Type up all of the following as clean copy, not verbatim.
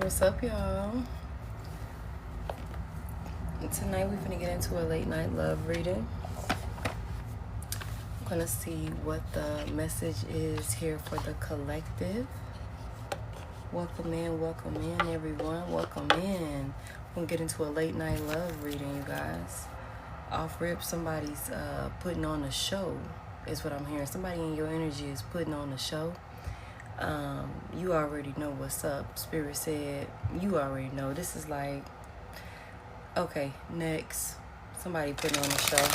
What's up, y'all? Tonight we're gonna get into a late night love reading. I'm gonna see what the message is here for the collective. Welcome in, everyone. Welcome in. We're gonna get into a late night love reading, you guys. Off rip, somebody's putting on a show, is what I'm hearing. Somebody in your energy is putting on a show. You already know what's up. Spirit said, you already know. This is like, okay, next. Somebody putting on a show.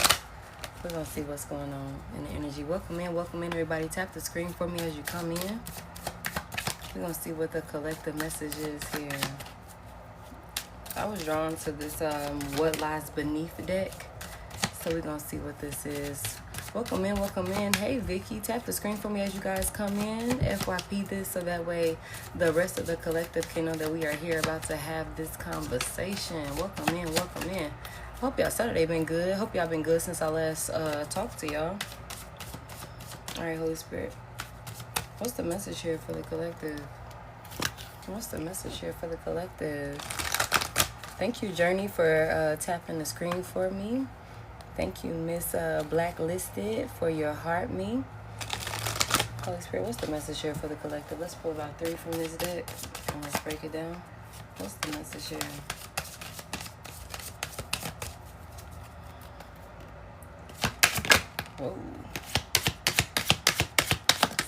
We're going to see what's going on in the energy. Welcome in, everybody. Tap the screen for me as you come in. We're going to see what the collective message is here. I was drawn to this What Lies Beneath deck. So we're going to see what this is. Welcome in. Hey, Vicky, tap the screen for me as you guys come in. FYP this so that way the rest of the collective can know that we are here about to have this conversation. Welcome in. Hope y'all Saturday been good. Hope y'all been good since I last talked to y'all. All right, Holy Spirit. What's the message here for the collective? Thank you, Journey, for tapping the screen for me. Thank you, Miss Blacklisted, for your heart me. Holy Spirit, what's the message here for the collective? Let's pull about 3 from this deck and let's break it down. What's the message here? Whoa.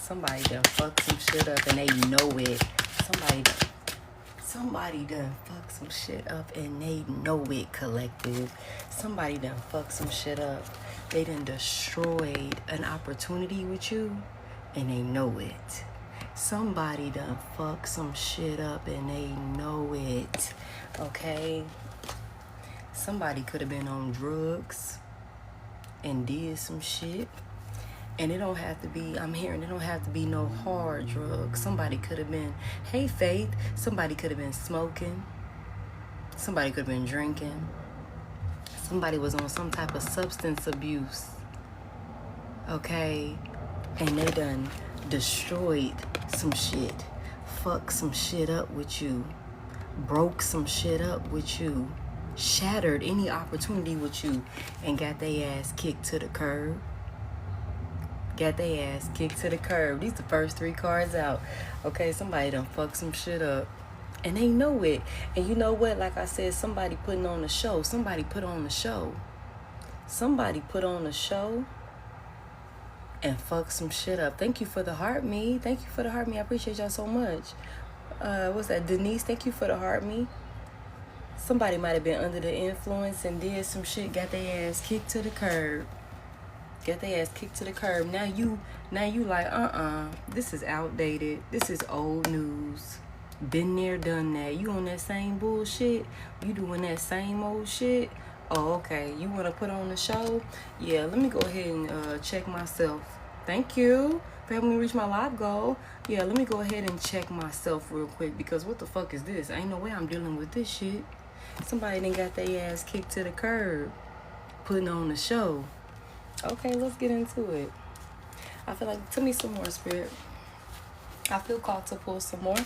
Somebody done fucked some shit up and they know it. Somebody done fucked some shit up and they know it, collective. Somebody done fucked some shit up. They done destroyed an opportunity with you and they know it. Somebody done fucked some shit up and they know it. Okay? Somebody could have been on drugs and did some shit. And it don't have to be, I'm hearing, it don't have to be no hard drugs. Somebody could have been, hey, Faith, somebody could have been smoking. Somebody could have been drinking. Somebody was on some type of substance abuse. Okay? And they done destroyed some shit. Fucked some shit up with you. Broke some shit up with you. Shattered any opportunity with you. And got their ass kicked to the curb. Got their ass kicked to the curb. These the first 3 cards out. Okay, somebody done fucked some shit up. And they know it. And you know what? Like I said, somebody putting on a show. Somebody put on a show. Somebody put on a show and fucked some shit up. Thank you for the heart me. I appreciate y'all so much. What's that? Denise, thank you for the heart me. Somebody might have been under the influence and did some shit. Got their ass kicked to the curb. Now you like, this is outdated. This is old news. Been there, done that. You on that same bullshit? You doing that same old shit? Oh, okay. You want to put on the show? Yeah, let me go ahead and check myself. Thank you for helping me reach my live goal. Yeah, let me go ahead and check myself real quick because what the fuck is this? Ain't no way I'm dealing with this shit. Somebody done got their ass kicked to the curb, putting on the show. Okay, let's get into it. I feel like, tell me some more, Spirit. I feel called to pull some more.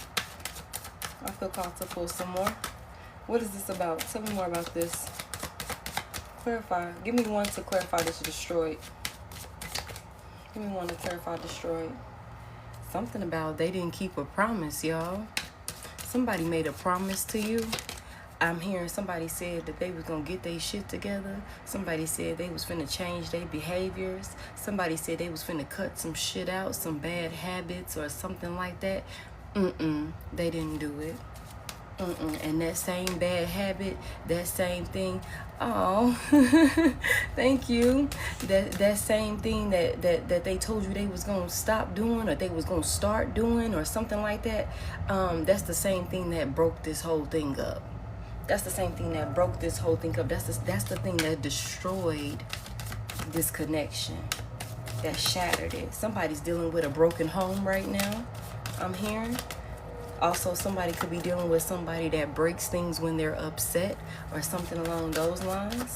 What is this about? Tell me more about this. Clarify. Give me one to clarify this destroyed. Something about they didn't keep a promise, y'all. Somebody made a promise to you. I'm hearing somebody said that they was going to get their shit together. Somebody said they was finna change their behaviors. Somebody said they was finna cut some shit out, some bad habits or something like that. They didn't do it. And that same bad habit, that same thing, thank you. That same thing that they told you they was going to stop doing or they was going to start doing or something like that, that's the same thing that broke this whole thing up. That's the thing that destroyed this connection, that shattered it. Somebody's dealing with a broken home right now, I'm hearing. Also, somebody could be dealing with somebody that breaks things when they're upset or something along those lines.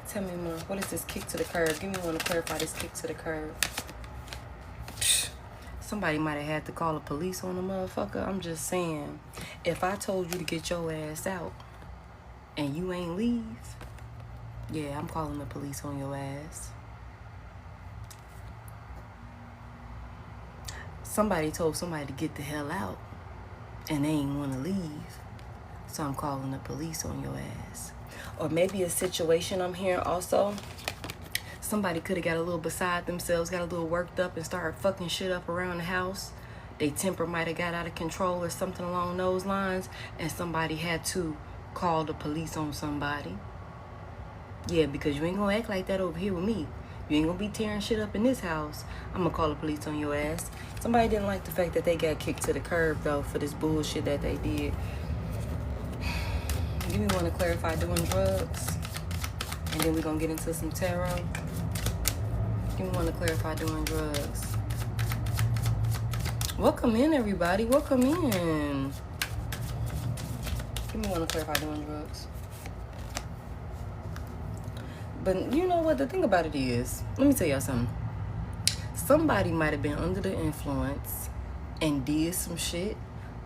Tell me more. What is this kick to the curb? Give me one to clarify this kick to the curb. Somebody might have had to call the police on the motherfucker. I'm just saying. If I told you to get your ass out and you ain't leave, yeah, I'm calling the police on your ass. Somebody told somebody to get the hell out and they ain't want to leave, so I'm calling the police on your ass. Or maybe a situation I'm hearing also, somebody could have got a little beside themselves, got a little worked up and started fucking shit up around the house. They temper might have got out of control or something along those lines, and somebody had to call the police on somebody. Yeah, because you ain't gonna act like that over here with me. You ain't gonna be tearing shit up in this house. I'm gonna call the police on your ass. Somebody didn't like the fact that they got kicked to the curb, though, for this bullshit that they did. Give me one to clarify doing drugs, and then we're gonna get into some tarot. Give me one to clarify doing drugs. Welcome in, everybody. Welcome in. Give me one to clarify doing drugs. But you know what? The thing about it is, let me tell y'all something. Somebody might have been under the influence and did some shit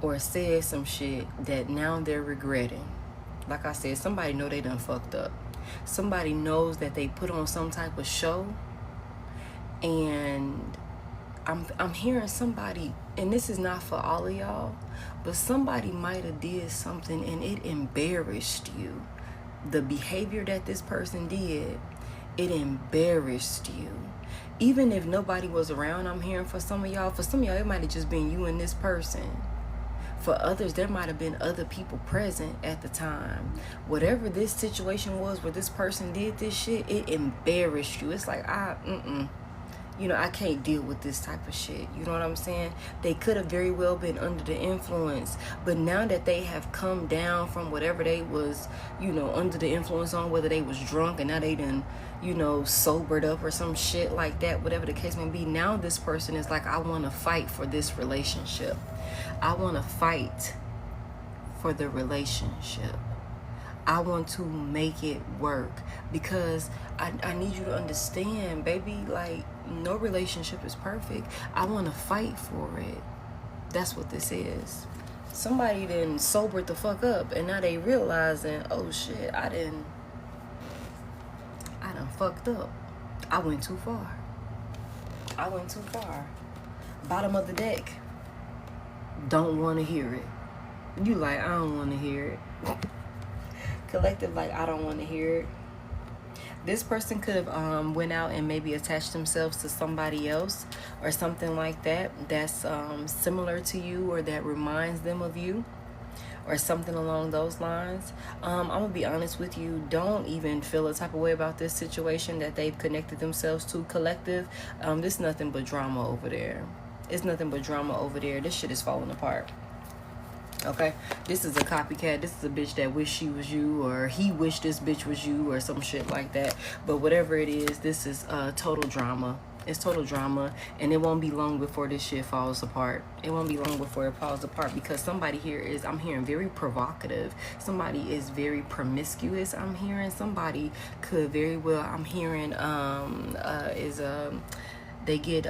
or said some shit that now they're regretting. Like I said, somebody know they done fucked up. Somebody knows that they put on some type of show, and I'm hearing somebody, and this is not for all of y'all, but somebody might have did something and it embarrassed you. The behavior that this person did, it embarrassed you. Even if nobody was around, I'm hearing for some of y'all, it might have just been you and this person. For others, there might have been other people present at the time. Whatever this situation was where this person did this shit, it embarrassed you. It's like, I can't deal with this type of shit. You know what I'm saying? They could have very well been under the influence, but now that they have come down from whatever they was, under the influence on, whether they was drunk and now they done, sobered up or some shit like that, whatever the case may be, now this person is like, I want to fight for this relationship. I want to fight for the relationship. I want to make it work, because I need you to understand, baby, like, no relationship is perfect. I want to fight for it. That's what this is. Somebody then sobered the fuck up, and now they realizing, oh shit, I done fucked up. I went too far. Bottom of the deck. Don't want to hear it. You like, I don't want to hear it. Collective, like, I don't want to hear it. This person could have went out and maybe attached themselves to somebody else or something like that that's similar to you, or that reminds them of you, or something along those lines. I'm gonna be honest with you, don't even feel a type of way about this situation that they've connected themselves to, collective. There's nothing but drama over there. It's nothing but drama over there. This shit is falling apart. Okay, this is a copycat. This is a bitch that wish she was you, or he wished this bitch was you, or some shit like that. But whatever it is, this is total drama. It's total drama, and it won't be long before this shit falls apart. It won't be long before it falls apart, because somebody here is, I'm hearing, very provocative. Somebody is very promiscuous. I'm hearing somebody could very well, I'm hearing they get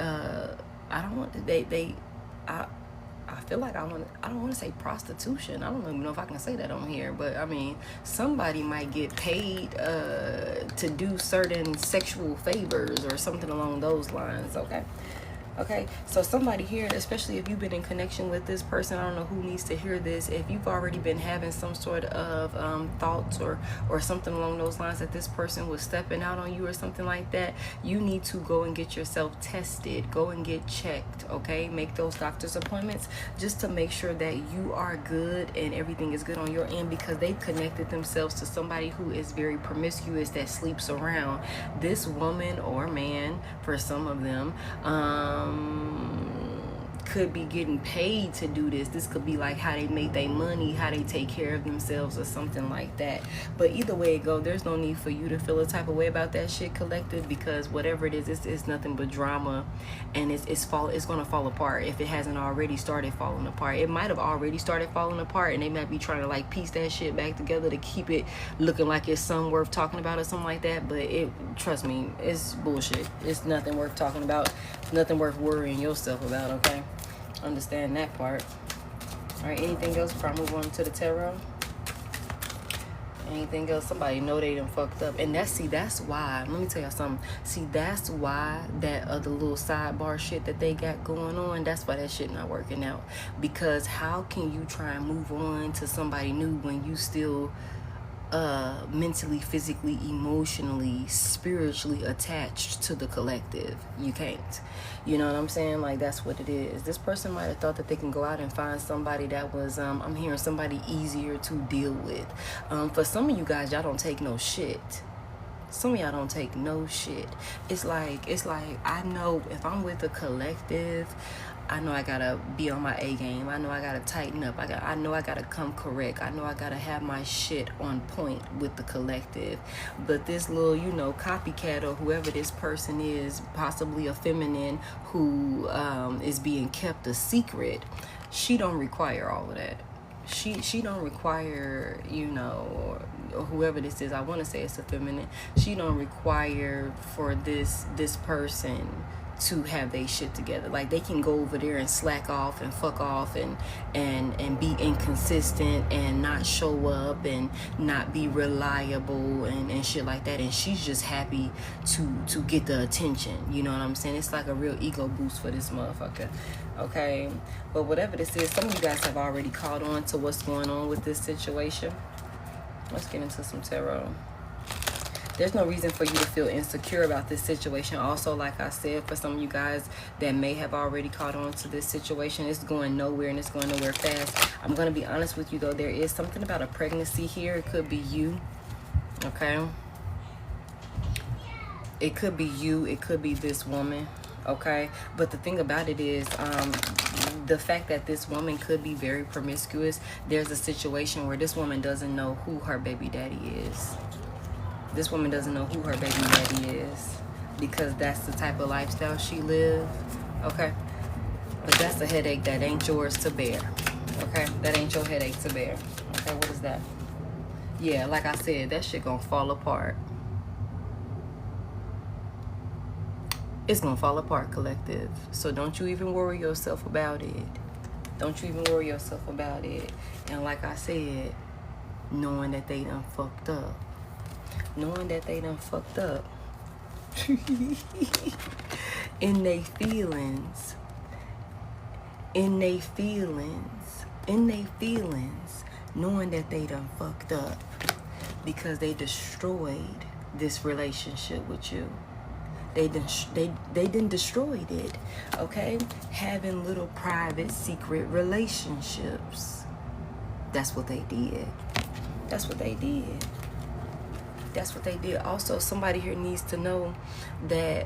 I feel like I don't want to say prostitution. I don't even know if I can say that on here, but I mean, somebody might get paid to do certain sexual favors or something along those lines. Okay, so somebody here, especially if you've been in connection with this person, I don't know who needs to hear this. If you've already been having some sort of thoughts or something along those lines that this person was stepping out on you or something like that, you need to go and get yourself tested. Go and get checked, okay? Make those doctor's appointments just to make sure that you are good and everything is good on your end, because they've connected themselves to somebody who is very promiscuous, that sleeps around. This woman or man, for some of them, could be getting paid to do this. This could be like how they make their money, how they take care of themselves, or something like that. But either way it go, there's no need for you to feel a type of way about that shit, collective, because whatever it is, it's nothing but drama, and it's gonna fall apart if it hasn't already started falling apart. It might have already started falling apart, and they might be trying to like piece that shit back together to keep it looking like it's something worth talking about or something like that. But trust me, it's bullshit. It's nothing worth talking about. Nothing worth worrying yourself about, okay? Understand that part. All right, anything else before I move on to the tarot? Anything else? Somebody know they done fucked up. And that's why, let me tell y'all something. See, that's why that other little sidebar shit that they got going on, that's why that shit not working out. Because how can you try and move on to somebody new when you still mentally, physically, emotionally, spiritually attached to the collective? You can't. You know what I'm saying? Like, that's what it is. This person might have thought that they can go out and find somebody that was I'm hearing somebody easier to deal with. For some of you guys, y'all don't take no shit. Some of y'all don't take no shit. It's like I know if I'm with a collective, I know I gotta be on my A game. I know I gotta tighten up. I know I gotta come correct. I know I gotta have my shit on point with the collective. But this little, copycat or whoever this person is, possibly a feminine who is being kept a secret, she don't require all of that. She don't require, or whoever this is, I want to say it's a feminine, she don't require for this person to have their shit together. Like, they can go over there and slack off and fuck off and be inconsistent and not show up and not be reliable and shit like that, and she's just happy to get the attention. You know what I'm saying? It's like a real ego boost for this motherfucker. Okay, but whatever this is, some of you guys have already caught on to what's going on with this situation. Let's get into some tarot. There's no reason for you to feel insecure about this situation. Also, like I said, for some of you guys that may have already caught on to this situation, it's going nowhere and it's going nowhere fast. I'm going to be honest with you, though. There is something about a pregnancy here. It could be you. Okay? It could be you. It could be this woman. Okay? But the thing about it is, the fact that this woman could be very promiscuous, there's a situation where this woman doesn't know who her baby daddy is. This woman doesn't know who her baby daddy is because that's the type of lifestyle she lives. Okay? But that's a headache that ain't yours to bear. Okay? That ain't your headache to bear. Okay? What is that? Yeah, like I said, that shit gonna fall apart. It's gonna fall apart, collective. So don't you even worry yourself about it. Don't you even worry yourself about it. And like I said, knowing that they done fucked up. Knowing that they done fucked up. In they feelings. In they feelings. In they feelings. Knowing that they done fucked up. Because they destroyed this relationship with you. They done destroyed it. Okay? Having little private secret relationships. That's what they did. That's what they did. That's what they did. Also, somebody here needs to know that,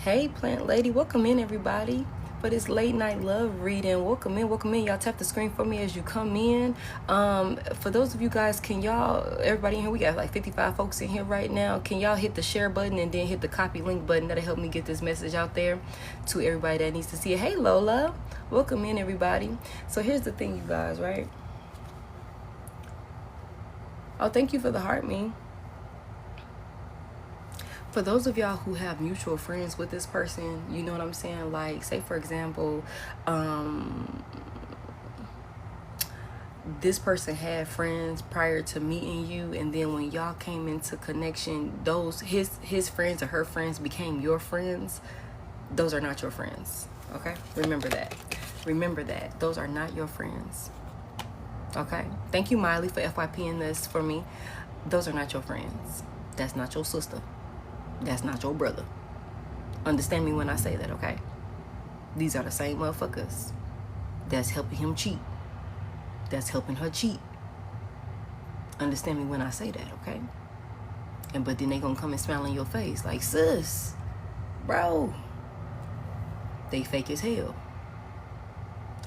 hey, plant lady, welcome in, everybody, for this late night love reading. Welcome in, welcome in. Y'all tap the screen for me as you come in. For those of you guys, can y'all, everybody in here, we got like 55 folks in here right now. Can y'all hit the share button and then hit the copy link button? That'll help me get this message out there to everybody that needs to see it. Hey, Lola, welcome in, everybody. So here's the thing, you guys, right? Oh, thank you for the heart, me. For those of y'all who have mutual friends with this person, you know what I'm saying? Like, say, for example, this person had friends prior to meeting you, and then when y'all came into connection, those his friends or her friends became your friends. Those are not your friends. Okay? Remember that. Remember that. Those are not your friends. Okay? Thank you, Miley, for FYPing this for me. Those are not your friends. That's not your sister. That's not your brother. Understand me when I say that, okay? These are the same motherfuckers that's helping him cheat. That's helping her cheat. Understand me when I say that, okay? But then they gonna come and smile in your face like, sis, bro. They fake as hell.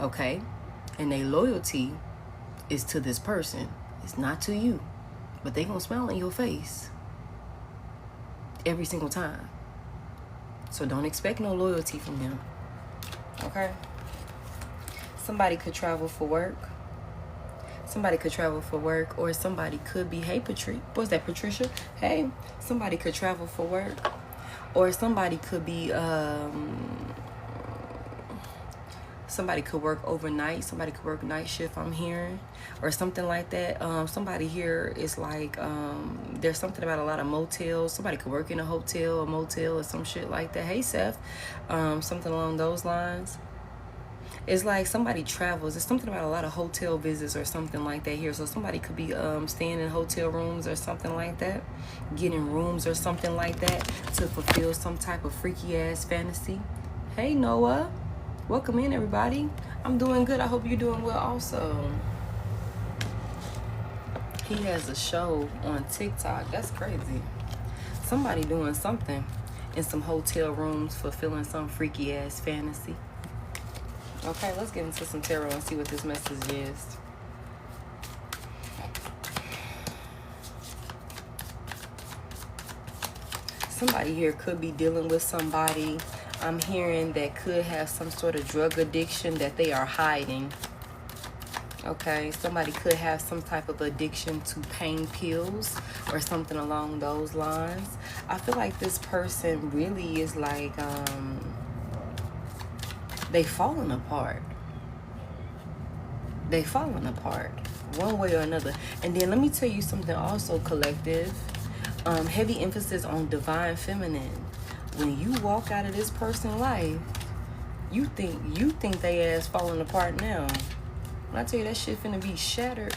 Okay? And their loyalty is to this person. It's not to you. But they gonna smile in your face every single time. So don't expect no loyalty from them. Okay? Somebody could travel for work. Somebody could travel for work, or somebody could be, hey, was that Patricia? Hey, somebody could travel for work, or somebody could be Somebody could work overnight. Somebody could work night shift, I'm hearing, or something like that. Somebody here is like, there's something about a lot of motels. Somebody could work in a hotel, a motel, or some shit like that. Hey, Seth. Something along those lines. It's like somebody travels. It's something about a lot of hotel visits or something like that here. So somebody could be staying in hotel rooms or something like that, getting rooms or something like that to fulfill some type of freaky ass fantasy. Hey, Noah. Welcome in, everybody. I'm doing good. I hope you're doing well also. He has a show on TikTok. That's crazy. Somebody doing something in some hotel rooms fulfilling some freaky ass fantasy. Okay, let's get into some tarot and see what this message is. Somebody here could be dealing with somebody, I'm hearing, that could have some sort of drug addiction that they are hiding. Okay, somebody could have some type of addiction to pain pills or something along those lines. I feel like this person really is like, they falling apart. They falling apart one way or another. And then let me tell you something also, collective. Heavy emphasis on divine feminine. When you walk out of this person's life, you think they ass falling apart now. When I tell you that shit finna be shattered.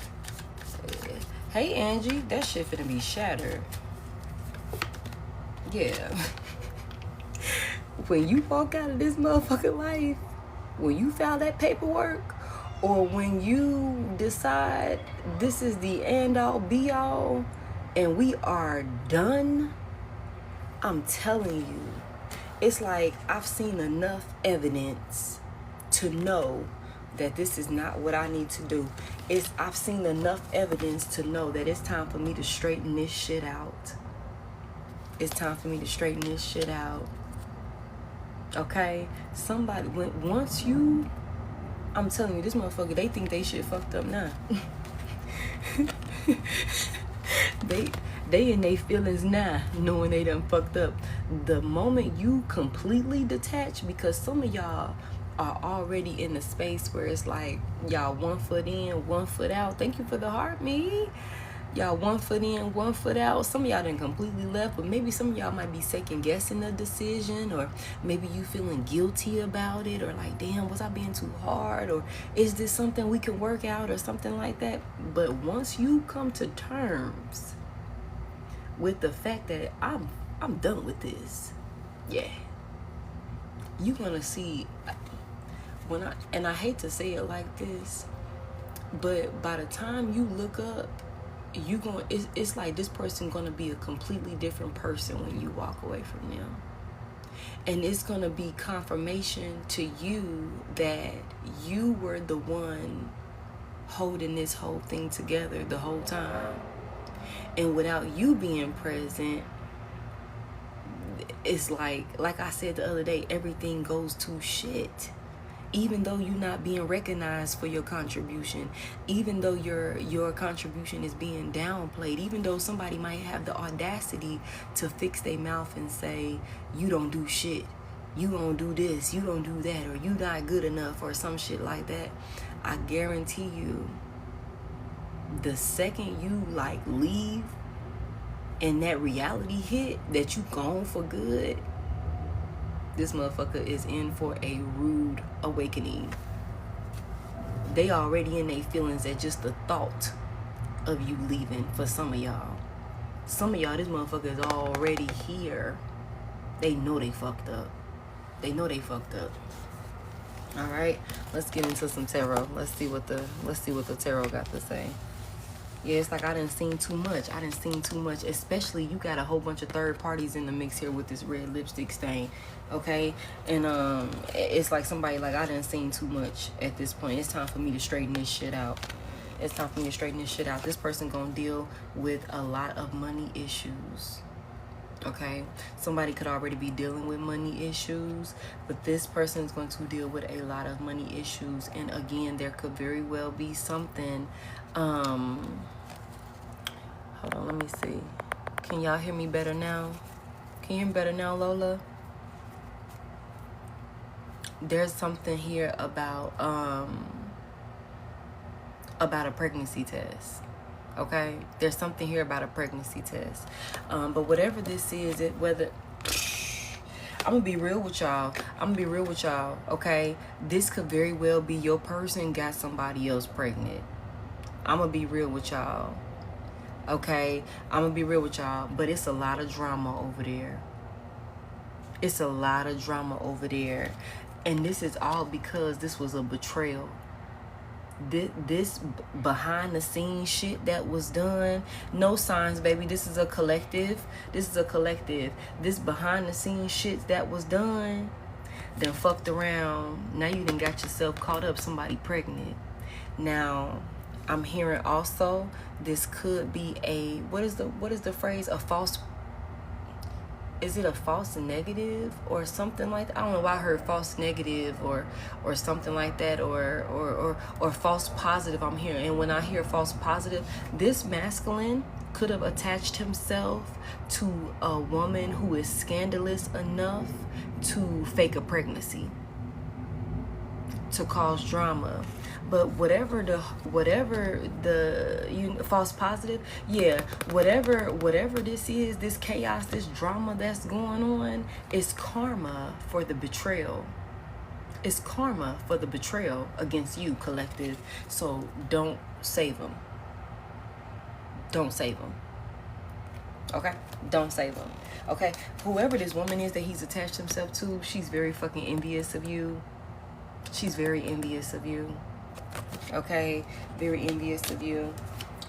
Hey Angie, that shit finna be shattered. Yeah. When you walk out of this motherfucking life, when you file that paperwork, or when you decide this is the end all be all and we are done, I'm telling you, it's like I've seen enough evidence to know that this is not what I need to do. I've seen enough evidence to know that it's time for me to straighten this shit out. It's time for me to straighten this shit out. Okay? Somebody, once you, I'm telling you, this motherfucker, they think they shit fucked up now. They in their feelings now, knowing they done fucked up. The moment you completely detach, because some of y'all are already in the space where it's like, y'all 1 foot in, 1 foot out. Thank you for the heart, me. Y'all 1 foot in, 1 foot out. Some of y'all done completely left, but maybe some of y'all might be second guessing the decision, or maybe you feeling guilty about it, or like, damn, was I being too hard, or is this something we can work out, or something like that. But once you come to terms with the fact that I'm done with this, yeah, you're gonna see and I hate to say it like this, but by the time you look up, it's like this person gonna be a completely different person when you walk away from them. And it's gonna be confirmation to you that you were the one holding this whole thing together the whole time. And without you being present, it's like I said the other day, everything goes to shit. Even though you're not being recognized for your contribution, even though your contribution is being downplayed, even though somebody might have the audacity to fix their mouth and say, you don't do shit, you don't do this, you don't do that, or you not good enough, or some shit like that, I guarantee you, the second you like leave and that reality hit that you gone for good, this motherfucker is in for a rude awakening. They already in their feelings at just the thought of you leaving. For some of y'all, this motherfucker is already here. They know they fucked up. All right, let's get into some tarot. Let's see what the tarot got to say. Yeah, it's like I done seen too much. Especially you got a whole bunch of third parties in the mix here with this red lipstick stain. Okay? And it's like somebody like I done seen too much at this point. It's time for me to straighten this shit out. This person gonna deal with a lot of money issues. Okay? Somebody could already be dealing with money issues, but this person is going to deal with a lot of money issues. And again, there could very well be something. Hold on, let me see. Can y'all hear me better now? Can you hear me better now, Lola? there's something here about a pregnancy test. Okay, there's something here about a pregnancy test. But whatever this is, I'm gonna be real with y'all. Okay, this could very well be your person got somebody else pregnant. I'm gonna be real with y'all. Okay, I'm gonna be real with y'all. But it's a lot of drama over there. It's a lot of drama over there. And this is all because this was a betrayal. This behind the scenes shit that was done, no signs, baby. This is a collective. This behind the scenes shit that was done, then fucked around. Now you done got yourself caught up, somebody pregnant. Now I'm hearing also this could be a what is the phrase, a false, is it a false negative or something like that? I don't know why I heard false negative or something like that, or false positive I'm hearing. And when I hear false positive, this masculine could have attached himself to a woman who is scandalous enough to fake a pregnancy, to cause drama. But whatever the false positive, yeah, whatever this is, this chaos, this drama that's going on, is karma for the betrayal. It's karma for the betrayal against you, collective. So don't save them. Don't save them. Okay? Don't save them. Okay? Whoever this woman is that he's attached himself to, she's very fucking envious of you. She's very envious of you. Okay, very envious of you.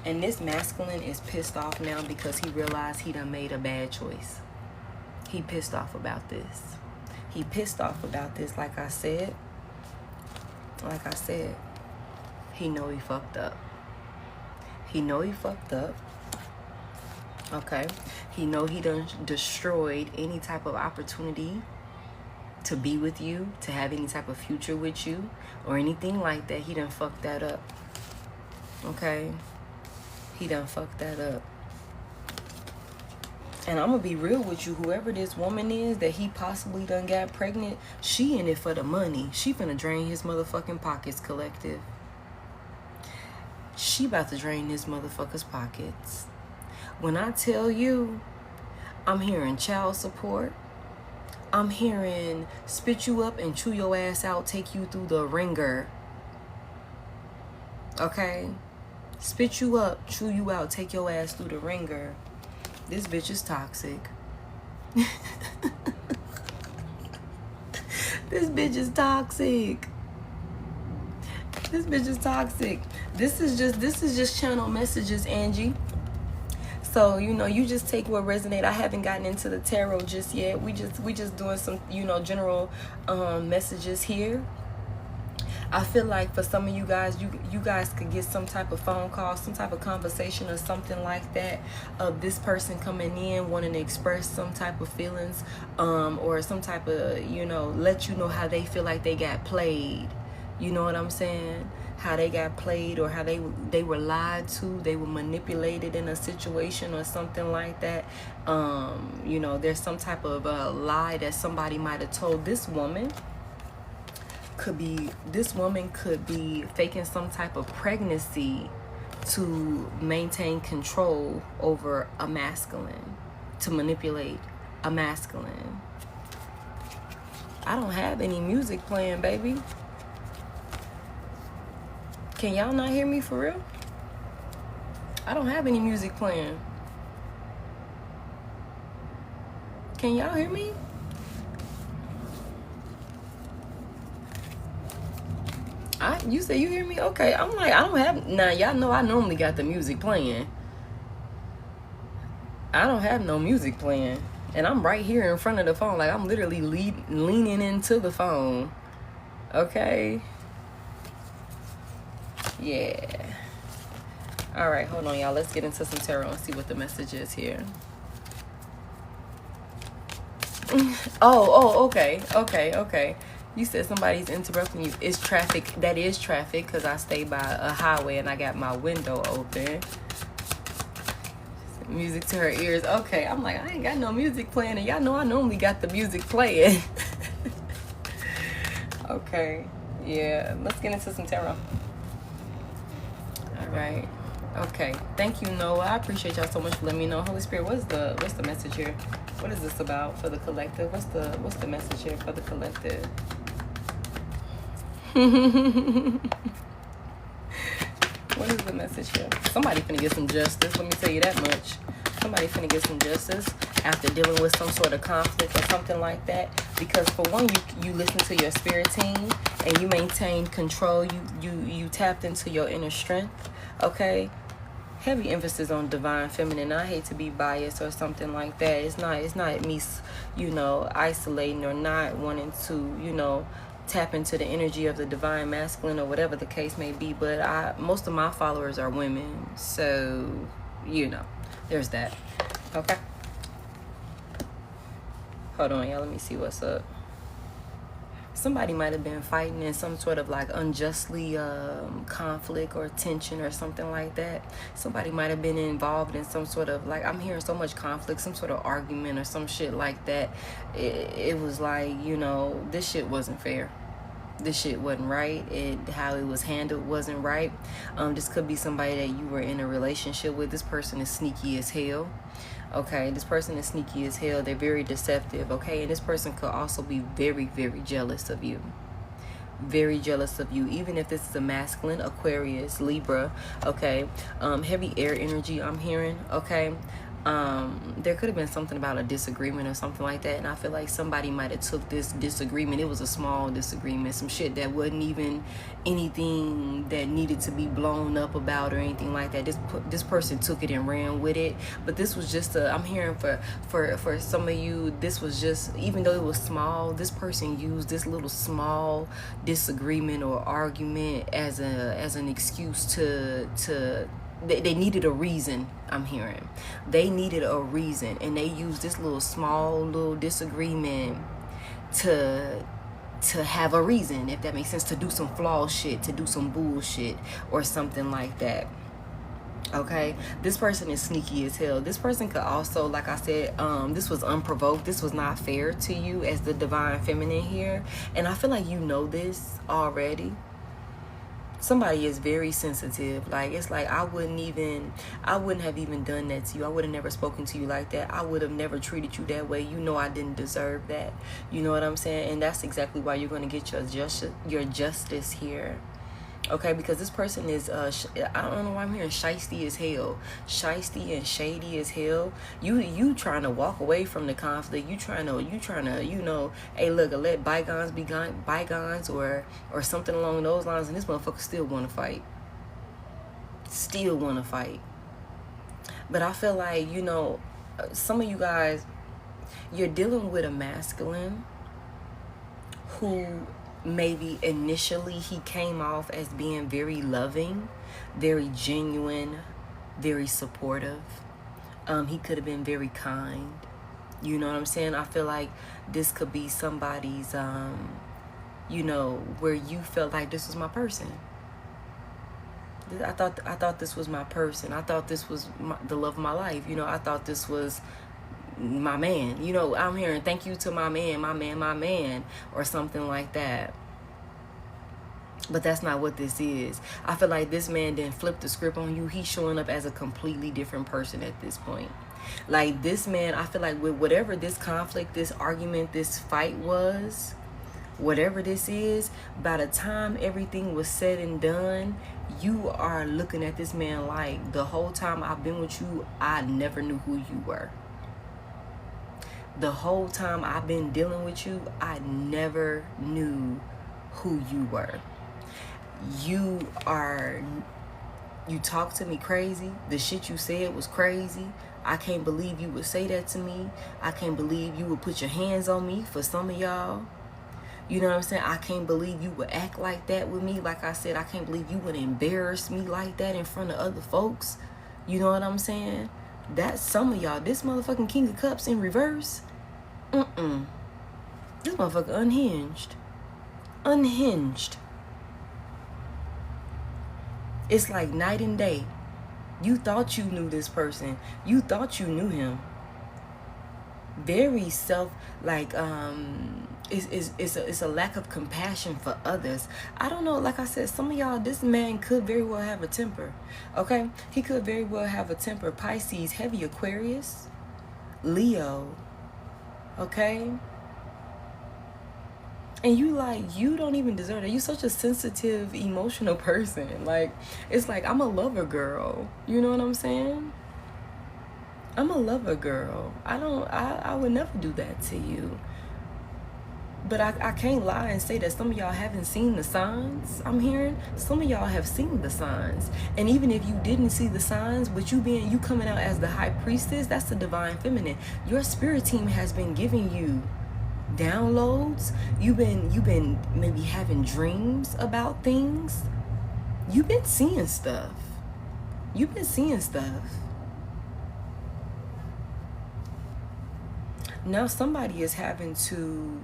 And this masculine is pissed off now because he realized he done made a bad choice. He pissed off about this. Like I said, he know he fucked up. Okay, he know he done destroyed any type of opportunity to be with you, to have any type of future with you, or anything like that. He done fucked that up. Okay? He done fucked that up. And I'm gonna be real with you. Whoever this woman is that he possibly done got pregnant, she in it for the money. She finna drain his motherfucking pockets, collective. She about to drain this motherfucker's pockets. When I tell you, I'm hearing child support. I'm hearing spit you up and chew your ass out, take you through the ringer. Okay? Spit you up, chew you out, take your ass through the ringer. This bitch is toxic. This bitch is toxic. This is just channel messages, Angie. So, you just take what resonate. I haven't gotten into the tarot just yet. We just doing some, general messages here. I feel like for some of you guys, you guys could get some type of phone call, some type of conversation or something like that of this person coming in wanting to express some type of feelings, or some type of, let you know how they feel like they got played. You know what I'm saying? How they got played, or how they were lied to, they were manipulated in a situation or something like that. There's some type of lie that somebody might have told this woman. This woman could be faking some type of pregnancy to maintain control over a masculine, to manipulate a masculine. I don't have any music playing, baby. Can y'all not hear me for real? I don't have any music playing. Can y'all hear me? You say you hear me? Okay, I'm like, I don't have, now y'all know I normally got the music playing. I don't have no music playing. And I'm right here in front of the phone. Like, I'm literally leaning into the phone. Okay? Yeah. All right, hold on, y'all. Let's get into some tarot and see what the message is here. Okay. You said somebody's interrupting you. It's traffic. That is traffic, because I stay by a highway and I got my window open. Music to her ears. Okay, I'm like, I ain't got no music playing, and y'all know I normally got the music playing. Okay. Yeah. Let's get into some tarot. All right. Okay. Thank you, Noah. I appreciate y'all so much for letting me know. Holy Spirit, what's the message here? What is this about for the collective? What's the message here for the collective? What is the message here? Somebody finna get some justice. Let me tell you that much. Somebody finna get some justice after dealing with some sort of conflict or something like that. Because for one, you listen to your spirit team and you maintain control. You tapped into your inner strength. Okay. Heavy emphasis on divine feminine. I hate to be biased or something like that. It's not me, isolating or not wanting to, tap into the energy of the divine masculine or whatever the case may be. But most of my followers are women, so there's that. Okay. Hold on, y'all. Let me see what's up. Somebody might have been fighting in some sort of like unjustly conflict or tension or something like that. Somebody might have been involved in some sort of like, I'm hearing so much conflict, some sort of argument or some shit like that. It was like, this shit wasn't fair. This shit wasn't right. How it was handled wasn't right. This could be somebody that you were in a relationship with. This person is sneaky as hell. Okay, this person is sneaky as hell. They're very deceptive. Okay, and this person could also be very, very jealous of you. Very jealous of you, even if this is a masculine, Aquarius, Libra. Okay, heavy air energy I'm hearing. Okay, there could have been something about a disagreement or something like that, and I feel like somebody might have took this disagreement. It was a small disagreement, some shit that wasn't even anything that needed to be blown up about or anything like that. This person took it and ran with it. But this was just I'm hearing for some of you, this was just, even though it was small, this person used this little small disagreement or argument as an excuse to they needed a reason. I'm hearing they needed a reason, and they used this little disagreement to have a reason, if that makes sense, to do some flawed shit, to do some bullshit or something like that. Okay, this person is sneaky as hell. This person could also, like I said, this was unprovoked. This was not fair to you as the divine feminine here, and I feel like you know this already. Somebody is very sensitive. Like, it's like I wouldn't have even done that to you. I would have never spoken to you like that. I would have never treated you that way. I didn't deserve that. You know what I'm saying? And that's exactly why you're going to get your justice here. Okay, because this person is, I don't know why I'm hearing shiesty as hell. Shiesty and shady as hell. You trying to walk away from the conflict. You trying to, hey, look, let bygones be bygones or something along those lines. And this motherfucker still want to fight. Still want to fight. But I feel like, some of you guys, you're dealing with a masculine who maybe initially he came off as being very loving, very genuine, very supportive. He could have been very kind. You know what I'm saying? I feel like this could be somebody's, where you felt like this was my person. I thought this was my person. I thought this was the love of my life. I thought this was my man. I'm hearing thank you to my man, or something like that. But that's not what this is. I feel like this man didn't flip the script on you. He's showing up as a completely different person at this point. Like, this man, I feel like with whatever this conflict, this argument, this fight was, whatever this is, by the time everything was said and done, you are looking at this man like, the whole time I've been with you, I never knew who you were. The whole time I've been dealing with you, I never knew who you were. You talk to me crazy. The shit you said was crazy. I can't believe you would say that to me. I can't believe you would put your hands on me, for some of y'all. You know what I'm saying? I can't believe you would act like that with me. Like I said, I can't believe you would embarrass me like that in front of other folks. You know what I'm saying? That's some of y'all. This motherfucking King of Cups in reverse. This motherfucker unhinged. Unhinged. It's like night and day. You thought you knew this person. You thought you knew him. Very it's a lack of compassion for others. I don't know, like I said, some of y'all, this man could very well have a temper. Okay? He could very well have a temper. Pisces, heavy Aquarius, Leo. Okay? And you don't even deserve that. You such a sensitive, emotional person. Like, it's like, I'm a lover girl. You know what I'm saying? I'm a lover girl. I would never do that to you. But I can't lie and say that some of y'all haven't seen the signs. I'm hearing some of y'all have seen the signs. And even if you didn't see the signs, with you coming out as the high priestess, that's the divine feminine. Your spirit team has been giving you downloads. You've been maybe having dreams about things. You've been seeing stuff. Now somebody is having to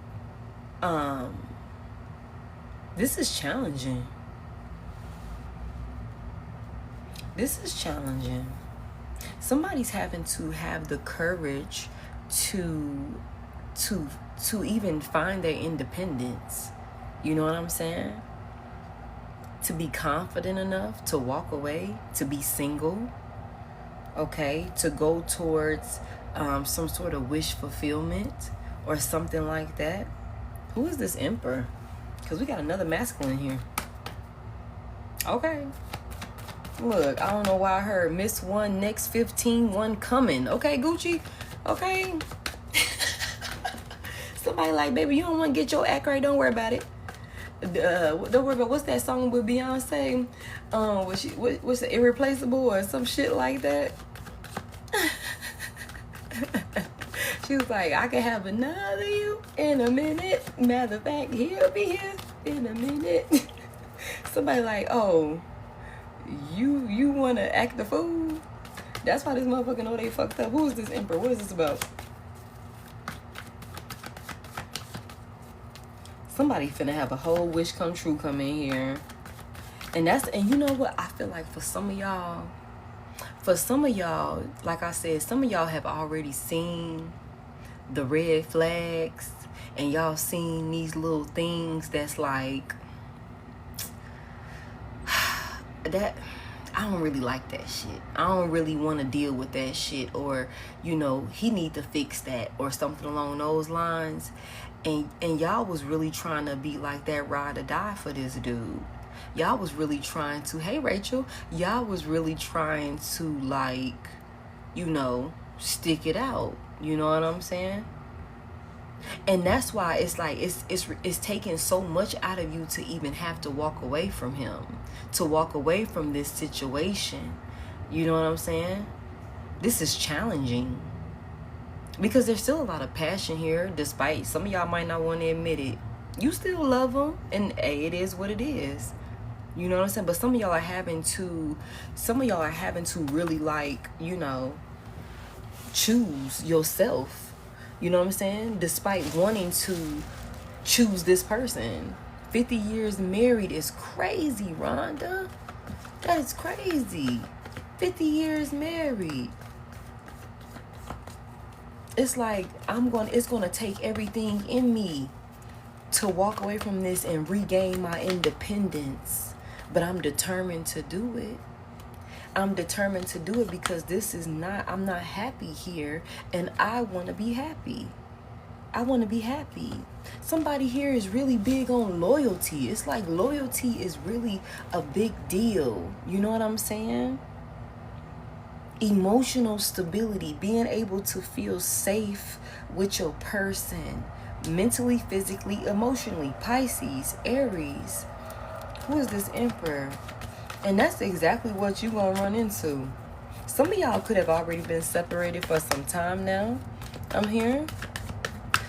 this is challenging. Somebody's having to have the courage to even find their independence. You know what I'm saying? To be confident enough to walk away, to be single, okay? To go towards some sort of wish fulfillment or something like that. Who is this Emperor? Because we got another masculine here. Okay. Look, I don't know why I heard Miss 1, next 15, 1 coming. Okay, Gucci? Okay. Somebody like, baby, you don't want to get your act right. Don't worry about it. Don't worry about, what's that song with Beyonce? What's the Irreplaceable or some shit like that? She was like, I can have another you in a minute. Matter of fact, he'll be here in a minute. Somebody like, oh, you want to act the fool? That's why this motherfucker know they fucked up. Who is this Emperor? What is this about? Somebody finna have a whole wish come true come in here. And you know what? I feel like for some of y'all, like I said, some of y'all have already seen the red flags, and y'all seen these little things that's like, that, I don't really like that shit. I don't really want to deal with that shit, or, you know, he need to fix that or something along those lines. And y'all was really trying to be like that ride or die for this dude. Y'all was really trying to, hey Rachel, y'all was really trying to, like, you know, stick it out. You know what I'm saying? And that's why it's like it's taking so much out of you to even have to walk away from him, to walk away from this situation. You know what I'm saying? This is challenging because there's still a lot of passion here, despite some of y'all might not want to admit it. You still love him, and it is what it is. You know what I'm saying? But some of y'all are having to really, like, you know, choose yourself. You know what I'm saying? Despite wanting to choose this person. 50 years married is crazy, Rhonda. That is crazy. 50 years married. It's like it's gonna take everything in me to walk away from this and regain my independence. But I'm determined to do it. I'm determined to do it because I'm not happy here, and I want to be happy. I want to be happy. Somebody here is really big on loyalty. It's like loyalty is really a big deal. You know what I'm saying? Emotional stability, being able to feel safe with your person, mentally, physically, emotionally. Pisces, Aries. Who is this Emperor? And that's exactly what you're going to run into. Some of y'all could have already been separated for some time now. I'm hearing.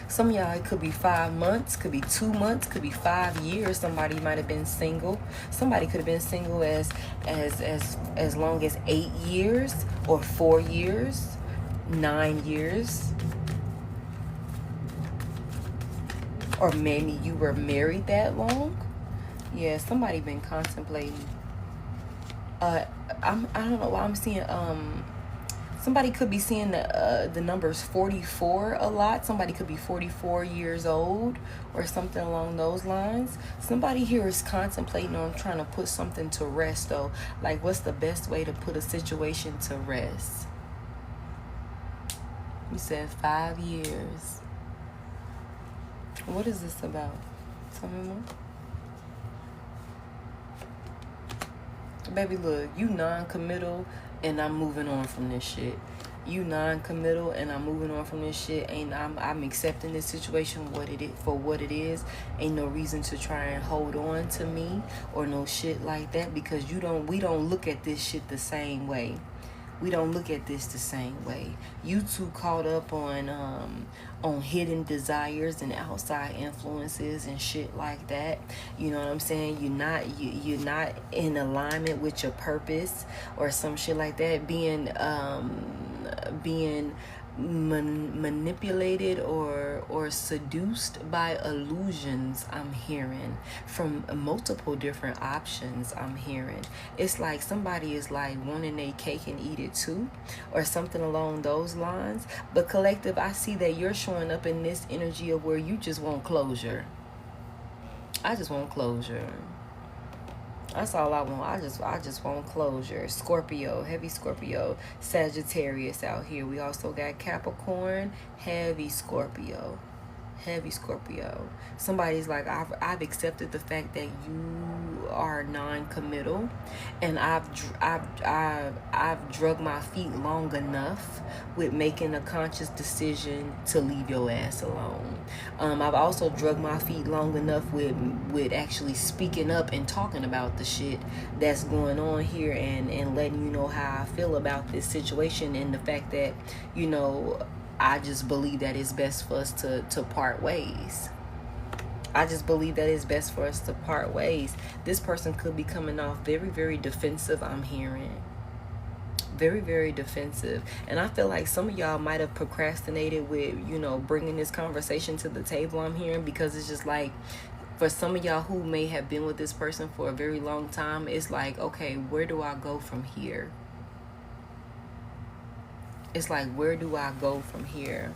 Some of y'all, it could be 5 months, could be 2 months, could be 5 years. Somebody might have been single. Somebody could have been single as long as 8 years or 4 years, 9 years. Or maybe you were married that long. Yeah, somebody been contemplating. I don't know why I'm seeing Somebody could be seeing the numbers 44 a lot. Somebody could be 44 years old or something along those lines. Somebody here is contemplating on trying to put something to rest, though. Like, what's the best way to put a situation to rest? You said 5 years. What is this about? Tell me more. Baby, look, you non-committal and I'm moving on from this shit. You non-committal and I'm moving on from this shit. I'm accepting this situation for what it is. Ain't no reason to try and hold on to me or no shit like that, because we don't look at this shit the same way. We don't look at this the same way. You two caught up on hidden desires and outside influences and shit like that. You know what I'm saying? You're not in alignment with your purpose or some shit like that. Being manipulated or seduced by illusions, I'm hearing from multiple different options. I'm hearing it's like somebody is like wanting a cake and eat it too, or something along those lines. But collective, I see that you're showing up in this energy of where you just want closure. I just want closure. That's all I want. I just want closure. Scorpio, heavy Scorpio, Sagittarius out here. We also got Capricorn, heavy Scorpio. Heavy Scorpio. Somebody's like, I've accepted the fact that you are non-committal, and I've drug my feet long enough with making a conscious decision to leave your ass alone. I've also drug my feet long enough with actually speaking up and talking about the shit that's going on here, and letting you know how I feel about this situation, and the fact that, you know, I just believe that it's best for us to part ways. I just believe that it's best for us to part ways. This person could be coming off very, very defensive, I'm hearing. Very, very defensive. And I feel like some of y'all might have procrastinated with, you know, bringing this conversation to the table, I'm hearing, because it's just like, for some of y'all who may have been with this person for a very long time, it's like, okay, where do I go from here? It's like, where do I go from here?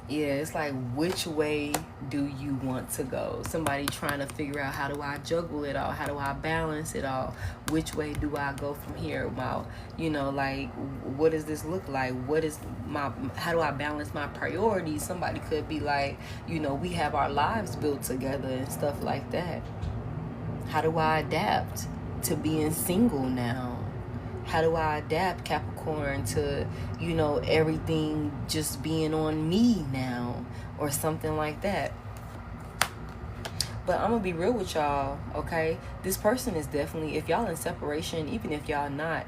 Yeah, it's like, which way do you want to go? Somebody trying to figure out, how do I juggle it all? How do I balance it all? Which way do I go from here? About, you know, like, what does this look like? How do I balance my priorities? Somebody could be like, you know, we have our lives built together and stuff like that. How do I adapt to being single now? How do I adapt, Capricorn, to, you know, everything just being on me now, or something like that? But I'm going to be real with y'all, okay? This person is definitely, if y'all in separation, even if y'all not,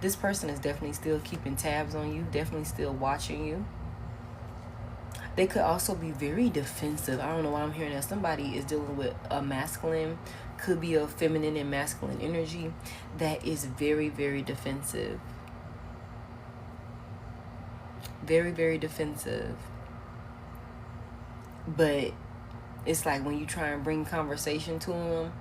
this person is definitely still keeping tabs on you, definitely still watching you. They could also be very defensive. I don't know why I'm hearing that. Somebody is dealing with a masculine, could be a feminine and masculine energy that is very, very defensive. Very, very defensive. But it's like when you try and bring conversation to them,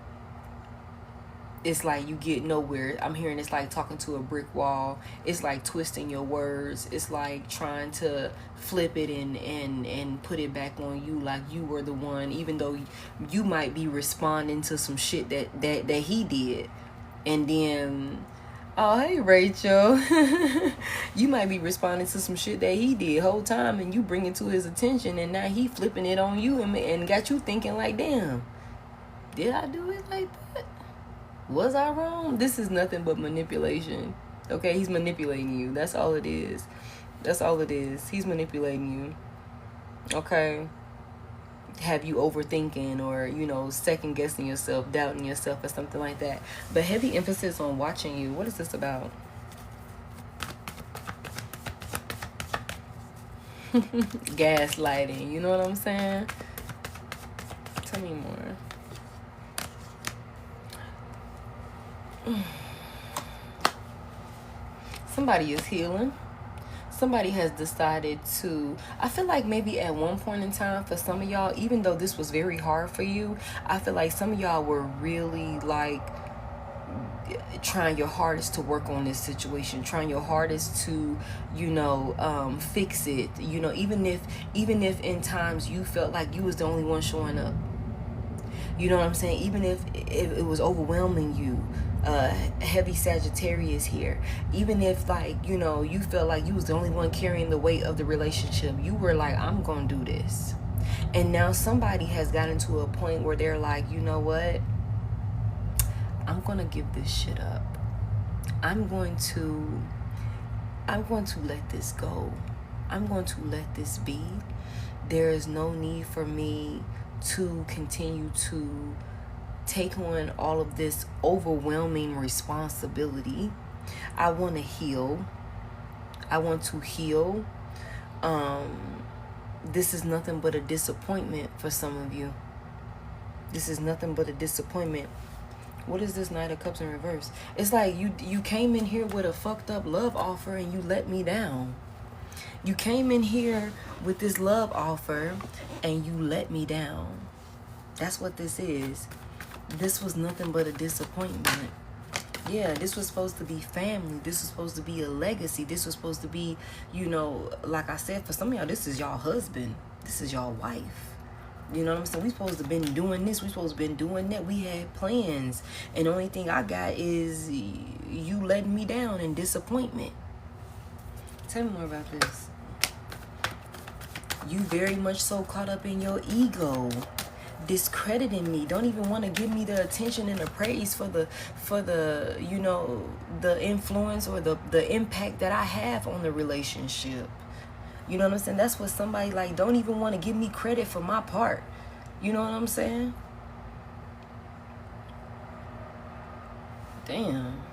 it's like you get nowhere. I'm hearing it's like talking to a brick wall. It's like twisting your words. It's like trying to flip it and put it back on you like you were the one, even though you might be responding to some shit that he did. And then, oh, hey, Rachel. You might be responding to some shit that he did whole time, and you bring it to his attention, and now he flipping it on you and got you thinking like, damn, did I do it like that? Was I wrong? This is nothing but manipulation. Okay, he's manipulating you. That's all it is. That's all it is. He's manipulating you. Okay. Have you overthinking or, you know, second guessing yourself, doubting yourself or something like that. But heavy emphasis on watching you. What is this about? Gaslighting. You know what I'm saying? Tell me more. Somebody is healing. Somebody has decided to, I feel like maybe at one point in time for some of y'all, even though this was very hard for you, I feel like some of y'all were really like trying your hardest to work on this situation, trying your hardest to, fix it. Even if in times you felt like you was the only one showing up. You know what I'm saying? Even if it was overwhelming you. Heavy Sagittarius here. Even if you felt like you was the only one carrying the weight of the relationship, you were like, I'm gonna do this. And now somebody has gotten to a point where they're like, you know what? I'm gonna give this shit up. I'm going to let this go. I'm going to let this be. There is no need for me to continue to take on all of this overwhelming responsibility. I want to heal. I want to heal. This is nothing but a disappointment for some of you. This is nothing but a disappointment. What is this Knight of Cups in reverse? It's like you came in here with a fucked up love offer and you let me down. You came in here with this love offer and you let me down. That's what this is. This was nothing but a disappointment. Yeah, this was supposed to be family. This was supposed to be a legacy. This was supposed to be, like I said, for some of y'all, this is y'all husband. This is y'all wife. You know what I'm saying? We supposed to have been doing this. We supposed to have been doing that. We had plans. And the only thing I got is you letting me down in disappointment. Tell me more about this. You very much so caught up in your ego, discrediting me, don't even want to give me the attention and the praise for the the influence or the impact that I have on the relationship. You know what I'm saying? That's what somebody don't even want to give me credit for my part. You know what I'm saying? Damn.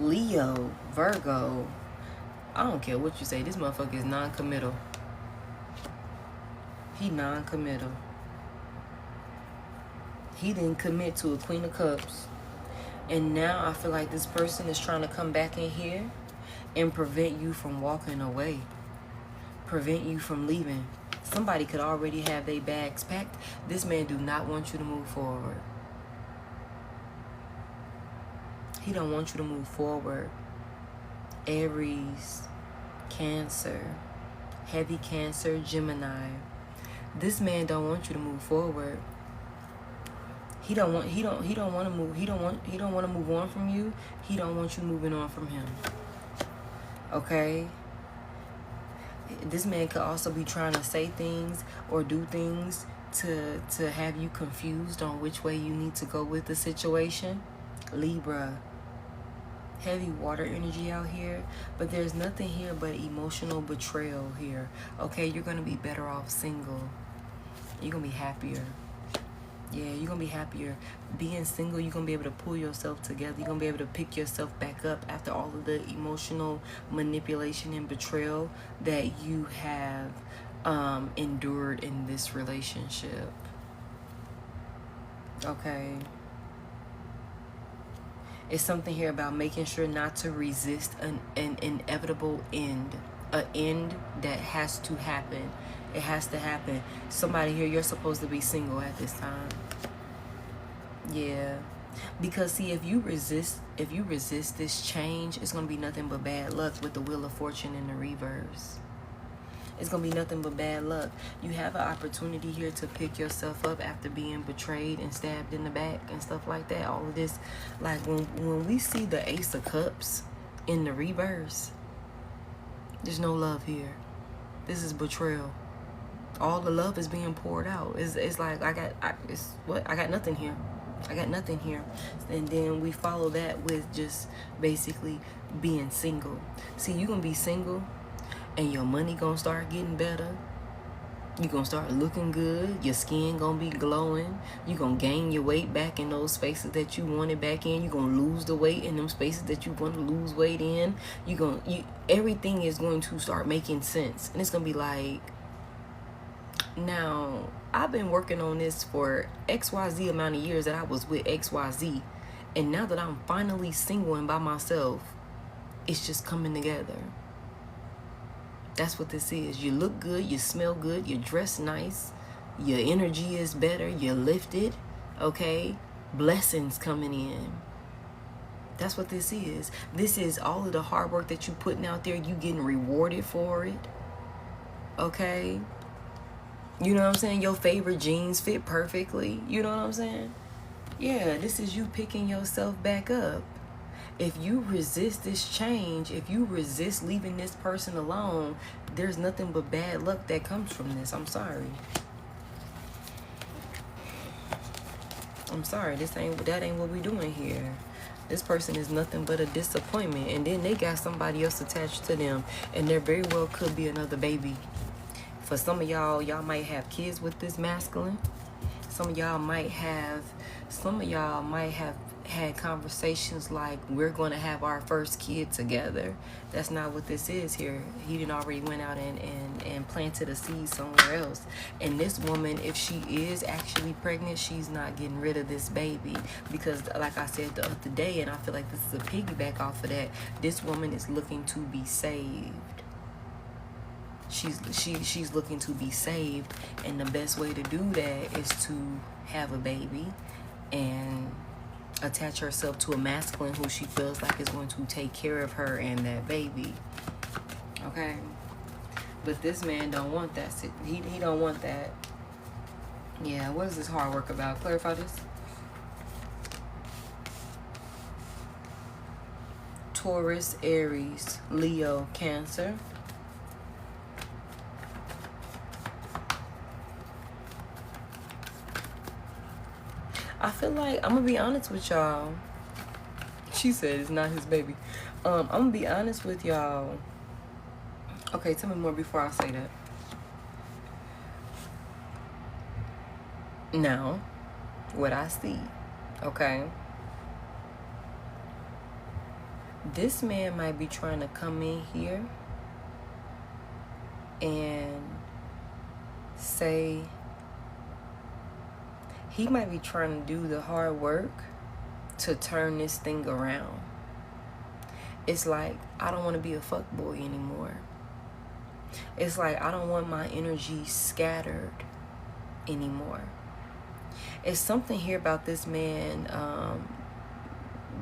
Leo, Virgo, I don't care what you say, this motherfucker is non-committal. He non-committal. He didn't commit to a Queen of Cups. And now I feel like this person is trying to come back in here and prevent you from walking away. Prevent you from leaving. Somebody could already have their bags packed. This man do not want you to move forward. He don't want you to move forward. Aries, Cancer, heavy Cancer, Gemini. This man don't want you to move forward. He don't want to move on from you. He don't want you moving on from him. Okay? This man could also be trying to say things or do things to have you confused on which way you need to go with the situation. Libra. Heavy water energy out here, but there's nothing here but emotional betrayal here. Okay, you're gonna be better off single. You're gonna be happier. Yeah, you're gonna be happier being single. You're gonna be able to pull yourself together. You're gonna be able to pick yourself back up after all of the emotional manipulation and betrayal that you have endured in this relationship. Okay. It's something here about making sure not to resist an inevitable end. An end that has to happen. It has to happen. Somebody here, you're supposed to be single at this time. Yeah. Because see, if you resist this change, it's gonna be nothing but bad luck with the Wheel of Fortune in the reverse. It's going to be nothing but bad luck. You have an opportunity here to pick yourself up after being betrayed and stabbed in the back and stuff like that. All of this. Like when we see the Ace of Cups in the reverse, there's no love here. This is betrayal. All the love is being poured out. It's like I got nothing here. I got nothing here. And then we follow that with just basically being single. See, you're going to be single. And your money gonna start getting better. You're gonna start looking good. Your skin gonna be glowing. You're gonna gain your weight back in those spaces that you wanted back in. You're gonna lose the weight in them spaces that you want to lose weight in. Everything is going to start making sense. And it's gonna be like, now, I've been working on this for XYZ amount of years that I was with XYZ. And now that I'm finally single and by myself, it's just coming together. That's what this is. You look good, you smell good, you dress nice, your energy is better, you're lifted, okay? Blessings coming in. That's what this is. This is all of the hard work that you putting out there. You getting rewarded for it. Okay? You know what I'm saying? Your favorite jeans fit perfectly. You know what I'm saying? Yeah, this is you picking yourself back up. If you resist this change, if you resist leaving this person alone, there's nothing but bad luck that comes from this. I'm sorry. I'm sorry. That ain't what we doing here. This person is nothing but a disappointment. And then they got somebody else attached to them. And there very well could be another baby. For some of y'all might have kids with this masculine. Some of y'all might have had conversations like, we're going to have our first kid together. That's not what this is here. He didn't already went out and planted a seed somewhere else. And this woman, if she is actually pregnant, she's not getting rid of this baby. Because like I said the other day, and I feel like this is a piggyback off of that, this woman is looking to be saved. She's looking to be saved, and the best way to do that is to have a baby and attach herself to a masculine who she feels like is going to take care of her and that baby. Okay? But this man don't want that. He don't want that. Yeah, what is this hard work about? Clarify this. Taurus, Aries, Leo, Cancer. I feel like, I'm going to be honest with y'all. She said it's not his baby. I'm going to be honest with y'all. Okay, tell me more before I say that. Now, what I see, okay? This man might be trying to come in here and say, he might be trying to do the hard work to turn this thing around. It's like, I don't want to be a fuckboy anymore. It's like, I don't want my energy scattered anymore. It's something here about this man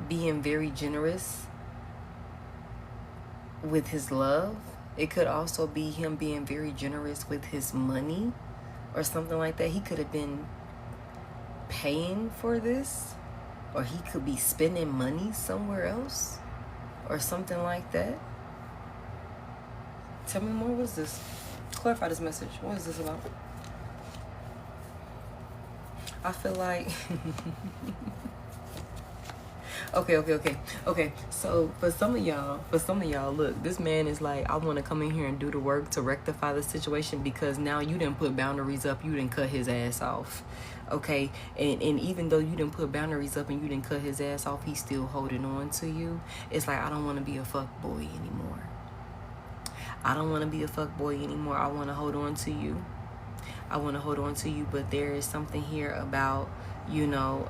being very generous with his love. It could also be him being very generous with his money or something like that. He could have been paying for this, or he could be spending money somewhere else or something like that. Tell me more. What is this? Clarify this message. What is this about? I feel like okay, so for some of y'all, look, this man is like, I want to come in here and do the work to rectify the situation, because now you didn't put boundaries up, you didn't cut his ass off. Okay, and even though you didn't put boundaries up and you didn't cut his ass off, he's still holding on to you. It's like, I don't want to be a fuck boy anymore. I don't want to be a fuck boy anymore. I want to hold on to you. I want to hold on to you, but there is something here about, you know,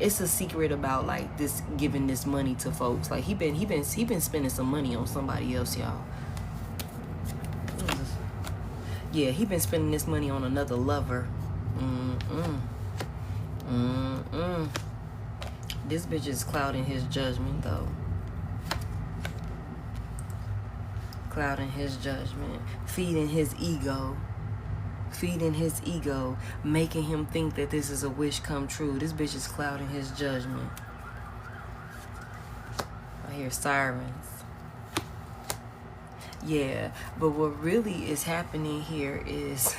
it's a secret about like this, giving this money to folks. Like he been spending some money on somebody else, y'all. Yeah, he been spending this money on another lover. This bitch is clouding his judgment, though. Clouding his judgment. Feeding his ego. Feeding his ego. Making him think that this is a wish come true. This bitch is clouding his judgment. I hear sirens. Yeah, but what really is happening here is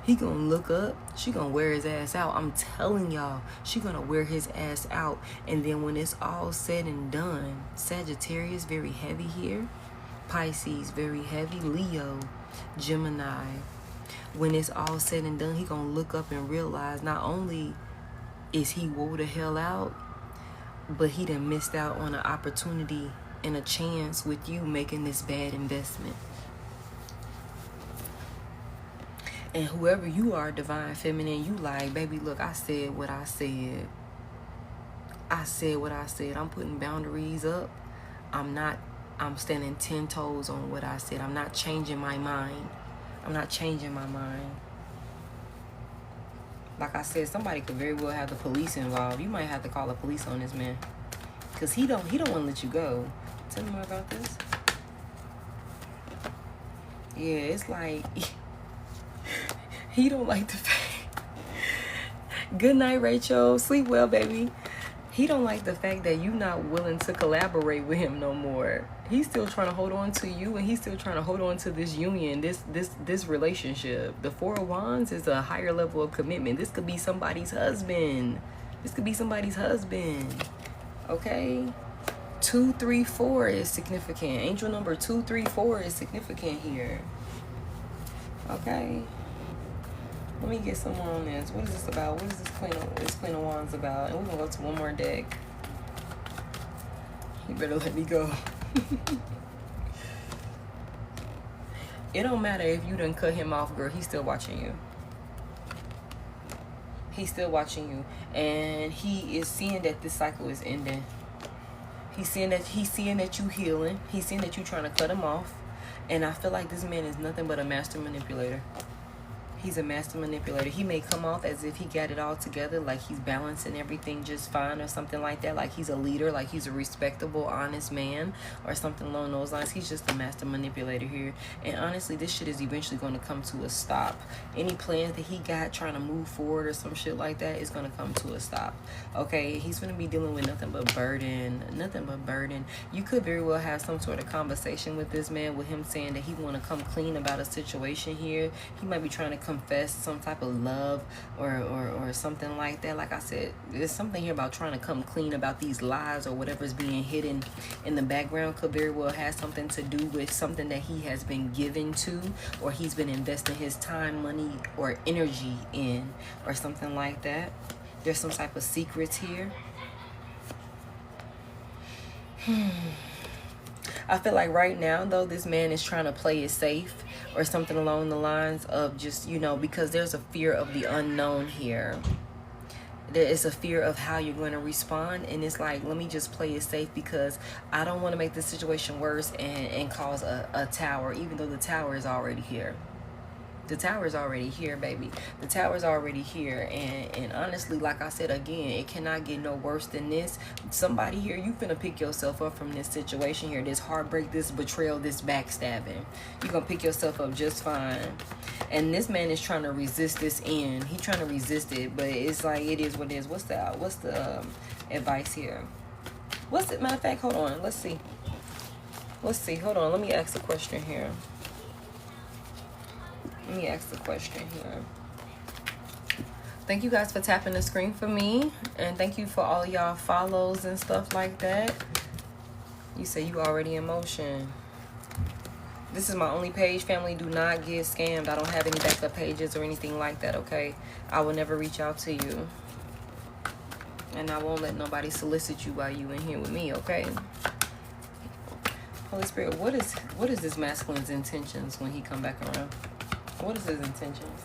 he gonna look up, she gonna wear his ass out. I'm telling y'all, she gonna wear his ass out. And then when it's all said and done, Sagittarius, very heavy here. Pisces, very heavy. Leo, Gemini. When it's all said and done, he gonna look up and realize not only is he wore the hell out, but he done missed out on an opportunity and a chance with you making this bad investment. And whoever you are, divine feminine, you like, baby, look, I said what I said. I said what I said. I'm putting boundaries up. I'm standing 10 toes on what I said. I'm not changing my mind. I'm not changing my mind. Like I said, somebody could very well have the police involved. You might have to call the police on this man, because he don't want to let you go. Tell me more about this. Yeah, it's like he don't like the fact. Good night, Rachel. Sleep well, baby. He don't like the fact that you not willing to collaborate with him no more. He's still trying to hold on to you, and he's still trying to hold on to this union, this relationship. The Four of Wands is a higher level of commitment. This could be somebody's husband. This could be somebody's husband. Okay? 2, 3, 4 is significant. Angel number 2, 3, 4 is significant here. Okay? Let me get some more on this. What is this about? What is this Queen of Wands about? And we're going to go to one more deck. You better let me go. It don't matter if you done cut him off, girl. He's still watching you. He's still watching you. And he is seeing that this cycle is ending. He's seeing that you healing. He's seeing that you trying to cut him off. And I feel like this man is nothing but a master manipulator. He's a master manipulator. He may come off as if he got it all together, like he's balancing everything just fine or something like that, like he's a leader, like he's a respectable, honest man or something along those lines. He's just a master manipulator here. And honestly, this shit is eventually going to come to a stop. Any plans that he got trying to move forward or some shit like that is going to come to a stop. Okay, he's going to be dealing with nothing but burden. Nothing but burden. You could very well have some sort of conversation with this man, with him saying that he want to come clean about a situation here. He might be trying to confess some type of love or something like that. Like I said, there's something here about trying to come clean about these lies or whatever's being hidden in the background. Could very well have something to do with something that he has been given to, or he's been investing his time, money, or energy in, or something like that. There's some type of secrets here. I feel like right now, though, this man is trying to play it safe or something along the lines of just, you know, because there's a fear of the unknown here. There is a fear of how you're going to respond. And it's like, let me just play it safe because I don't want to make the situation worse and cause a tower, even though the tower is already here. The tower is already here, baby. The tower is already here. And honestly, like I said, again, it cannot get no worse than this. Somebody here, you finna pick yourself up from this situation here. This heartbreak, this betrayal, this backstabbing. You're gonna pick yourself up just fine. And this man is trying to resist this end. He's trying to resist it, but it's like, it is what it is. What's the advice here? What's it? Matter of fact, hold on. Let's see. Hold on. Let me ask a question here. Let me ask the question here. Thank you guys for tapping the screen for me. And thank you for all y'all follows and stuff like that. You say you already in motion. This is my only page, family. Do not get scammed. I don't have any backup pages or anything like that, okay? I will never reach out to you. And I won't let nobody solicit you while you in here with me, okay? Holy Spirit, what is this masculine's intentions when he come back around? What is his intentions?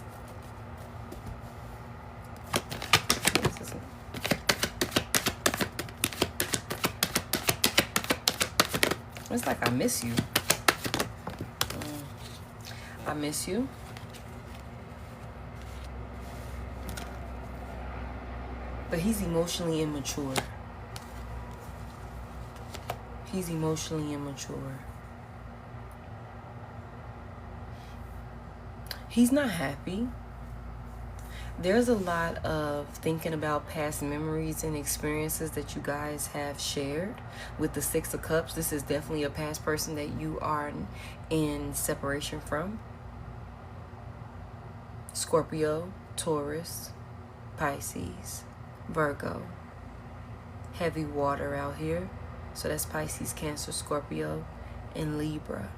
It's like I miss you. I miss you. But he's emotionally immature. He's emotionally immature. He's not happy. There's a lot of thinking about past memories and experiences that you guys have shared with the Six of Cups. This is definitely a past person that you are in separation from. Scorpio, Taurus, Pisces, Virgo. Heavy water out here. So that's Pisces, Cancer, Scorpio, and Libra.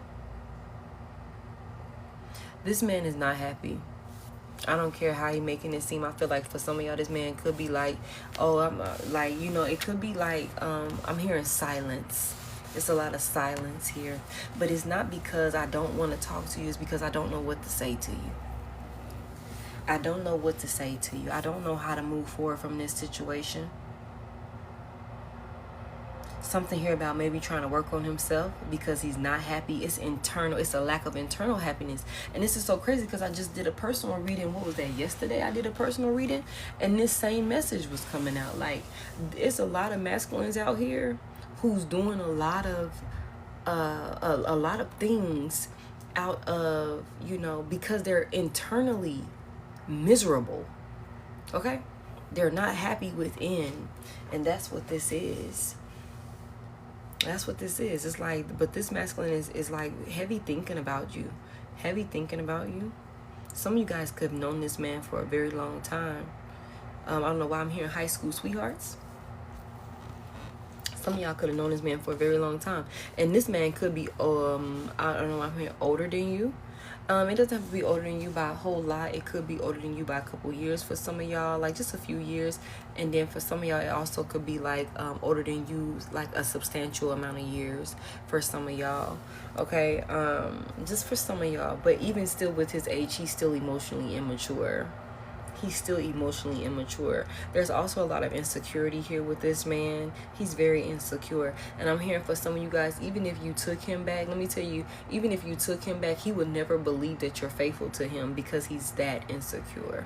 This man is not happy. I don't care how he making it seem. I feel like for some of y'all, this man could be like, oh, I'm like, you know, it could be like, I'm hearing silence. It's a lot of silence here. But it's not because I don't want to talk to you. It's because I don't know what to say to you. I don't know what to say to you. I don't know how to move forward from this situation. Something here about maybe trying to work on himself because he's not happy. It's internal. It's a lack of internal happiness. And this is so crazy because I just did a personal reading. What was that? Yesterday I did a personal reading, and this same message was coming out. Like, it's a lot of masculines out here who's doing a lot of things out of, you know, because they're internally miserable. Okay? They're not happy within. And that's what this is. That's what this is. It's like, but this masculine is like heavy thinking about you. Heavy thinking about you. Some of you guys could have known this man for a very long time. I don't know why I'm hearing high school sweethearts. Some of y'all could have known this man for a very long time. And this man could be, I don't know why I'm hearing older than you. It doesn't have to be older than you by a whole lot. It could be older than you by a couple years for some of y'all, like just a few years. And then for some of y'all, it also could be like older than you, like a substantial amount of years for some of y'all. Okay, just for some of y'all. But even still with his age, he's still emotionally immature. He's still emotionally immature. There's also a lot of insecurity here with this man. He's very insecure. And I'm hearing for some of you guys, even if you took him back, let me tell you, even if you took him back, he would never believe that you're faithful to him because he's that insecure.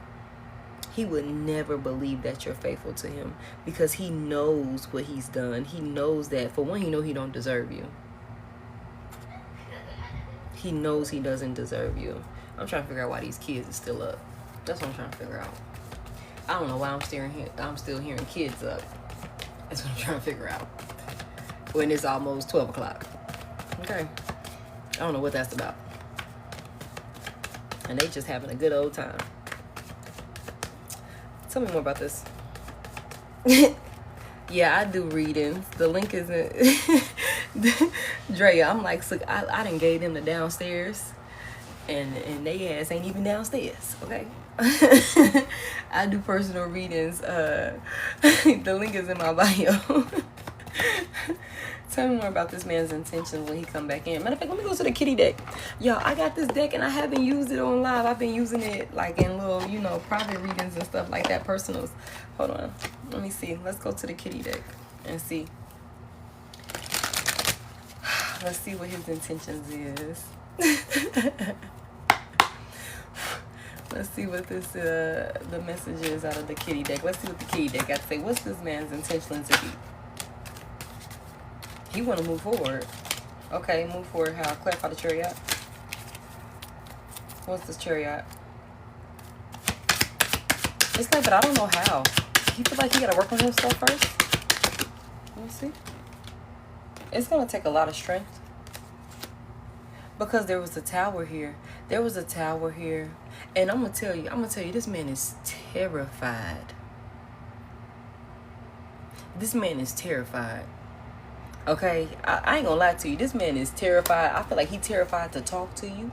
He would never believe that you're faithful to him because he knows what he's done. He knows that, for one, he knows he don't deserve you. He knows he doesn't deserve you. I'm trying to figure out why these kids are still up. That's what I'm trying to figure out. I don't know why I'm still hearing kids up. That's what I'm trying to figure out. When it's almost 12 o'clock. Okay. I don't know what that's about. And they just having a good old time. Tell me more about this. Yeah, I do readings. The link isn't... Drea, I'm like, look, I done gave them the downstairs. And they ass ain't even downstairs, okay? I do personal readings. The link is in my bio. Tell me more about this man's intentions when he come back in. Matter of fact, let me go to the kitty deck. Y'all, I got this deck and I haven't used it on live. I've been using it like in little, you know, private readings and stuff like that, personals. Hold on. Let me see. Let's go to the kitty deck and see. Let's see what his intentions is. Let's see what this the message is out of the kitty deck. Let's see what the kitty deck got to say. What's this man's intention to be? He want to move forward. Okay, move forward. How? Clarify the chariot. What's this chariot? It's like, but I don't know how. He feel like he got to work on himself first. Let me see. It's going to take a lot of strength. Because there was a tower here. There was a tower here. And I'm going to tell you, this man is terrified. This man is terrified. Okay? I ain't going to lie to you. This man is terrified. I feel like he's terrified to talk to you.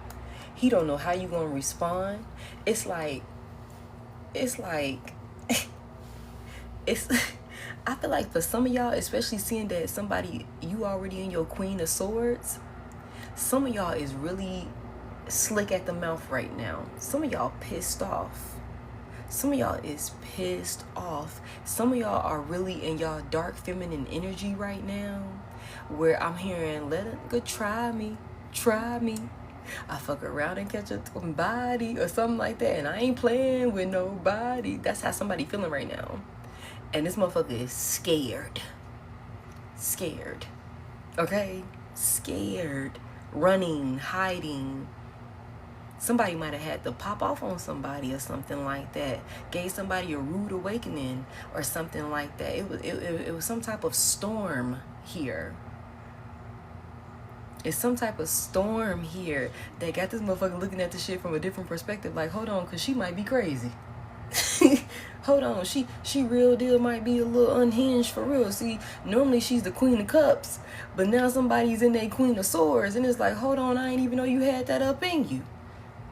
He don't know how you going to respond. It's like, I feel like for some of y'all, especially seeing that somebody, you already in your Queen of Swords, some of y'all is really slick at the mouth right now. Some of y'all pissed off. Some of y'all is pissed off. Some of y'all are really in y'all dark feminine energy right now, where I'm hearing, let it go, try me. I fuck around and catch a body or something like that, and I ain't playing with nobody. That's how somebody feeling right now. And this motherfucker is scared. Okay? Scared. Running, hiding. Somebody might have had to pop off on somebody or something like that. Gave somebody a rude awakening or something like that. It was some type of storm here. It's some type of storm here that got this motherfucker looking at the shit from a different perspective. Like, hold on, because she might be crazy. Hold on, she real deal might be a little unhinged for real. See, normally she's the Queen of Cups, but now somebody's in their Queen of Swords, and it's like, hold on, I ain't even know you had that up in you.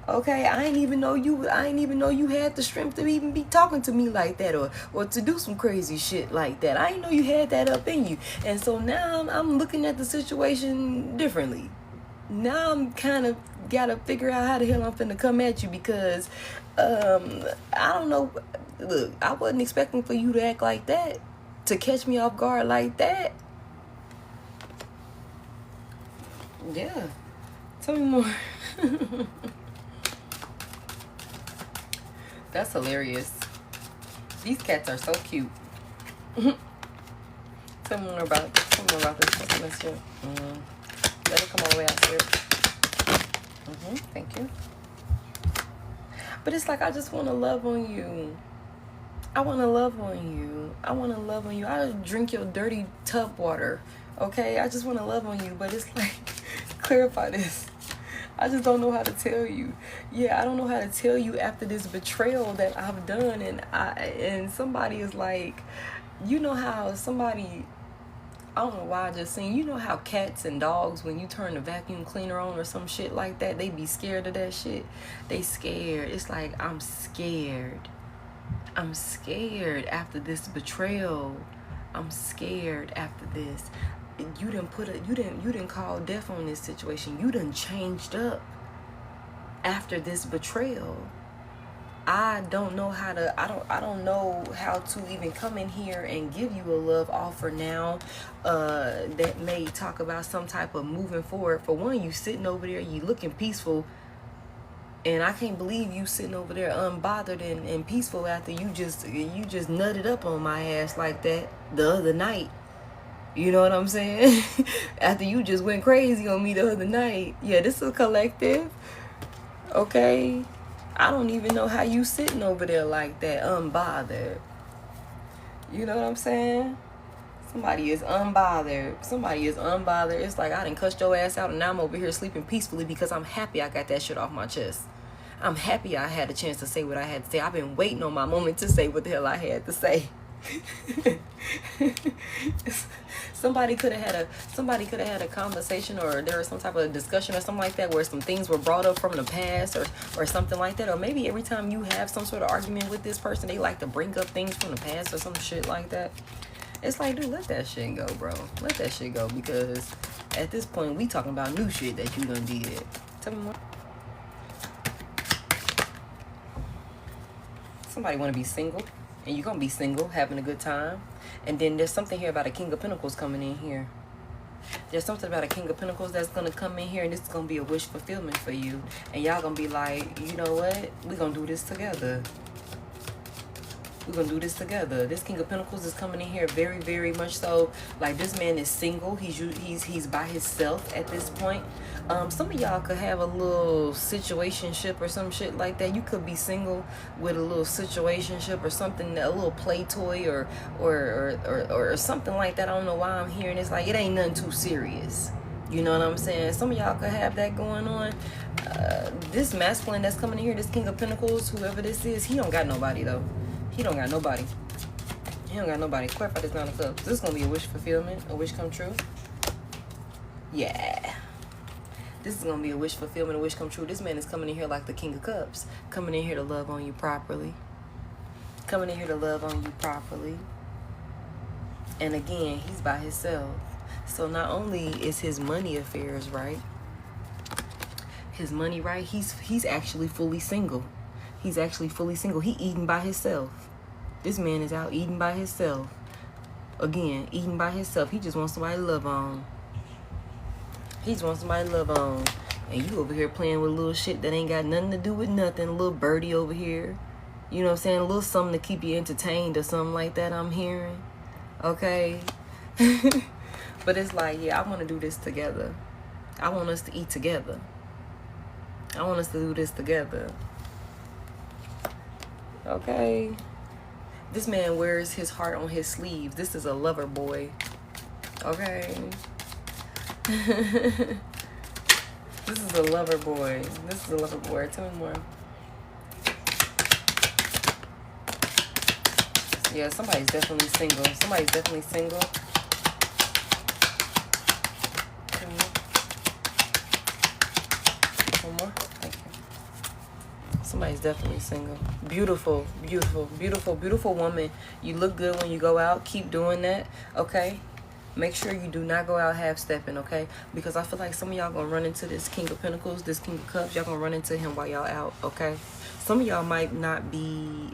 Okay, I ain't even know you had the strength to even be talking to me like that, or to do some crazy shit like that. I ain't know you had that up in you. And so now I'm looking at the situation differently. Now I'm kind of gotta figure out how the hell I'm finna come at you, because I don't know. Look, I wasn't expecting for you to act like that, to catch me off guard like that. Yeah. Tell me more. That's hilarious. These cats are so cute. Tell me more about this. What's here? Let it come all the way out here. Thank you. But it's like, I just want to love on you. I want to love on you. I want to love on you. I drink your dirty tub water. Okay? I just want to love on you. But it's like, clarify this. I just don't know how to tell you. Yeah, I don't know how to tell you after this betrayal that I've done. And somebody is like, you know how somebody, I don't know why I just seen, you know how cats and dogs, when you turn the vacuum cleaner on or some shit like that, they be scared of that shit. They scared. It's like, I'm scared. I'm scared after this betrayal. I'm scared after this. You didn't call death on this situation. You done changed up after this betrayal. I don't know how to even come in here and give you a love offer now that may talk about some type of moving forward. For one, you sitting over there, you looking peaceful, and I can't believe you sitting over there unbothered and peaceful after you just nutted up on my ass like that the other night. You know what I'm saying? After you just went crazy on me the other night. Yeah, this is a collective. Okay? I don't even know how you sitting over there like that, unbothered. You know what I'm saying? Somebody is unbothered. It's like, I done cussed your ass out and now I'm over here sleeping peacefully because I'm happy I got that shit off my chest. I'm happy I had a chance to say what I had to say. I've been waiting on my moment to say what the hell I had to say. Somebody could have had a conversation, or there was some type of discussion or something like that where some things were brought up from the past or something like that. Or maybe every time you have some sort of argument with this person, they like to bring up things from the past or some shit like that. It's like, dude, let that shit go, bro. Let that shit go, because at this point we talking about new shit that you done did. Tell me more. Somebody want to be single, and you're gonna be single, having a good time. And then there's something here about a King of Pentacles coming in here. There's something about a King of Pentacles that's going to come in here, and this is going to be a wish fulfillment for you. And y'all going to be like, you know what? We're going to do this together. We're going to do this together. This King of Pentacles is coming in here very, very much so. Like, this man is single. He's by himself at this point. Some of y'all could have a little situationship or some shit like that. You could be single with a little situationship or something, a little play toy or something like that. I don't know why I'm hearing this. Like, it ain't nothing too serious. You know what I'm saying? Some of y'all could have that going on. This masculine that's coming in here, this King of Pentacles, whoever this is, he don't got nobody though. He don't got nobody. Clarify this Nine of Cups. This is going to be a wish fulfillment, a wish come true. Yeah. This is going to be a wish fulfillment, a wish come true. This man is coming in here like the King of Cups. Coming in here to love on you properly. And again, he's by himself. So not only is his money affairs right, he's actually fully single. He eating by himself. This man is out eating by himself. Again, eating by himself. He just wants somebody to love on. And you over here playing with little shit that ain't got nothing to do with nothing. A little birdie over here. You know what I'm saying? A little something to keep you entertained or something like that, I'm hearing. Okay? But it's like, yeah, I want to do this together. I want us to eat together. I want us to do this together. Okay? This man wears his heart on his sleeve. This is a lover boy. Okay? This is a lover boy. Tell me more. Yeah, somebody's definitely single. One more. Thank you. Somebody's definitely single. Beautiful woman. You look good when you go out. Keep doing that. Okay? Make sure you do not go out half-stepping, okay? Because I feel like some of y'all gonna run into this King of Pentacles, this King of Cups. Y'all gonna run into him while y'all out, okay? Some of y'all might not be...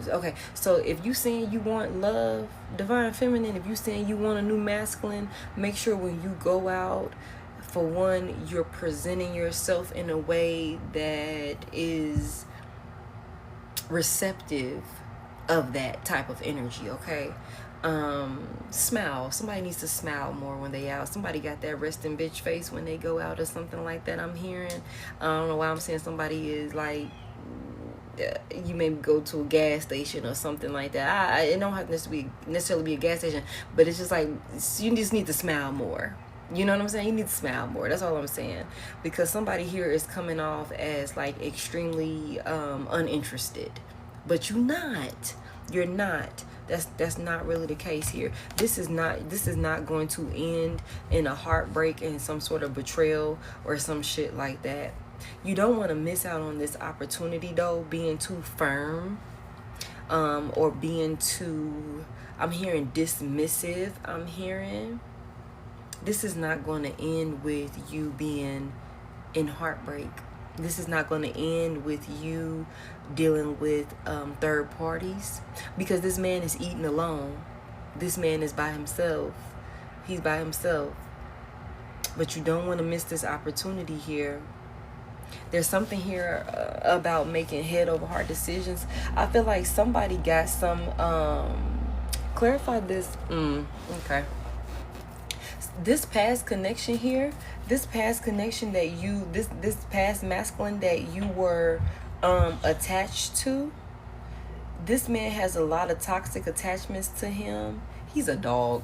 okay, so if you saying you want love, divine feminine, if you saying you want a new masculine, make sure when you go out, for one, you're presenting yourself in a way that is receptive of that type of energy, okay? Smile. Somebody needs to smile more when they out. Somebody got that resting bitch face when they go out or something like that, I'm hearing. I don't know why I'm saying somebody is like, you maybe go to a gas station or something like that. It don't have to necessarily be a gas station, but it's just like, you just need to smile more. You know what I'm saying? You need to smile more. That's all I'm saying. Because somebody here is coming off as like extremely uninterested. But you're not. You're not. That's not really the case here. This is not going to end in a heartbreak and some sort of betrayal or some shit like that. You don't want to miss out on this opportunity though, being too firm, or being too, I'm hearing dismissive, I'm hearing. This is not going to end with you being in heartbreak. This is not going to end with you dealing with third parties, because this man is eating alone. This man is by himself. He's by himself. But you don't want to miss this opportunity here. There's something here about making head over heart decisions. I feel like somebody got some, clarify this. Okay. This past connection here, this past connection that you, this past masculine that you were attached to, this man has a lot of toxic attachments to him. He's a dog.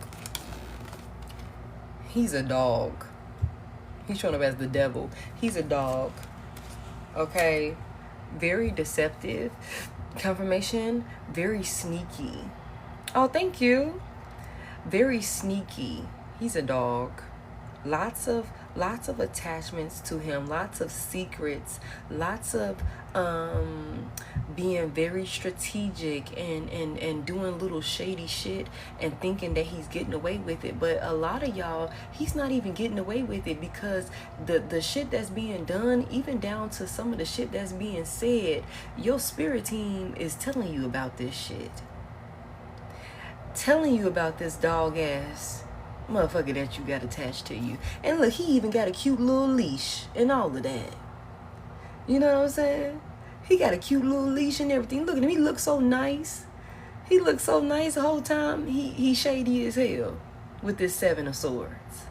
He's a dog. He's showing up as the devil. He's a dog. Okay. Very deceptive. Confirmation. Very sneaky. Oh, thank you. Very sneaky. He's a dog. Lots of attachments to him, lots of secrets, lots of being very strategic and doing little shady shit and thinking that he's getting away with it. But a lot of y'all, he's not even getting away with it, because the shit that's being done, even down to some of the shit that's being said, your spirit team is telling you about this shit. Telling you about this dog ass motherfucker that you got attached to you. And look, he even got a cute little leash and all of that. You know what I'm saying? He got a cute little leash and everything. Look at him. He looks so nice. He looks so nice the whole time. He shady as hell with this Seven of Swords.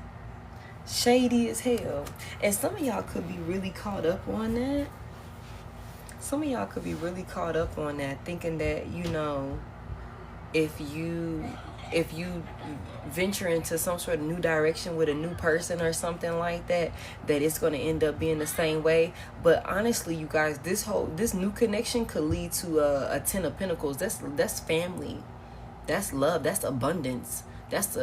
Shady as hell. And some of y'all could be really caught up on that. Some of y'all could be really caught up on that, thinking that, you know, if you venture into some sort of new direction with a new person or something like that, that it's going to end up being the same way. But honestly, you guys, this new connection could lead to a 10 of Pentacles. That's family. That's love. That's abundance. That's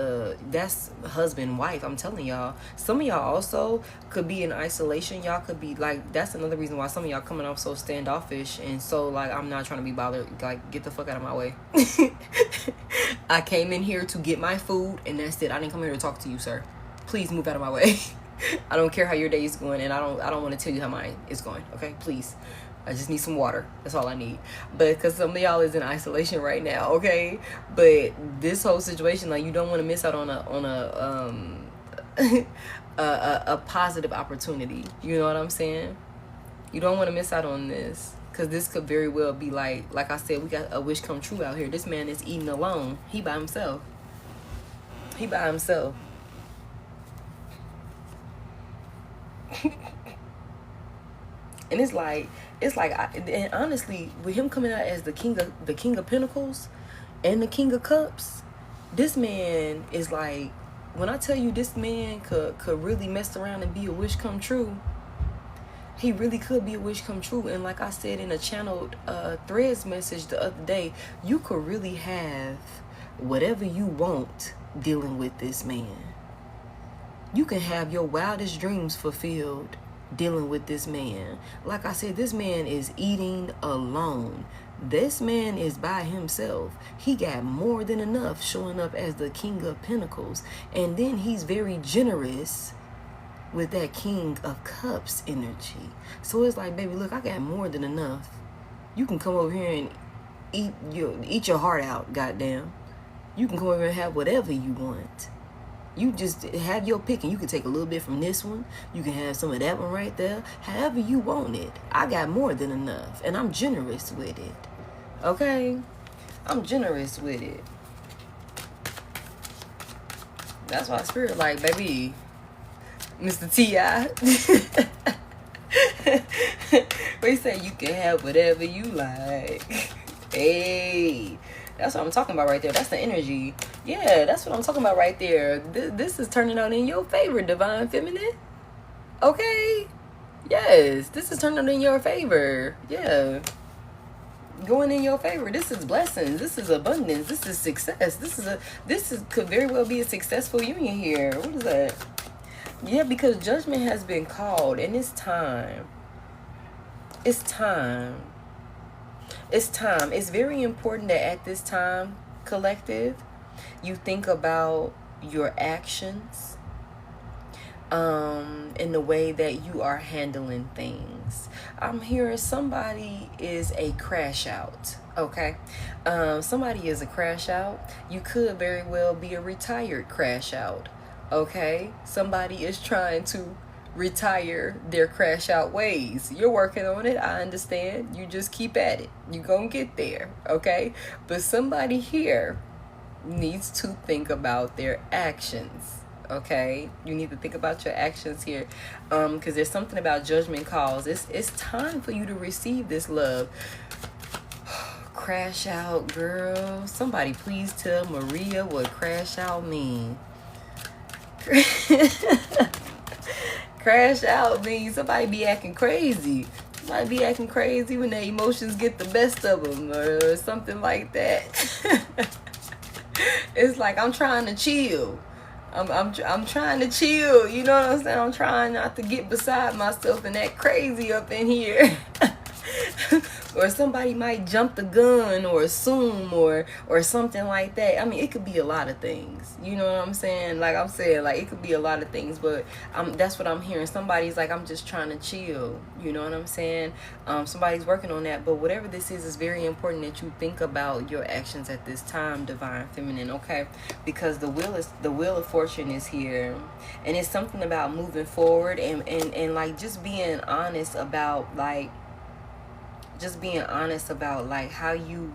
husband, wife. I'm telling y'all. Some of y'all also could be in isolation. Y'all could be like, that's another reason why some of y'all coming off so standoffish and so like, I'm not trying to be bothered. Like, get the fuck out of my way. I came in here to get my food and that's it. I didn't come here to talk to you, sir. Please move out of my way. I don't care how your day is going, and I don't want to tell you how mine is going. Okay, please. I just need some water. That's all I need. But because some of y'all is in isolation right now, okay? But this whole situation, like, you don't want to miss out on a positive opportunity. You know what I'm saying? You don't want to miss out on this, because this could very well be like I said, we got a wish come true out here. This man is eating alone. He by himself. He by himself. And and honestly, with him coming out as the king of Pentacles and the King of Cups, this man is like, when I tell you this man could really mess around and be a wish come true, he really could be a wish come true. And like I said in a channeled Threads message the other day, you could really have whatever you want dealing with this man. You can have your wildest dreams fulfilled dealing with this man. Like I said, this man is eating alone. This man is by himself. He got more than enough showing up as the King of Pentacles. And then he's very generous with that King of Cups energy. So it's like, baby, look, I got more than enough. You can come over here and eat your heart out, goddamn. You can come over and have whatever you want. You just have your pick, and you can take a little bit from this one. You can have some of that one right there. However you want it. I got more than enough, and I'm generous with it. Okay? I'm generous with it. That's why Spirit like, baby, Mr. T.I. We say you can have whatever you like. Hey, that's what I'm talking about right there. That's the energy. Yeah, that's what I'm talking about right there. This is turning out in your favor, Divine Feminine. Okay? Yes, this is turning out in your favor. Yeah. Going in your favor. This is blessings. This is abundance. This is success. Could very well be a successful union here. What is that? Yeah, because judgment has been called, and it's time. It's time. It's time. It's very important that at this time, collective, you think about your actions in the way that you are handling things. I'm hearing somebody is a crash out. Okay. Somebody is a crash out. You could very well be a retired crash out. Okay. Somebody is trying to retire their crash out ways. You're working on it. I understand. You just keep at it. You're gonna get there. Okay. But somebody here needs to think about their actions. Okay, you need to think about your actions here, because there's something about judgment calls. It's time for you to receive this love. Crash out, girl. Somebody please tell Maria what crash out mean. Crash out means somebody be acting crazy. Somebody be acting crazy when their emotions get the best of them, or something like that. It's like, I'm trying to chill. I'm trying to chill. You know what I'm saying? I'm trying not to get beside myself and act crazy up in here. Or somebody might jump the gun or assume or something like that. I mean, it could be a lot of things. You know what I'm saying? Like I'm saying, like it could be a lot of things, but that's what I'm hearing. Somebody's like, I'm just trying to chill. You know what I'm saying? Somebody's working on that. But whatever this is very important that you think about your actions at this time, Divine Feminine, okay? Because the wheel of fortune is here. And it's something about moving forward and like just being honest about like how you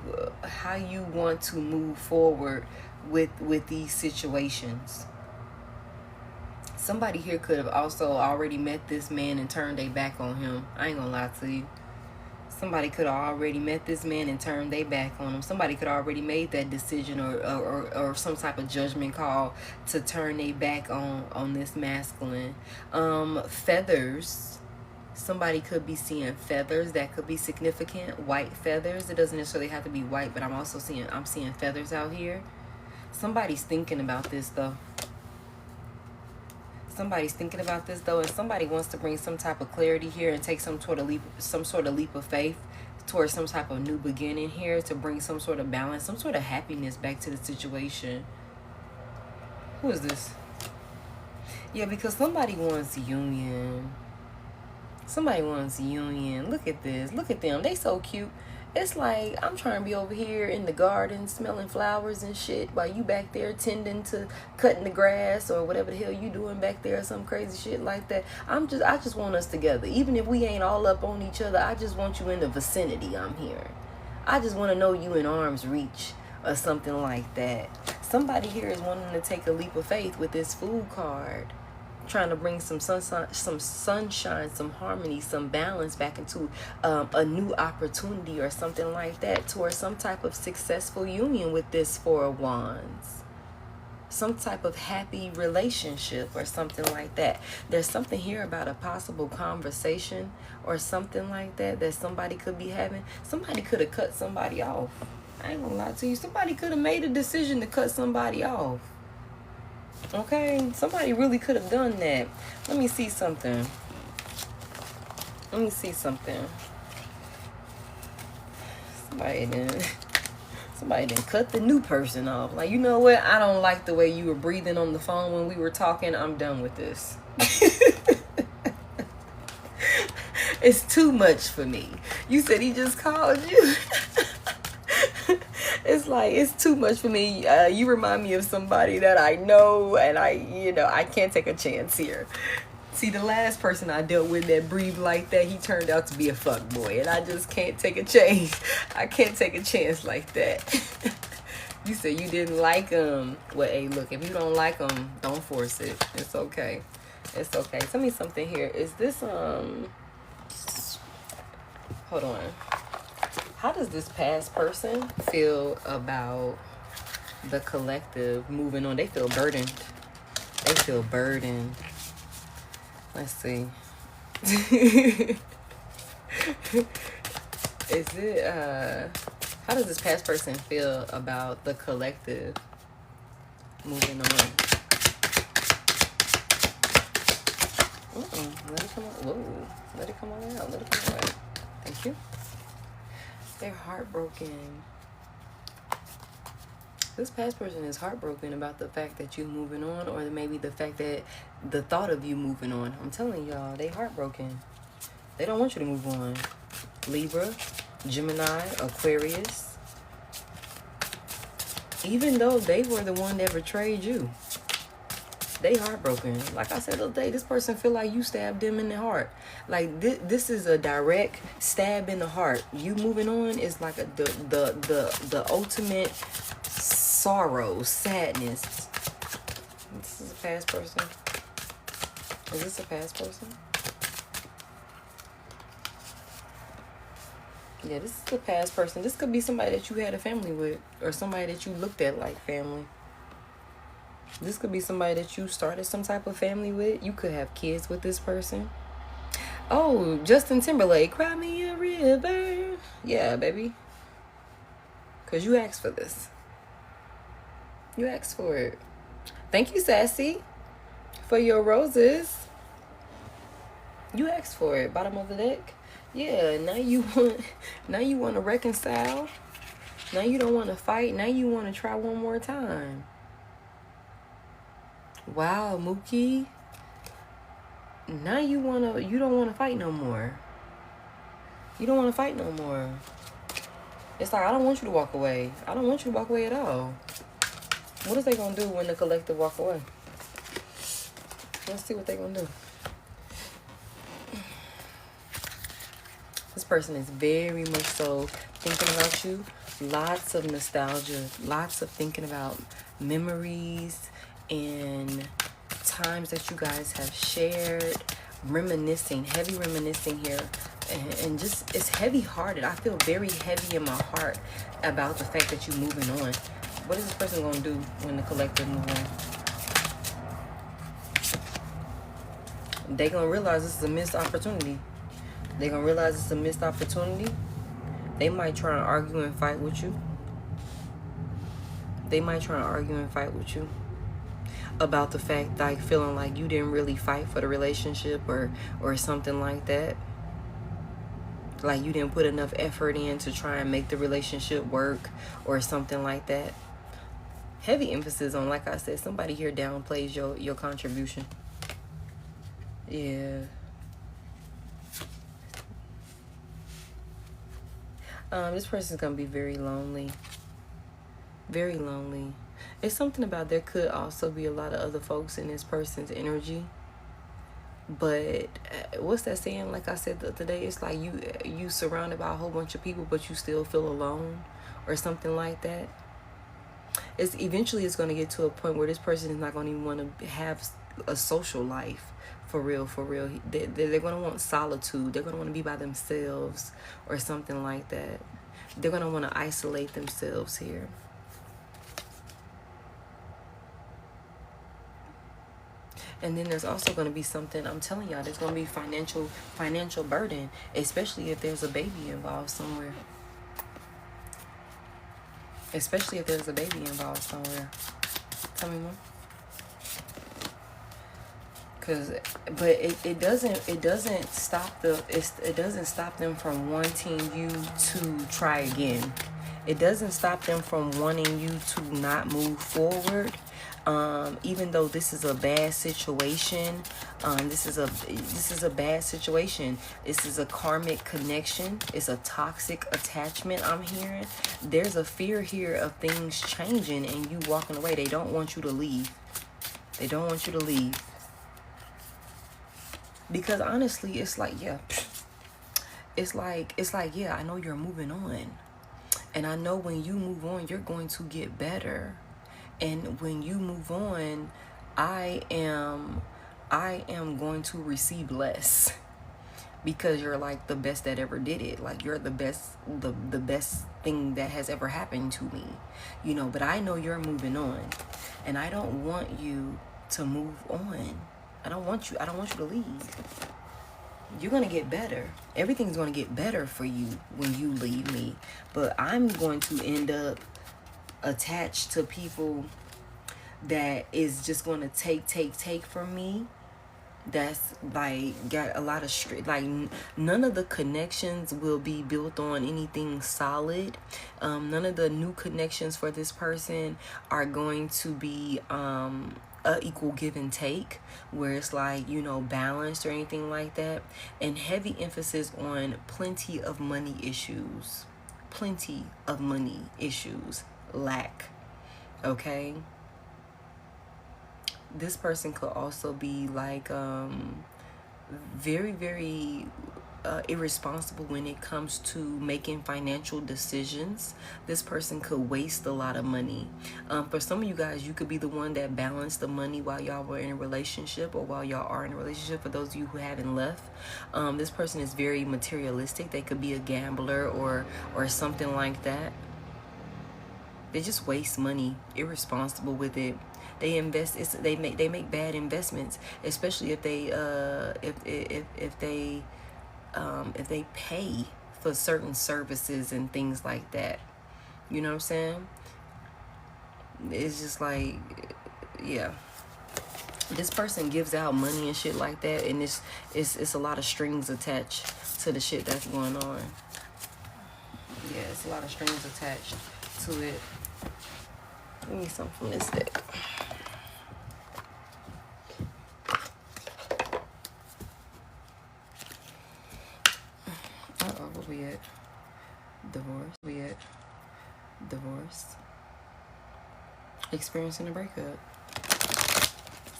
want to move forward with these situations. Somebody here could have also already met this man and turned their back on him. I ain't gonna lie to you. Somebody could have already met this man and turned their back on him. Somebody could have already made that decision or some type of judgment call to turn their back on this masculine. Feathers. Somebody could be seeing feathers that could be significant. White feathers. It doesn't necessarily have to be white, but I'm seeing feathers out here. Somebody's thinking about this though. Somebody's thinking about this though, and somebody wants to bring some type of clarity here and take some sort of leap of faith towards some type of new beginning here to bring some sort of balance, some sort of happiness back to the situation. Who is this? Yeah, because somebody wants union. Somebody wants union. Look at this. Look at them. They so cute. It's like I'm trying to be over here in the garden smelling flowers and shit while you back there tending to cutting the grass or whatever the hell you doing back there or some crazy shit like that. I just want us together. Even if we ain't all up on each other, I just want you in the vicinity I'm here. I just want to know you in arm's reach or something like that. Somebody here is wanting to take a leap of faith with this Fool card. Trying to bring some sunshine, some harmony, some balance back into a new opportunity or something like that towards some type of successful union with this Four of Wands. Some type of happy relationship or something like that. There's something here about a possible conversation or something like that somebody could be having. Somebody could have cut somebody off. I ain't gonna lie to you. Somebody could have made a decision to cut somebody off. Okay, somebody really could have done that. Let me see something. somebody didn't cut the new person off. Like, you know what? I don't like the way you were breathing on the phone when we were talking. I'm done with this. It's too much for me. You said he just called you. It's like, it's too much for me. You remind me of somebody that I know, and I can't take a chance here. See, the last person I dealt with that breathed like that, he turned out to be a fuckboy, and I just can't take a chance. I can't take a chance like that. You said you didn't like him. Well, hey, look, if you don't like him, don't force it. It's okay. It's okay. Tell me something here. Is this, hold on. How does this past person feel about the collective moving on? They feel burdened. They feel burdened. Let's see. Is it, how does this past person feel about the collective moving on? Let it come on. Whoa. Let it come on out. Let it come on out. Thank you. They're heartbroken. This past person is heartbroken about the fact that you're moving on, or maybe the fact that the thought of you moving on. I'm telling y'all, they heartbroken. They don't want you to move on. Libra, Gemini, Aquarius. Even though they were the one that betrayed you, they heartbroken. Like I said the other day, this person feel like you stabbed them in the heart. Like this is a direct stab in the heart. You moving on is like the ultimate sorrow, sadness. This is a past person. Is this a past person? Yeah, this is a past person. This could be somebody that you had a family with, or somebody that you looked at like family. This could be somebody that you started some type of family with. You could have kids with this person. Oh, Justin Timberlake, cry me a river. Yeah, baby. Because you asked for this. You asked for it. Thank you, Sassy, for your roses. You asked for it. Bottom of the deck. Yeah, now you want to reconcile. Now you don't want to fight. Now you want to try one more time. Wow, Mookie. Now you don't want to fight no more. You don't want to fight no more. It's like, I don't want you to walk away. I don't want you to walk away at all. What is they going to do when the collective walk away? Let's see what they going to do. This person is very much so thinking about you. Lots of nostalgia. Lots of thinking about memories and times that you guys have shared. Reminiscing. Heavy reminiscing here. And just, it's heavy-hearted. I feel very heavy in my heart about the fact that you're moving on. What is this person going to do when the collective move on? They're going to realize this is a missed opportunity. They're going to realize it's a missed opportunity. They might try and argue and fight with you. They might try and argue and fight with you about the fact, like, feeling like you didn't really fight for the relationship or something like that. Like you didn't put enough effort in to try and make the relationship work or something like that. Heavy emphasis on, like I said, somebody here downplays your contribution. Yeah. This person's going to be very lonely. Very lonely. It's something about there could also be a lot of other folks in this person's energy. But what's that saying? Like I said the other day, it's like you surrounded by a whole bunch of people, but you still feel alone or something like that. Eventually it's going to get to a point where this person is not going to even want to have a social life. For real, for real. They're going to want solitude. They're going to want to be by themselves or something like that. They're going to want to isolate themselves here. And then there's also going to be something, I'm telling y'all, there's going to be financial burden, especially if there's a baby involved somewhere. Especially if there's a baby involved somewhere. Tell me more. but it doesn't stop it doesn't stop them from wanting you to try again. It doesn't stop them from wanting you to not move forward. Even though this is a bad situation, this is a bad situation. This is a karmic connection. It's a toxic attachment. I'm hearing there's a fear here of things changing and you walking away. They don't want you to leave. They don't want you to leave. Because honestly, it's like, yeah, it's like, yeah, I know you're moving on. And I know when you move on, you're going to get better. And when you move on, I am going to receive less. Because you're like the best that ever did it. Like you're the best thing that has ever happened to me. You know, but I know you're moving on. And I don't want you to move on. I don't want you to leave. You're going to get better. Everything's going to get better for you when you leave me. But I'm going to end up attached to people that is just going to take from me. That's like got a lot of like none of the connections will be built on anything solid. None of the new connections for this person are going to be equal give and take, where it's like, you know, balanced or anything like that. And heavy emphasis on plenty of money issues, lack. Okay, this person could also be like very irresponsible when it comes to making financial decisions. This person could waste a lot of money. For some of you guys, you could be the one that balanced the money while y'all were in a relationship, or while y'all are in a relationship. For those of you who haven't left, this person is very materialistic. They could be a gambler or something like that. They just waste money, irresponsible with it. They invest. They make bad investments, especially if they if they pay for certain services and things like that. You know what I'm saying? It's just like, yeah. This person gives out money and shit like that, and it's a lot of strings attached to the shit that's going on. Yeah, it's a lot of strings attached to it. Give me something from this deck. Where we at? Divorce. Experiencing a breakup.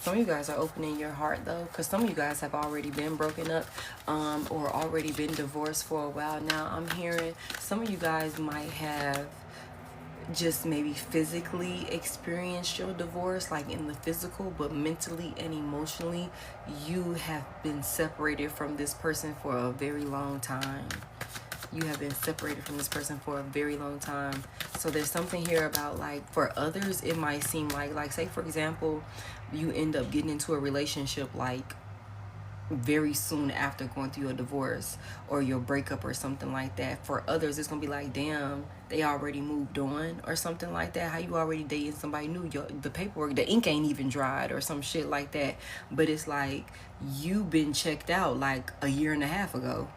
Some of you guys are opening your heart though, because some of you guys have already been broken up or already been divorced for a while now. I'm hearing some of you guys might have just maybe physically experienced your divorce, like in the physical, but mentally and emotionally you have been separated from this person for a very long time. You have been separated from this person for a very long time. So there's something here about, like, for others it might seem like say for example you end up getting into a relationship like very soon after going through a divorce or your breakup or something like that. For others it's gonna be like, damn, they already moved on or something like that. How you already dating somebody new? The paperwork, the ink ain't even dried or some shit like that. But it's like you've been checked out like a year and a half ago.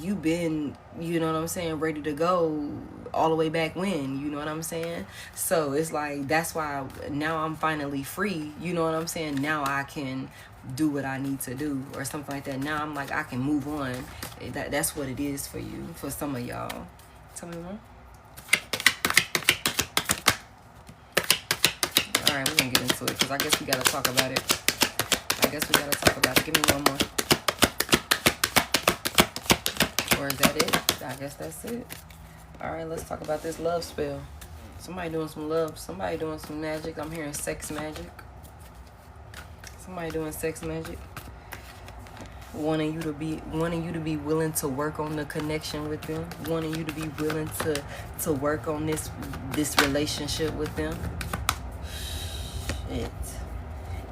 You've been, you know what I'm saying, ready to go all the way back when, you know what I'm saying? So it's like, that's why now I'm finally free, you know what I'm saying? Now I can do what I need to do or something like that. Now I'm like, I can move on. That's what it is for you, for some of y'all. Tell me more. All right, we're gonna get into it because I guess we gotta talk about it. Give me one more. Or is that it? I guess that's it. All right, let's talk about this love spell. Somebody doing some love. Somebody doing some magic. I'm hearing sex magic. Somebody doing sex magic. Wanting you to be willing to work on the connection with them. Wanting you to be willing to work on this relationship with them. Shit.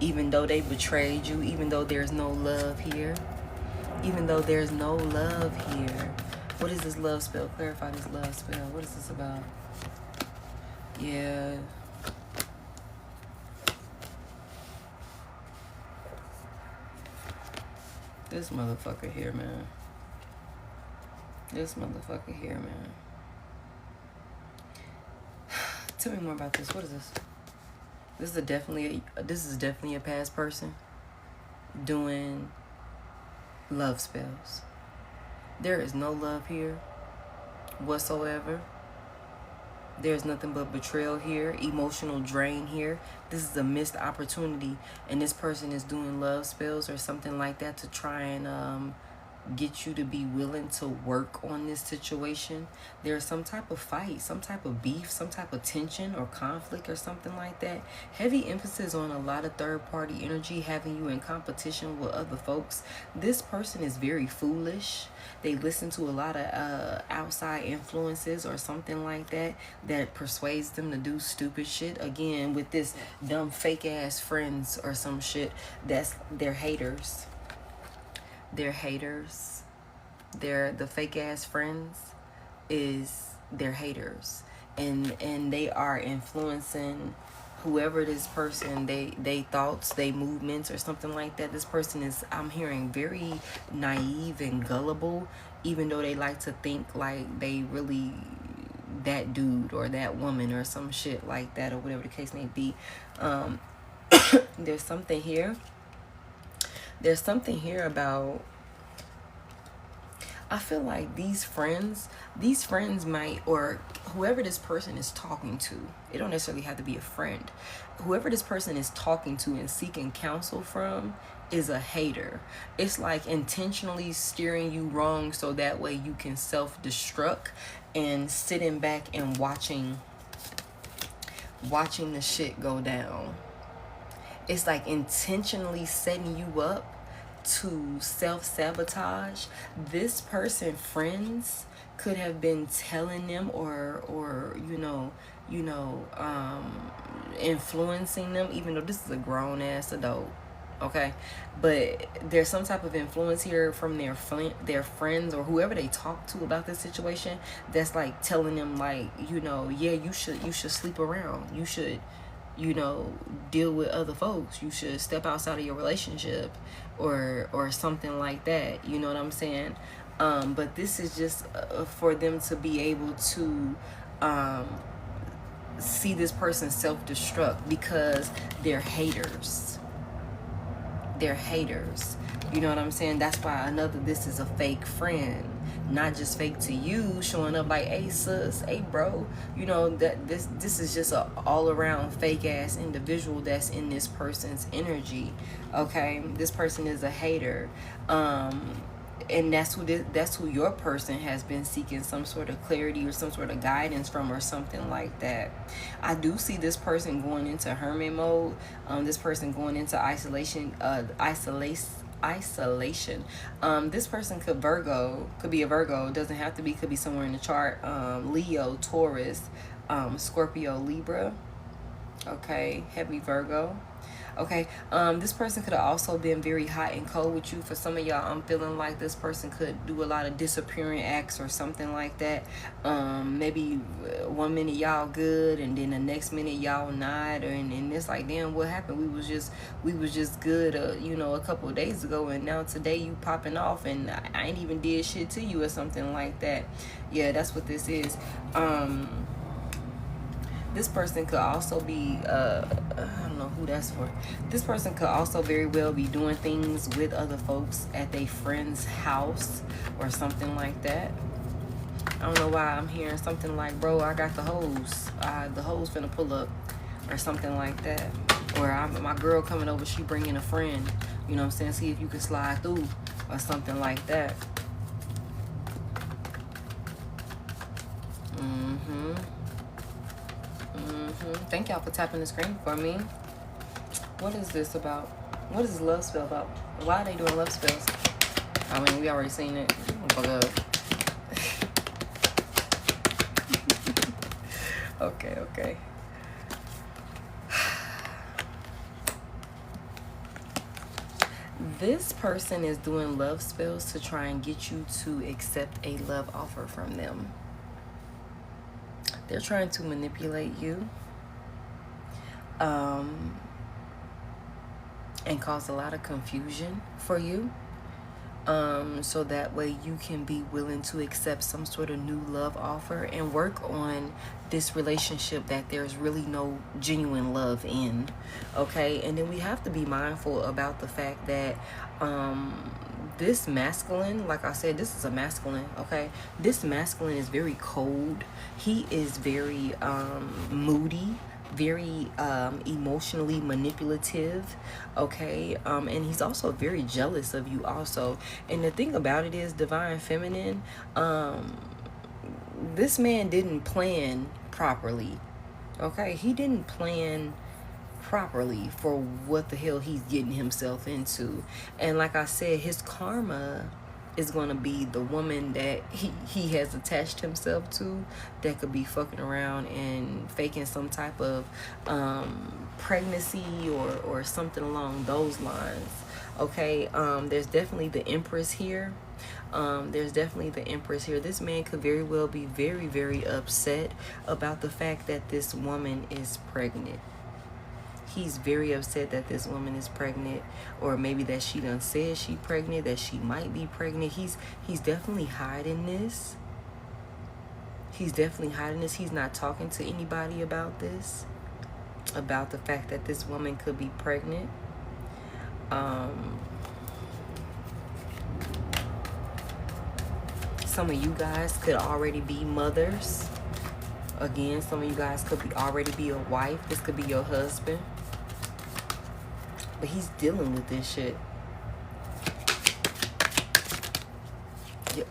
Even though they betrayed you, even though there's no love here. Even though there's no love here. What is this love spell? Clarify this love spell. What is this about? Yeah. This motherfucker here, man. This motherfucker here, man. Tell me more about this. What is this? This is definitely a past person doing love spells. There is no love here whatsoever. There's nothing but betrayal here, emotional drain here. This is a missed opportunity, and this person is doing love spells or something like that to try and get you to be willing to work on this situation. There's some type of fight, some type of beef, some type of tension or conflict or something like that. Heavy emphasis on a lot of third-party energy, having you in competition with other folks. This person is very foolish. They listen to a lot of outside influences or something like that that persuades them to do stupid shit. Again, with this dumb fake ass friends or some shit. They're haters. They're haters. The fake ass friends they're haters. And they are influencing whoever this person, they thoughts, they movements or something like that. This person is, I'm hearing, very naive and gullible, even though they like to think like they really that dude or that woman or some shit like that, or whatever the case may be. There's something here. There's something here about, I feel like these friends might, or whoever this person is talking to, it don't necessarily have to be a friend. Whoever this person is talking to and seeking counsel from is a hater. It's like intentionally steering you wrong so that way you can self-destruct, and sitting back and watching the shit go down. It's like intentionally setting you up to self-sabotage. This person, friends, could have been telling them or influencing them, even though this is a grown-ass adult, okay? But there's some type of influence here from their friends or whoever they talk to about this situation that's like telling them like, yeah, you should sleep around. You should, deal with other folks. You should step outside of your relationship or something like that. You know what I'm saying? But this is just for them to be able to see this person self-destruct because they're haters. They're haters. You know what I'm saying? That's why this is a fake friend. Not just fake to you, showing up like, hey sis, hey bro, that this is just a all-around fake ass individual that's in this person's energy. Okay, this person is a hater, and that's who your person has been seeking some sort of clarity or some sort of guidance from, or something like that. I do see this person going into hermit mode. This person going into isolation. This person could be a Virgo. Doesn't have to be, could be somewhere in the chart. Leo, Taurus, Scorpio, Libra. Okay, heavy Virgo. Okay, this person could have also been very hot and cold with you. For some of y'all, I'm feeling like this person could do a lot of disappearing acts or something like that. Maybe 1 minute y'all good, and then the next minute y'all not, and it's like, damn, what happened? We was just good, a couple of days ago, and now today you popping off, and I ain't even did shit to you or something like that. Yeah, that's what this is. This person could also be, I don't know who that's for. This person could also very well be doing things with other folks at their friend's house or something like that. I don't know why I'm hearing something like, bro, I got the hose. The hose finna pull up or something like that. Or my girl coming over, she bringing a friend. You know what I'm saying? See if you can slide through or something like that. Thank y'all for tapping the screen for me. What is this about? What is this love spell about? Why are they doing love spells? I mean, we already seen it. Okay. This person is doing love spells to try and get you to accept a love offer from them. They're trying to manipulate you. And cause a lot of confusion for you. so that way you can be willing to accept some sort of new love offer and work on this relationship that there's really no genuine love in. Okay, and then we have to be mindful about the fact that this masculine, like I said, this is a masculine. Okay, this masculine is very cold. He is very moody, very emotionally manipulative. Okay, and he's also very jealous of you also. And the thing about it is, divine feminine, this man didn't plan properly. Okay, he didn't plan properly for what the hell he's getting himself into. And like I said, his karma is going to be the woman that he has attached himself to, that could be fucking around and faking some type of pregnancy or something along those lines. Okay, there's definitely the Empress here. This man could very well be very, very upset about the fact that this woman is pregnant. He's very upset that this woman is pregnant, or maybe that she done said she pregnant, that she might be pregnant. He's definitely hiding this. He's not talking to anybody about this, about the fact that this woman could be pregnant. Some of you guys could already be mothers. Again, some of you guys could already be a wife. This could be your husband. But he's dealing with this shit. Yep.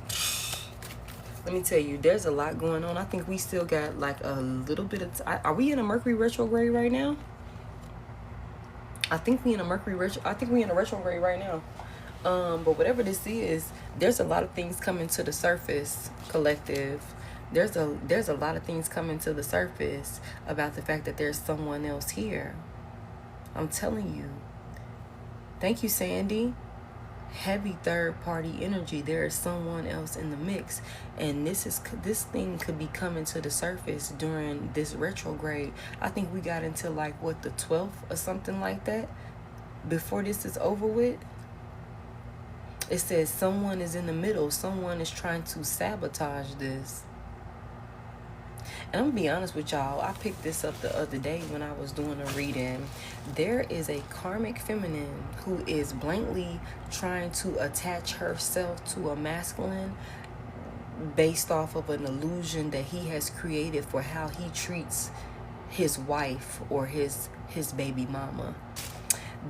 Let me tell you, there's a lot going on. I think we still got like a little bit of are we in a Mercury retrograde right now? I think we in a retrograde right now. But whatever this is, there's a lot of things coming to the surface, collective. There's a lot of things coming to the surface about the fact that there's someone else here. I'm telling you. Thank you, Sandy. Heavy third party energy. There is someone else in the mix, and this thing could be coming to the surface during this retrograde. I think we got into like what, the 12th or something like that before this is over with. It says someone is in the middle. Someone is trying to sabotage this. And I'm gonna be honest with y'all, I picked this up the other day when I was doing a reading. There is a karmic feminine who is blankly trying to attach herself to a masculine based off of an illusion that he has created for how he treats his wife or his baby mama.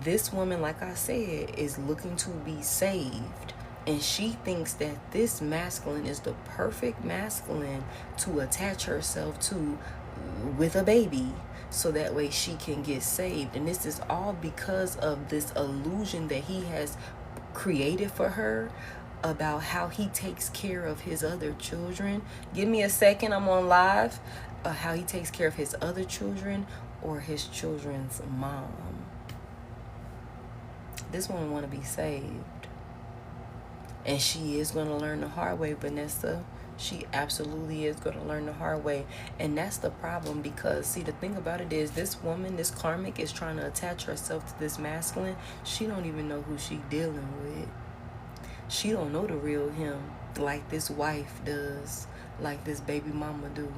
This woman, like I said, is looking to be saved. And she thinks that this masculine is the perfect masculine to attach herself to with a baby, so that way she can get saved. And this is all because of this illusion that he has created for her about how he takes care of his other children. Give me a second, I'm on live. How he takes care of his other children or his children's mom. This woman want to be saved. And she is going to learn the hard way, Vanessa. She absolutely is going to learn the hard way. And that's the problem, because, see, the thing about it is, this woman, this karmic, is trying to attach herself to this masculine. She don't even know who she dealing with. She don't know the real him like this wife does, like this baby mama do.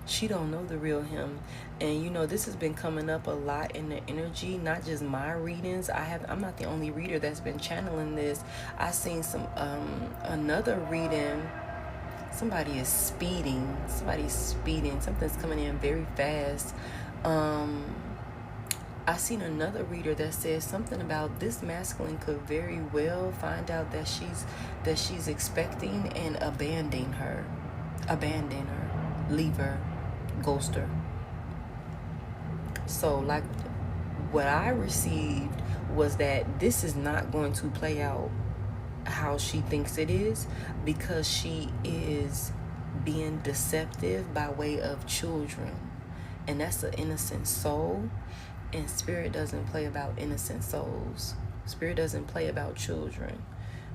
She don't know the real him. And you know, this has been coming up a lot in the energy, not just my readings. I'm not the only reader that's been channeling this. I seen some another reading. Somebody's speeding. Something's coming in very fast. I seen another reader that says something about this masculine could very well find out that she's expecting and abandon her, leave her, ghost her. So like what I received was that this is not going to play out how she thinks it is, because she is being deceptive by way of children, and that's an innocent soul. And spirit doesn't play about innocent souls. Spirit doesn't play about children.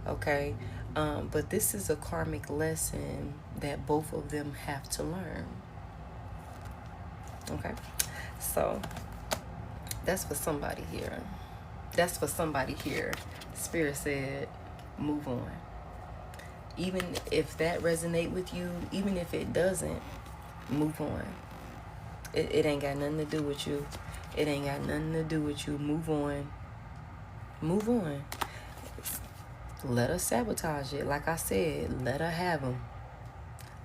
Okay, but this is a karmic lesson that both of them have to learn. Okay, so that's for somebody here. That's for somebody here. Spirit said, move on. Even if that resonate with you, even if it doesn't, move on. It ain't got nothing to do with you. It ain't got nothing to do with you. Move on. Move on. Let her sabotage it. Like I said, let her have him.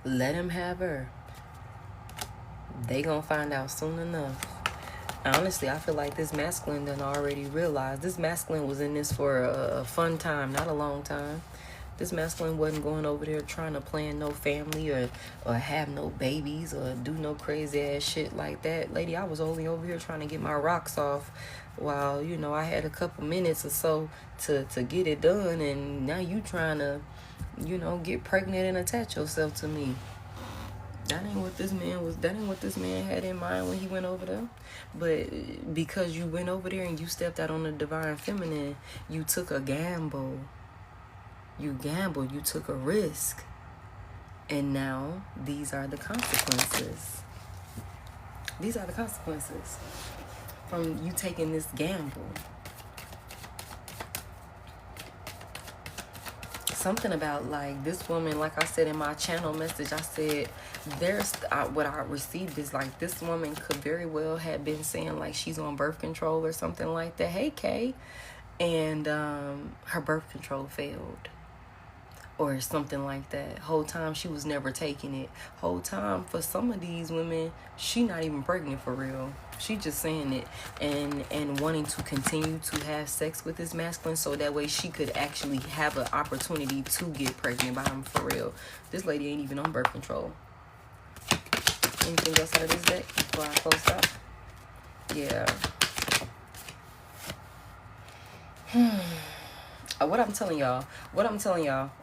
Let him have her. They gonna find out soon enough. Honestly, I feel like this masculine done already realized. This masculine was in this for a fun time, not a long time. This masculine wasn't going over there trying to plan no family or have no babies or do no crazy ass shit like that. Lady, I was only over here trying to get my rocks off while, you know, I had a couple minutes or so to get it done. And now you trying to, you know, get pregnant and attach yourself to me. That ain't what this man had in mind when he went over there. But because you went over there and you stepped out on the divine feminine, you took a gamble. You gambled, you took a risk. And now these are the consequences. These are the consequences from you taking this gamble. Something about like this woman, like I said in my channel message, I said what I received is like this woman could very well have been saying like she's on birth control or something like that. Hey Kay. And her birth control failed or something like that. Whole time she was never taking it. Whole time for some of these women, she not even pregnant for real. She just saying it and wanting to continue to have sex with this masculine so that way she could actually have an opportunity to get pregnant by him for real. This lady ain't even on birth control. Anything else out of this deck before I close up? Yeah. What I'm telling y'all,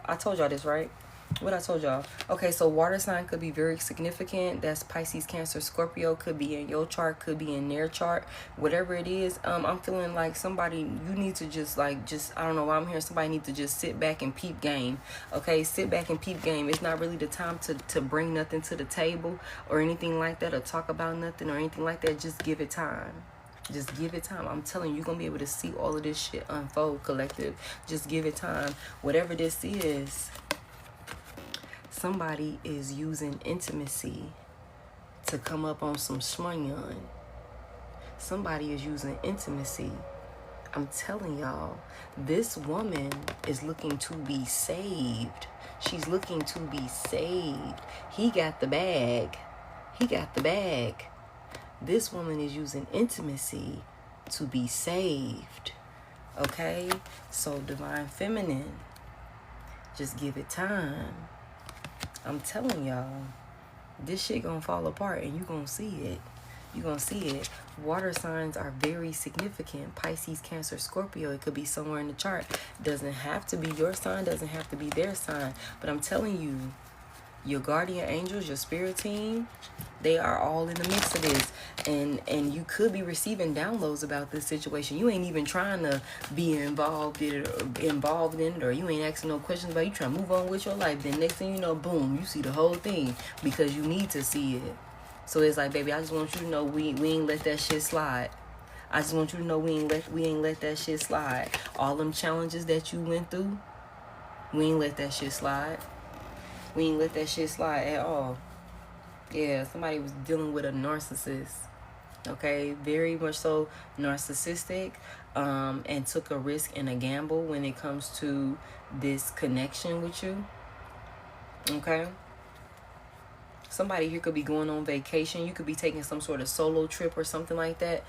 I told y'all this, right? What I told y'all. Okay, so water sign could be very significant. That's Pisces, Cancer, Scorpio. Could be in your chart, could be in their chart. Whatever it is, I'm feeling like somebody, you need to just I don't know why I'm here. Somebody needs to just sit back and peep game. Okay, sit back and peep game. It's not really the time to bring nothing to the table or anything like that or talk about nothing or anything like that. Just give it time. Just give it time. I'm telling you, you're going to be able to see all of this shit unfold, collective. Just give it time. Whatever this is, somebody is using intimacy to come up on some shmonyon. Somebody is using intimacy. I'm telling y'all, this woman is looking to be saved. She's looking to be saved. He got the bag. He got the bag. This woman is using intimacy to be saved. Okay? So divine feminine, just give it time. I'm telling y'all, this shit gonna fall apart and you gonna see it. You gonna see it. Water signs are very significant. Pisces, Cancer, Scorpio. It could be somewhere in the chart. Doesn't have to be your sign. Doesn't have to be their sign. But I'm telling you, your guardian angels, your spirit team, they are all in the mix of this. And you could be receiving downloads about this situation. You ain't even trying to be involved in it, or you ain't asking no questions about it. You trying to move on with your life. Then next thing you know, boom, you see the whole thing because you need to see it. So it's like, baby, I just want you to know we ain't let that shit slide. I just want you to know we ain't let that shit slide. All them challenges that you went through, we ain't let that shit slide. We ain't let that shit slide at all. Yeah, somebody was dealing with a narcissist. Okay, very much so narcissistic, and took a risk and a gamble when it comes to this connection with you. Okay. Somebody here could be going on vacation. You could be taking some sort of solo trip or something like that.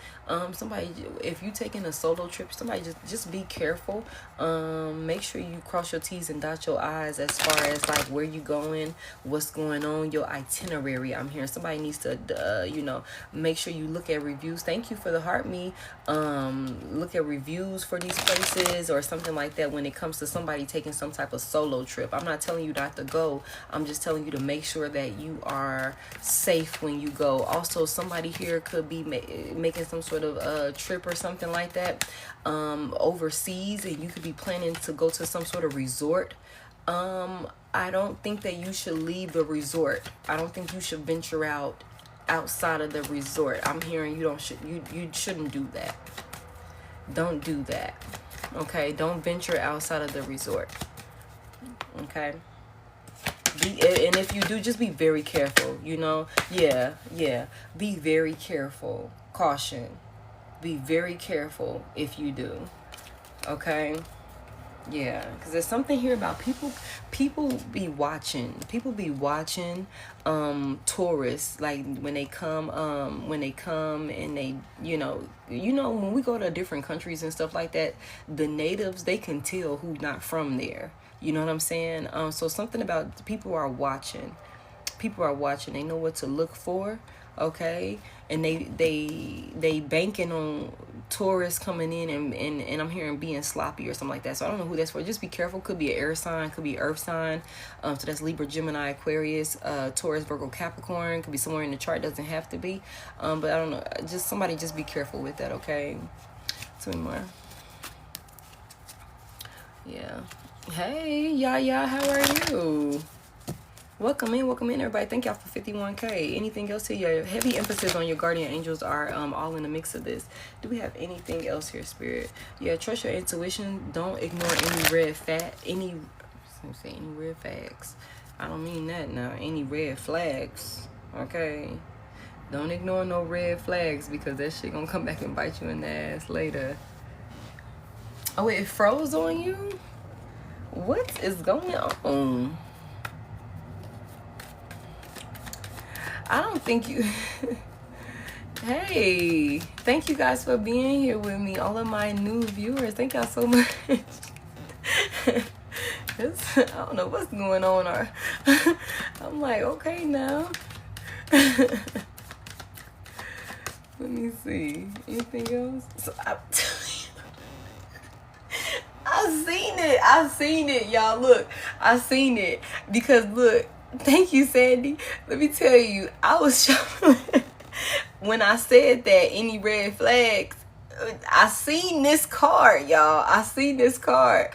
Somebody, if you taking a solo trip, somebody just be careful. Make sure you cross your T's and dot your I's as far as like where you going, what's going on, your itinerary. I'm hearing somebody needs to, make sure you look at reviews. Thank you for the heart me. Look at reviews for these places or something like that when it comes to somebody taking some type of solo trip. I'm not telling you not to go. I'm just telling you to make sure that you are safe when you go. Also, somebody here could be making some sort of trip or something like that overseas, and you could be planning to go to some sort of resort. I don't think that you should leave the resort. I don't think you should venture outside of the resort. I'm hearing you shouldn't do that. Don't do that. Okay, don't venture outside of the resort. Okay. And if you do, just be very careful, you know. Yeah, be very careful. Caution, be very careful if you do. Okay. Yeah, because there's something here about people be watching tourists, like when they come and they, when we go to different countries and stuff like that, the natives, they can tell who's not from there, you know what I'm saying. So something about people are watching, they know what to look for. Okay, and they banking on tourists coming in and I'm hearing being sloppy or something like that. So I don't know who that's for. Just be careful. Could be an air sign, could be earth sign. So that's Libra, Gemini, Aquarius, Taurus, Virgo, Capricorn. Could be somewhere in the chart, doesn't have to be. But I don't know. Just somebody just be careful with that, okay? Tell me more. Yeah. Hey, Yaya, how are you? Welcome in, everybody. Thank y'all for 51K. Anything else here? Heavy emphasis on your guardian angels are all in the mix of this. Do we have anything else here, Spirit? Yeah, trust your intuition. Don't ignore any red flags. I don't mean that now. Any red flags, okay? Don't ignore no red flags, because that shit gonna come back and bite you in the ass later. Oh, it froze on you? What is going on? I don't think you... Hey, thank you guys for being here with me. All of my new viewers, thank y'all so much. I don't know what's going on. I'm like, okay now. Let me see. Anything else? So I seen it, y'all. Look, I seen it. Because look, thank you, Sandy. Let me tell you, I was shocked when I said that, any red flags. I seen this card, y'all. I seen this card.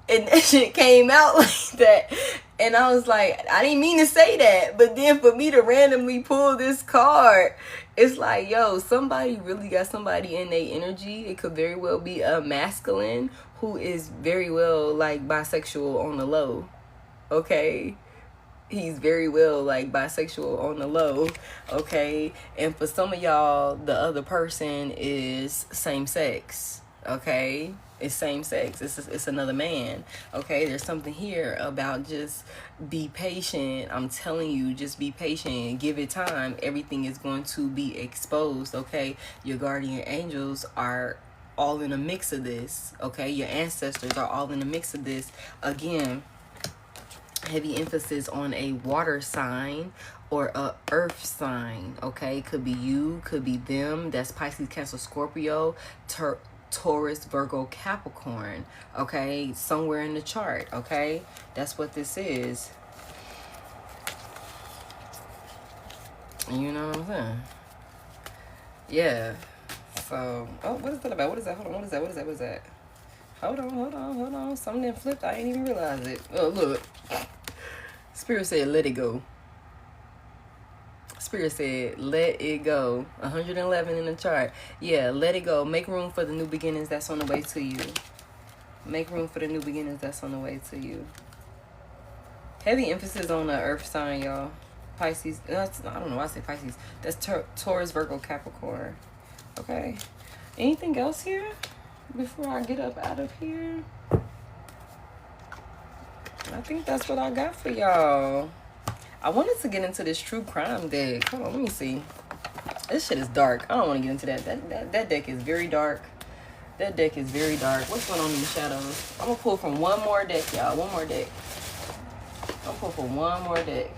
And that shit came out like that. And I was like, I didn't mean to say that. But then for me to randomly pull this card, it's like, yo, somebody really got somebody in their energy. It could very well be a masculine who is very well like bisexual on the low. Okay? He's very well like bisexual on the low. Okay? And for some of y'all, the other person is same sex. Okay? It's same sex. It's another man. Okay? There's something here about just be patient. I'm telling you, just be patient. Give it time. Everything is going to be exposed. Okay? Your guardian angels are all in a mix of this. Okay? Your ancestors are all in a mix of this. Again, heavy emphasis on a water sign or a earth sign. Okay? Could be you, could be them. That's Pisces, Cancer, Scorpio, Taurus, Virgo, Capricorn. Okay? Somewhere in the chart. Okay? That's what this is. You know what I'm saying? Yeah. So, oh, what is that about? What is that? Hold on. What is that? What is that? Hold on. Something didn't flip. I ain't even realize it. Oh, look. Spirit said, let it go. Spirit said, let it go. 111 in the chart. Yeah, let it go. Make room for the new beginnings that's on the way to you. Make room for the new beginnings that's on the way to you. Heavy emphasis on the earth sign, y'all. Pisces. I don't know why I say Pisces. That's Taurus, Virgo, Capricorn. Okay. Anything else here before I get up out of here? I think that's what I got for y'all. I wanted to get into this true crime deck. Hold on, let me see. This shit is dark. I don't want to get into that. That deck is very dark. That deck is very dark. What's going on in the shadows? I'm going to pull from one more deck, y'all. One more deck. I'm going to pull from one more deck.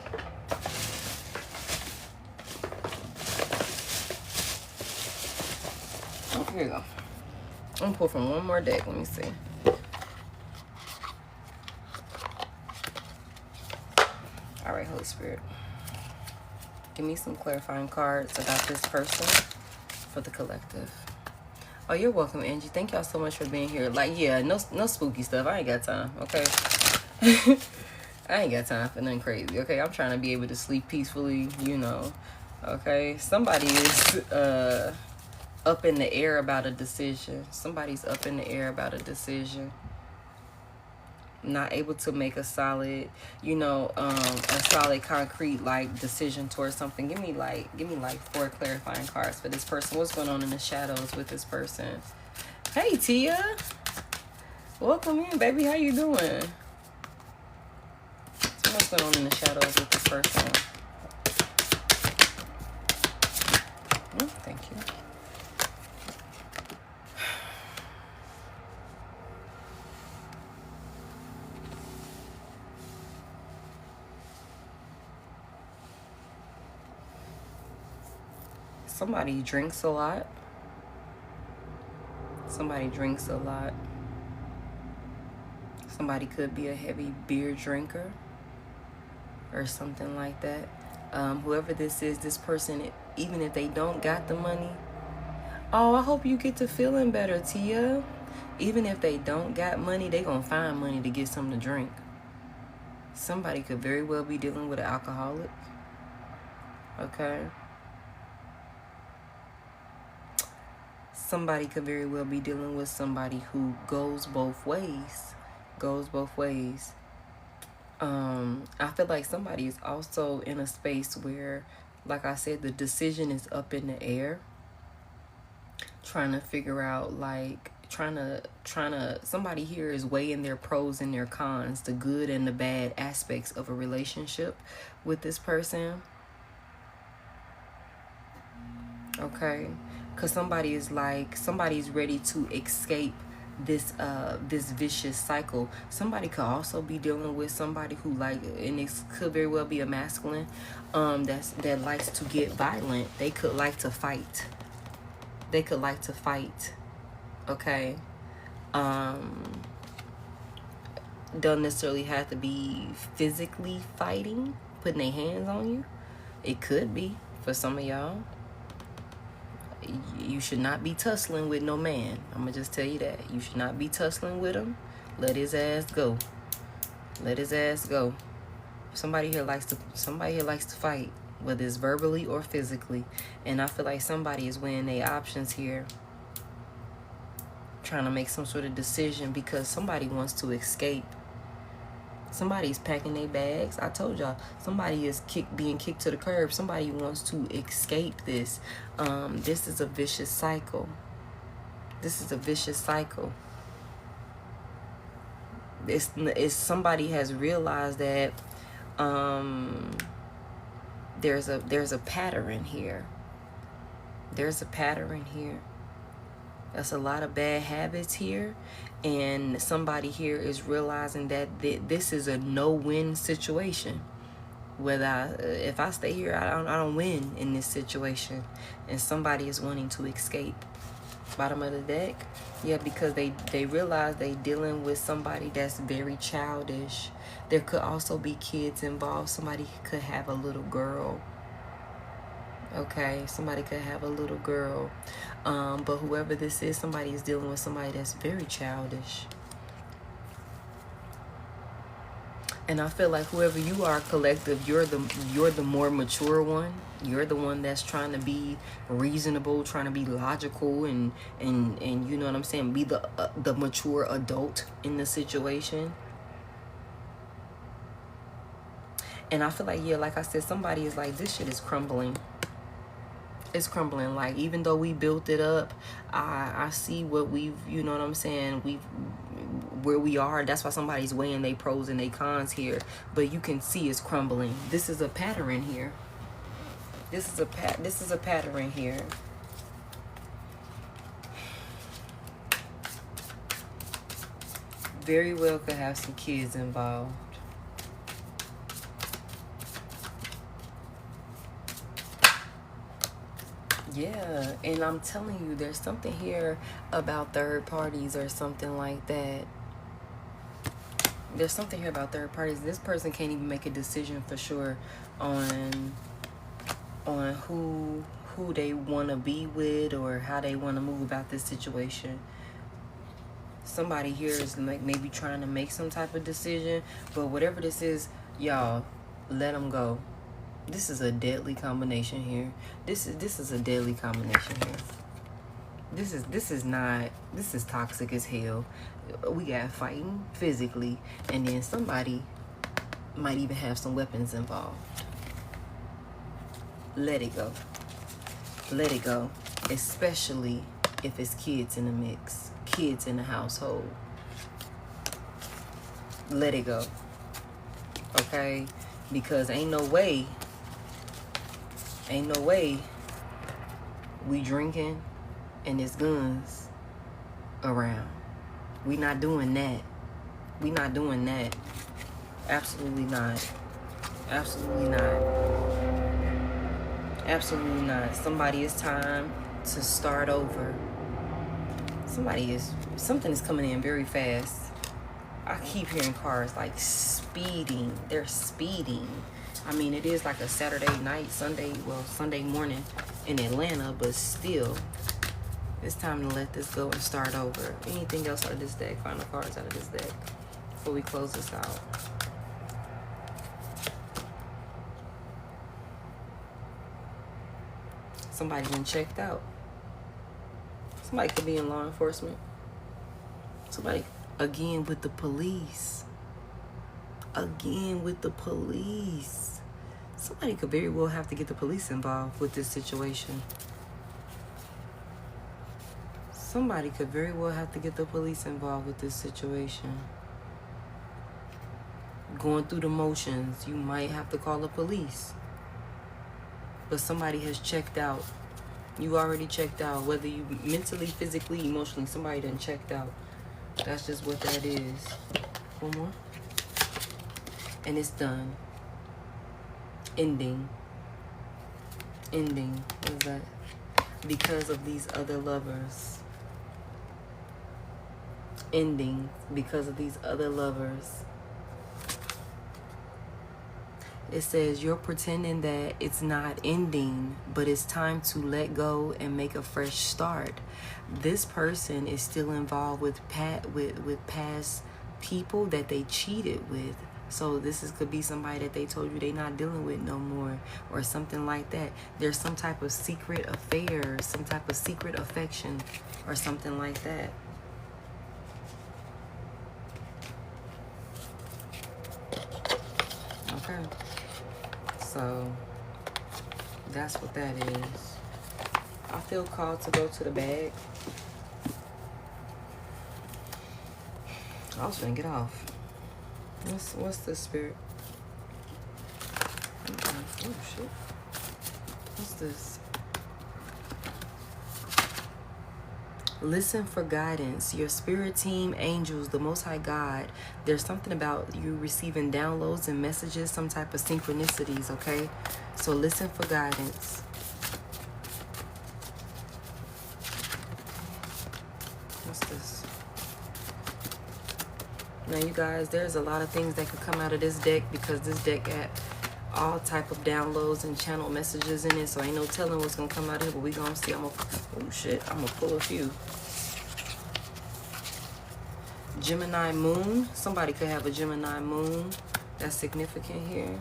Oh, here we go. I'm going to pull from one more deck. Let me see. All right, Holy Spirit. Give me some clarifying cards about this person for the collective. Oh, you're welcome, Angie. Thank y'all so much for being here. Like, yeah, no spooky stuff. I ain't got time, okay? I ain't got time for nothing crazy, okay? I'm trying to be able to sleep peacefully, you know, okay? Somebody is, up in the air about a decision. Somebody's up in the air about a decision. Not able to make a solid, a solid concrete like decision towards something. Give me like 4 clarifying cards for this person. What's going on in the shadows with this person? Hey Tia, welcome in, baby. How you doing? So what's going on in the shadows with this person? Thank you. Somebody drinks a lot. Somebody drinks a lot. Somebody could be a heavy beer drinker or something like that. Whoever this is, this person, even if they don't got the money, oh, I hope you get to feeling better, Tia. Even if they don't got money, they gonna find money to get something to drink. Somebody could very well be dealing with an alcoholic. Okay. Somebody could very well be dealing with somebody who goes both ways. I feel like somebody is also in a space where, like I said, the decision is up in the air. Trying to figure out, somebody here is weighing their pros and their cons, the good and the bad aspects of a relationship with this person. Okay. Because somebody's ready to escape this vicious cycle. Somebody could also be dealing with somebody who and it could very well be a masculine that likes to get violent. They could like to fight. Okay. Don't necessarily have to be physically fighting, putting their hands on you. It could be for some of y'all. You should not be tussling with no man. I'm gonna just tell you that. You should not be tussling with him. Let his ass go. Somebody here likes to fight, whether it's verbally or physically. And I feel like somebody is weighing their options here, trying to make some sort of decision because somebody wants to escape. Somebody's packing their bags. I told y'all, somebody is being kicked to the curb. Somebody wants to escape this. This is a vicious cycle. It's somebody has realized that there's a pattern here. There's a pattern here. That's a lot of bad habits here. And somebody here is realizing that this is a no-win situation. If I stay here, I don't win in this situation. And somebody is wanting to escape. Bottom of the deck. Yeah, because they realize they dealing with somebody that's very childish. There could also be kids involved. Somebody could have a little girl. Okay, somebody could have a little girl. But whoever this is, somebody is dealing with somebody that's very childish. And I feel like whoever you are, collective, you're the more mature one. You're the one that's trying to be reasonable, trying to be logical, and you know what I'm saying, be the mature adult in the situation. And I feel like, yeah, like I said, somebody is like, this shit is crumbling. It's crumbling. Like, even though we built it up, I see what we've, you know what I'm saying, where we are. That's why somebody's weighing their pros and their cons here. But you can see it's crumbling. This is a pattern here. This is a pattern here. Very well could have some kids involved. Yeah, and I'm telling you, there's something here about third parties or something like that. There's something here about third parties. This person can't even make a decision for sure on who they want to be with or how they want to move about this situation. Somebody here is like maybe trying to make some type of decision, but whatever this is, y'all, let them go. This is a deadly combination here. This is a deadly combination here. This is toxic as hell. We got fighting physically, and then somebody might even have some weapons involved. Let it go. Let it go. Especially if it's kids in the mix, kids in the household. Let it go. Okay? Because ain't no way we drinking and there's guns around. We not doing that. We not doing that. Absolutely not. Absolutely not. Absolutely not. Somebody, it's time to start over. Something is coming in very fast. I keep hearing cars like speeding. They're speeding. I mean, it is like a Saturday night, Sunday morning in Atlanta, but still, it's time to let this go and start over. Anything else out of this deck? Final cards out of this deck before we close this out. Somebody been checked out. Somebody could be in law enforcement. Somebody, again, with the police. Again, with the police. Somebody could very well have to get the police involved with this situation. Somebody could very well have to get the police involved with this situation. Going through the motions, you might have to call the police. But somebody has checked out. You already checked out. Whether you mentally, physically, emotionally, somebody done checked out. That's just what that is. One more. And it's done. Ending. What is that? Because of these other lovers. Ending because of these other lovers. It says you're pretending that it's not ending, but it's time to let go and make a fresh start. This person is still involved with past people that they cheated with. So could be somebody that they told you they're not dealing with no more, or something like that. There's some type of secret affair, some type of secret affection, or something like that. Okay. So that's what that is. I feel called to go to the bag. I was gonna get off. What's this, spirit? Oh shit. What's this? Listen for guidance. Your spirit team, angels, the Most High God. There's something about you receiving downloads and messages, some type of synchronicities, okay? So listen for guidance. What's this? Now, you guys, there's a lot of things that could come out of this deck because this deck got all type of downloads and channel messages in it, so ain't no telling what's gonna come out of it, but we gonna see. Oh shit, I'm gonna pull a few. Gemini moon. Somebody could have a Gemini moon. That's significant here.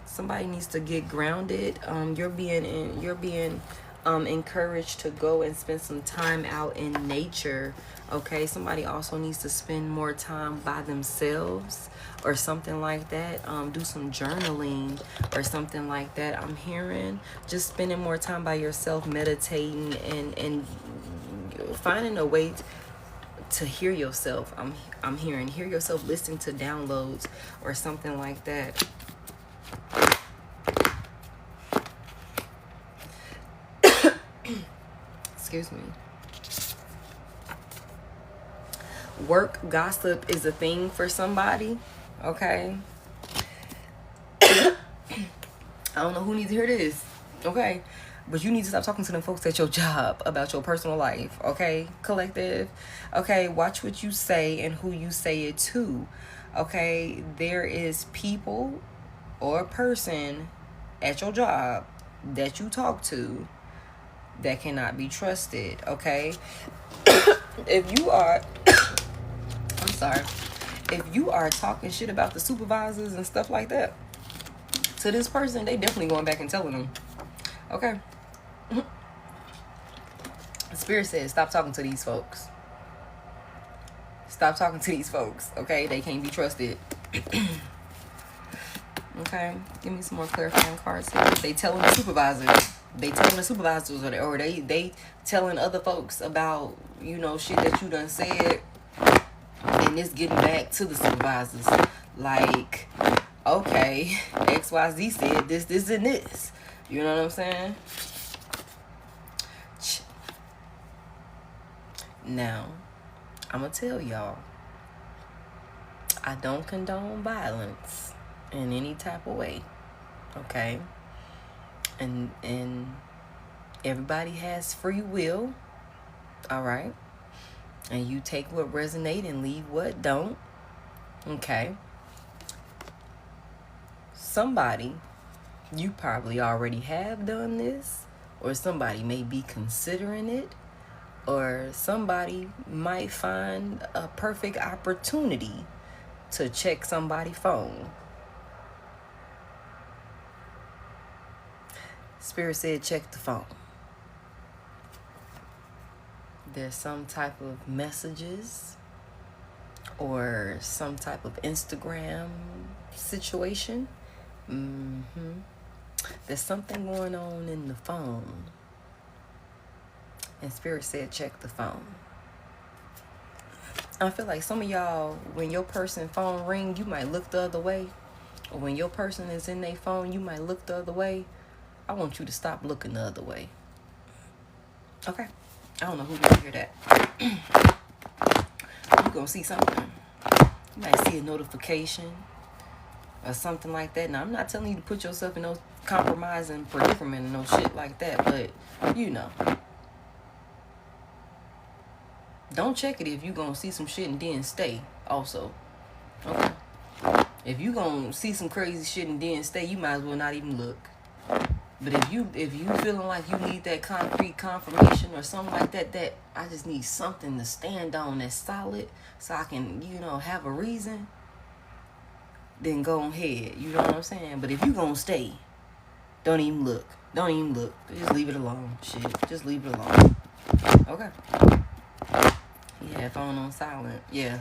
Somebody needs to get grounded. You're being encouraged to go and spend some time out in nature. Okay, somebody also needs to spend more time by themselves or something like that. Do some journaling or something like that. I'm hearing just spending more time by yourself, meditating and finding a way to hear yourself. I'm hearing hear yourself, listening to downloads or something like that. Excuse me. Work gossip is a thing for somebody, okay? I don't know who needs to hear this, okay? But you need to stop talking to them folks at your job about your personal life, okay? Collective, okay? Watch what you say and who you say it to, okay? There is people or a person at your job that you talk to that cannot be trusted, okay? If you are, I'm sorry. if you are talking shit about the supervisors and stuff like that to this person, they definitely going back and telling them. Okay. Spirit says, stop talking to these folks. Stop talking to these folks. Okay, they can't be trusted. Okay, give me some more clarifying cards here. They telling the supervisors. They telling the supervisors, or they telling other folks about, you know, shit that you done said, and it's getting back to the supervisors. Like, okay, XYZ said this, and this. You know what I'm saying? Now, I'm gonna tell y'all, I don't condone violence in any type of way. Okay? And everybody has free will. All right? And you take what resonate and leave what don't. Okay? Somebody, you probably already have done this, or somebody may be considering it, or somebody might find a perfect opportunity to check somebody's phone. Spirit said, check the phone. There's some type of messages or some type of Instagram situation. There's something going on in the phone. And Spirit said, check the phone. I feel like some of y'all, when your person's phone ring, you might look the other way. Or when your person is in their phone, you might look the other way. I want you to stop looking the other way. Okay? I don't know who can hear that. You're going to see something. You might see a notification or something like that. Now, I'm not telling you to put yourself in no compromising predicament and no shit like that, but, you know. Don't check it if you're going to see some shit and then stay also. Okay? If you're going to see some crazy shit and then stay, you might as well not even look. But if you feeling like you need that concrete confirmation or something like that I just need something to stand on that's solid so I can, you know, have a reason, then go ahead. You know what I'm saying? But if you gonna stay, don't even look. Don't even look. Just leave it alone. Shit. Just leave it alone. Okay. Yeah, phone on silent. Yeah.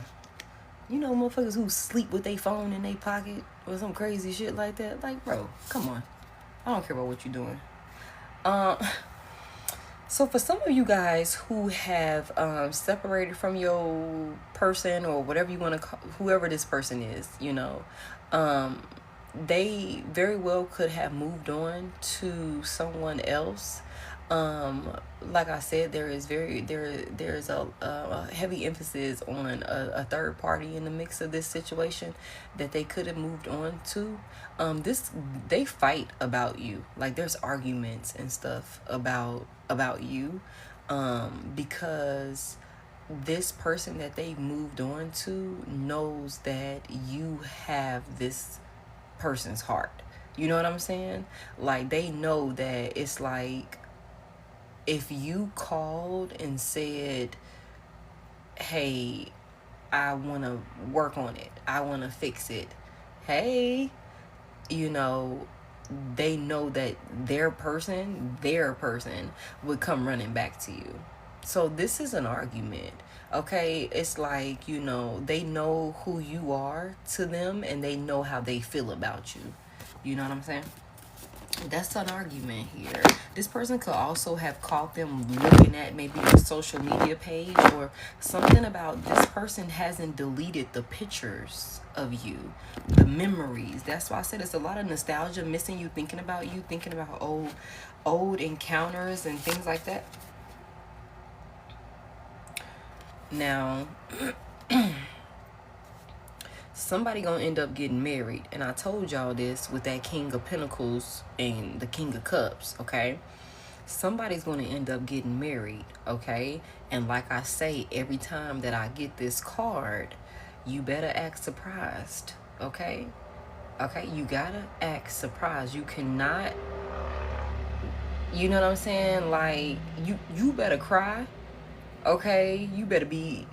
You know motherfuckers who sleep with their phone in their pocket or some crazy shit like that? Like, bro, come on. I don't care about what you're doing. So for some of you guys who have separated from your person or whatever you want to call, whoever this person is, you know, they very well could have moved on to someone else. Like I said, there is a heavy emphasis on a third party in the mix of this situation that they could have moved on to. They fight about you. Like there's arguments and stuff about you, because this person that they moved on to knows that you have this person's heart. You know what I'm saying? Like they know that it's like, if you called and said, hey, I want to work on it, I want to fix it, hey, you know, they know that their person would come running back to you. So this is an argument, okay? It's like, you know, they know who you are to them and they know how they feel about you. You know what I'm saying? That's an argument here. This person could also have caught them looking at maybe a social media page or something about this person hasn't deleted the pictures of you, the memories. That's why I said it's a lot of nostalgia missing you, thinking about old encounters and things like that. Now, somebody gonna end up getting married, and I told y'all this with that King of Pentacles and the King of Cups, okay? Somebody's gonna end up getting married, okay? And like I say, every time that I get this card, you better act surprised, okay? Okay, you gotta act surprised. You cannot, you know what I'm saying? Like, you better cry, okay? You better be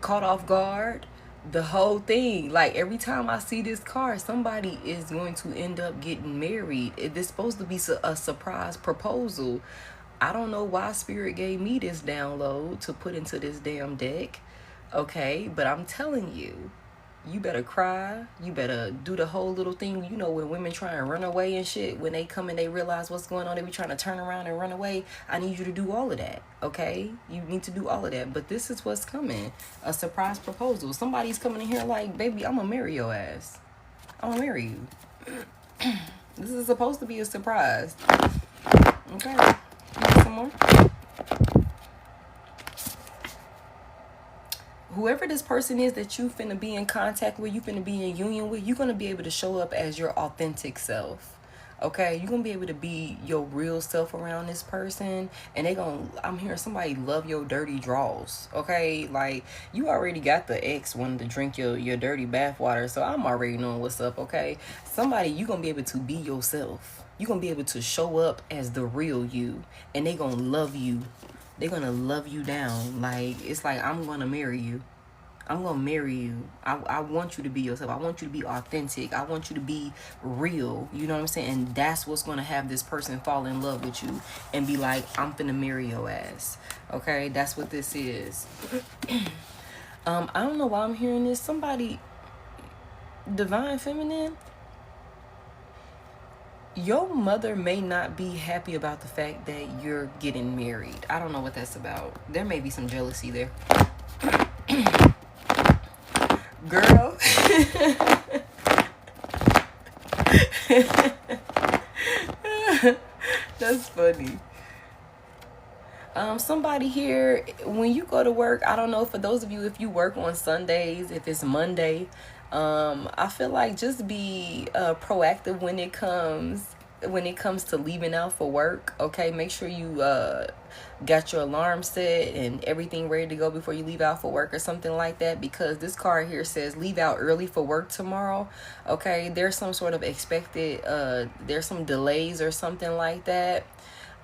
caught off guard. the whole thing, like every time I see this car, somebody is going to end up getting married. It's supposed to be a surprise proposal. I don't know why Spirit gave me this download to put into this damn deck. Okay, but I'm telling you, you better cry. You better do the whole little thing. You know, when women try and run away and shit, when they come and they realize what's going on, they be trying to turn around and run away. I need you to do all of that, okay? You need to do all of that. But this is what's coming. A surprise proposal. Somebody's coming in here like, baby, I'm gonna marry your ass. I'm gonna marry you. This is supposed to be a surprise. Okay. You need some more? Whoever this person is that you finna be in contact with, you finna be in union with, you're gonna be able to show up as your authentic self. Okay, you're gonna be able to be your real self around this person, and I'm hearing somebody love your dirty draws. Okay, like you already got the ex wanting to drink your dirty bathwater, so I'm already knowing what's up. Okay, somebody, you're gonna be able to be yourself. You're gonna be able to show up as the real you, and they gonna love you. They're gonna love you down. Like, it's like, I'm gonna marry you. I'm gonna marry you. I want you to be yourself. I want you to be authentic. I want you to be real. You know what I'm saying? And that's what's gonna have this person fall in love with you and be like, I'm finna marry your ass. Okay, that's what this is. I don't know why I'm hearing this. Somebody, Divine Feminine, your mother may not be happy about the fact that you're getting married. I don't know what that's about. There may be some jealousy there. Girl. That's funny. Somebody here, when you go to work, I don't know, for those of you, if you work on Sundays, if it's Monday, I feel like just be proactive when it comes to leaving out for work. Okay, make sure you got your alarm set and everything ready to go before you leave out for work or something like that, because this card here says leave out early for work tomorrow. Okay, there's some sort of expected there's some delays or something like that.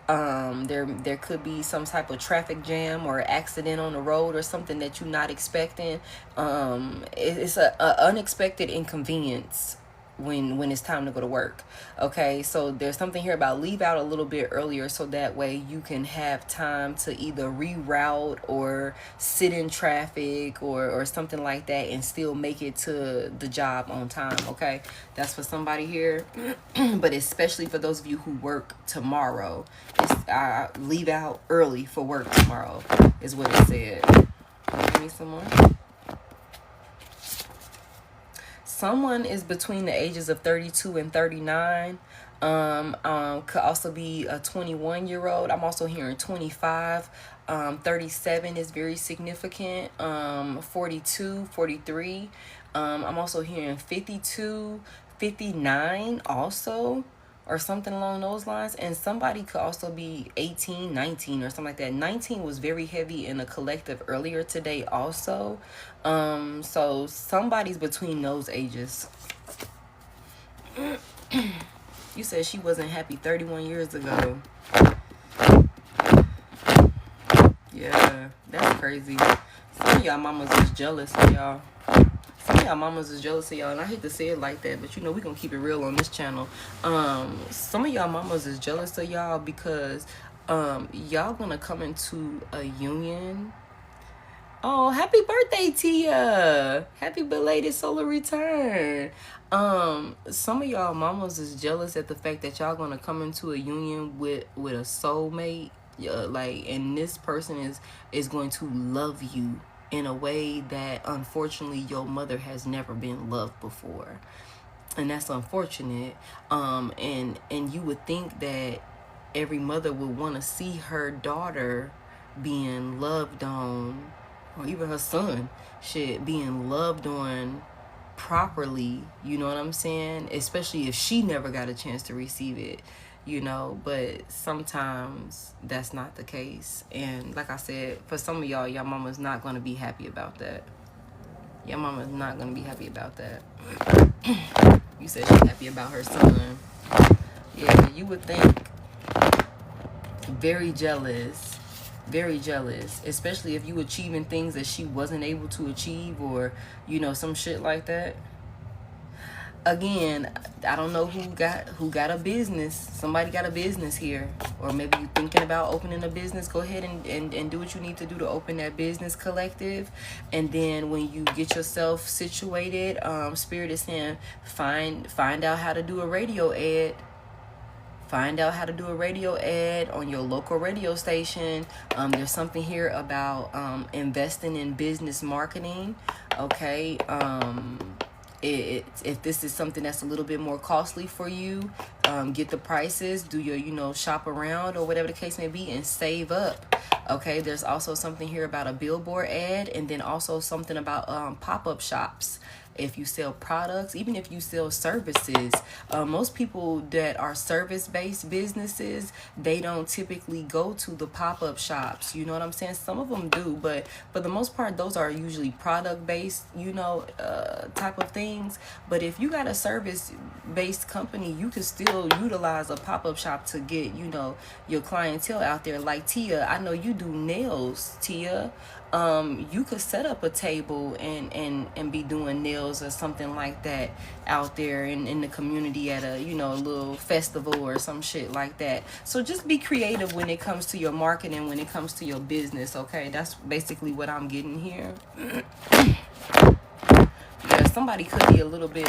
There could be some type of traffic jam or accident on the road or something that you're not expecting. It's a unexpected inconvenience when it's time to go to work. Okay, so there's something here about leave out a little bit earlier, so that way you can have time to either reroute or sit in traffic or something like that and still make it to the job on time. Okay, that's for somebody here. But especially for those of you who work tomorrow, it's leave out early for work tomorrow is what it said. Give me some more. Someone is between the ages of 32 and 39. Could also be a 21-year-old. I'm also hearing 25. 37 is very significant. 42, 43. I'm also hearing 52, 59 also, or something along those lines. And somebody could also be 18, 19 or something like that. 19 was very heavy in a collective earlier today also. So somebody's between those ages. You said she wasn't happy 31 years ago. Yeah, that's crazy. Some of y'all mamas is jealous of y'all. Some of y'all mamas is jealous of y'all, and I hate to say it like that, but you know we gonna keep it real on this channel. Some of y'all mamas is jealous of y'all because y'all gonna come into a union. Oh, happy birthday, Tia! Happy belated solar return. Some of y'all mamas is jealous at the fact that y'all gonna come into a union with a soulmate. And this person is going to love you in a way that unfortunately your mother has never been loved before, and that's unfortunate. And you would think that every mother would want to see her daughter being loved on, or even her son being loved on properly, you know what I'm saying? Especially if she never got a chance to receive it, you know. But sometimes that's not the case, and like I said, for some of y'all mama's not going to be happy about that. Your mama's not going to be happy about that. You said she's happy about her son. Yeah, you would think. Very jealous. Very jealous, especially if you achieving things that she wasn't able to achieve, or you know, some shit like that. Again, I don't know who got a business. Somebody got a business here. Or maybe you thinking about opening a business. Go ahead and do what you need to do to open that business, collective. And then when you get yourself situated, Spirit is saying find out how to do a radio ad. Find out how to do a radio ad on your local radio station. There's something here about investing in business marketing. Okay. If this is something that's a little bit more costly for you, get the prices, do your, you know, shop around or whatever the case may be, and save up. Okay, there's also something here about a billboard ad, and then also something about pop-up shops. If you sell products, even if you sell services, most people that are service-based businesses, they don't typically go to the pop-up shops. You know what I'm saying? Some of them do, but for the most part, those are usually product-based, you know, type of things. But if you got a service-based company, you can still utilize a pop-up shop to get, you know, your clientele out there. Like Tia, I know you do nails, Tia. You could set up a table and be doing nails or something like that out there in the community at a, you know, a little festival or some shit like that. So just be creative when it comes to your marketing, when it comes to your business. Okay, that's basically what I'm getting here. Yeah, somebody could be a little bit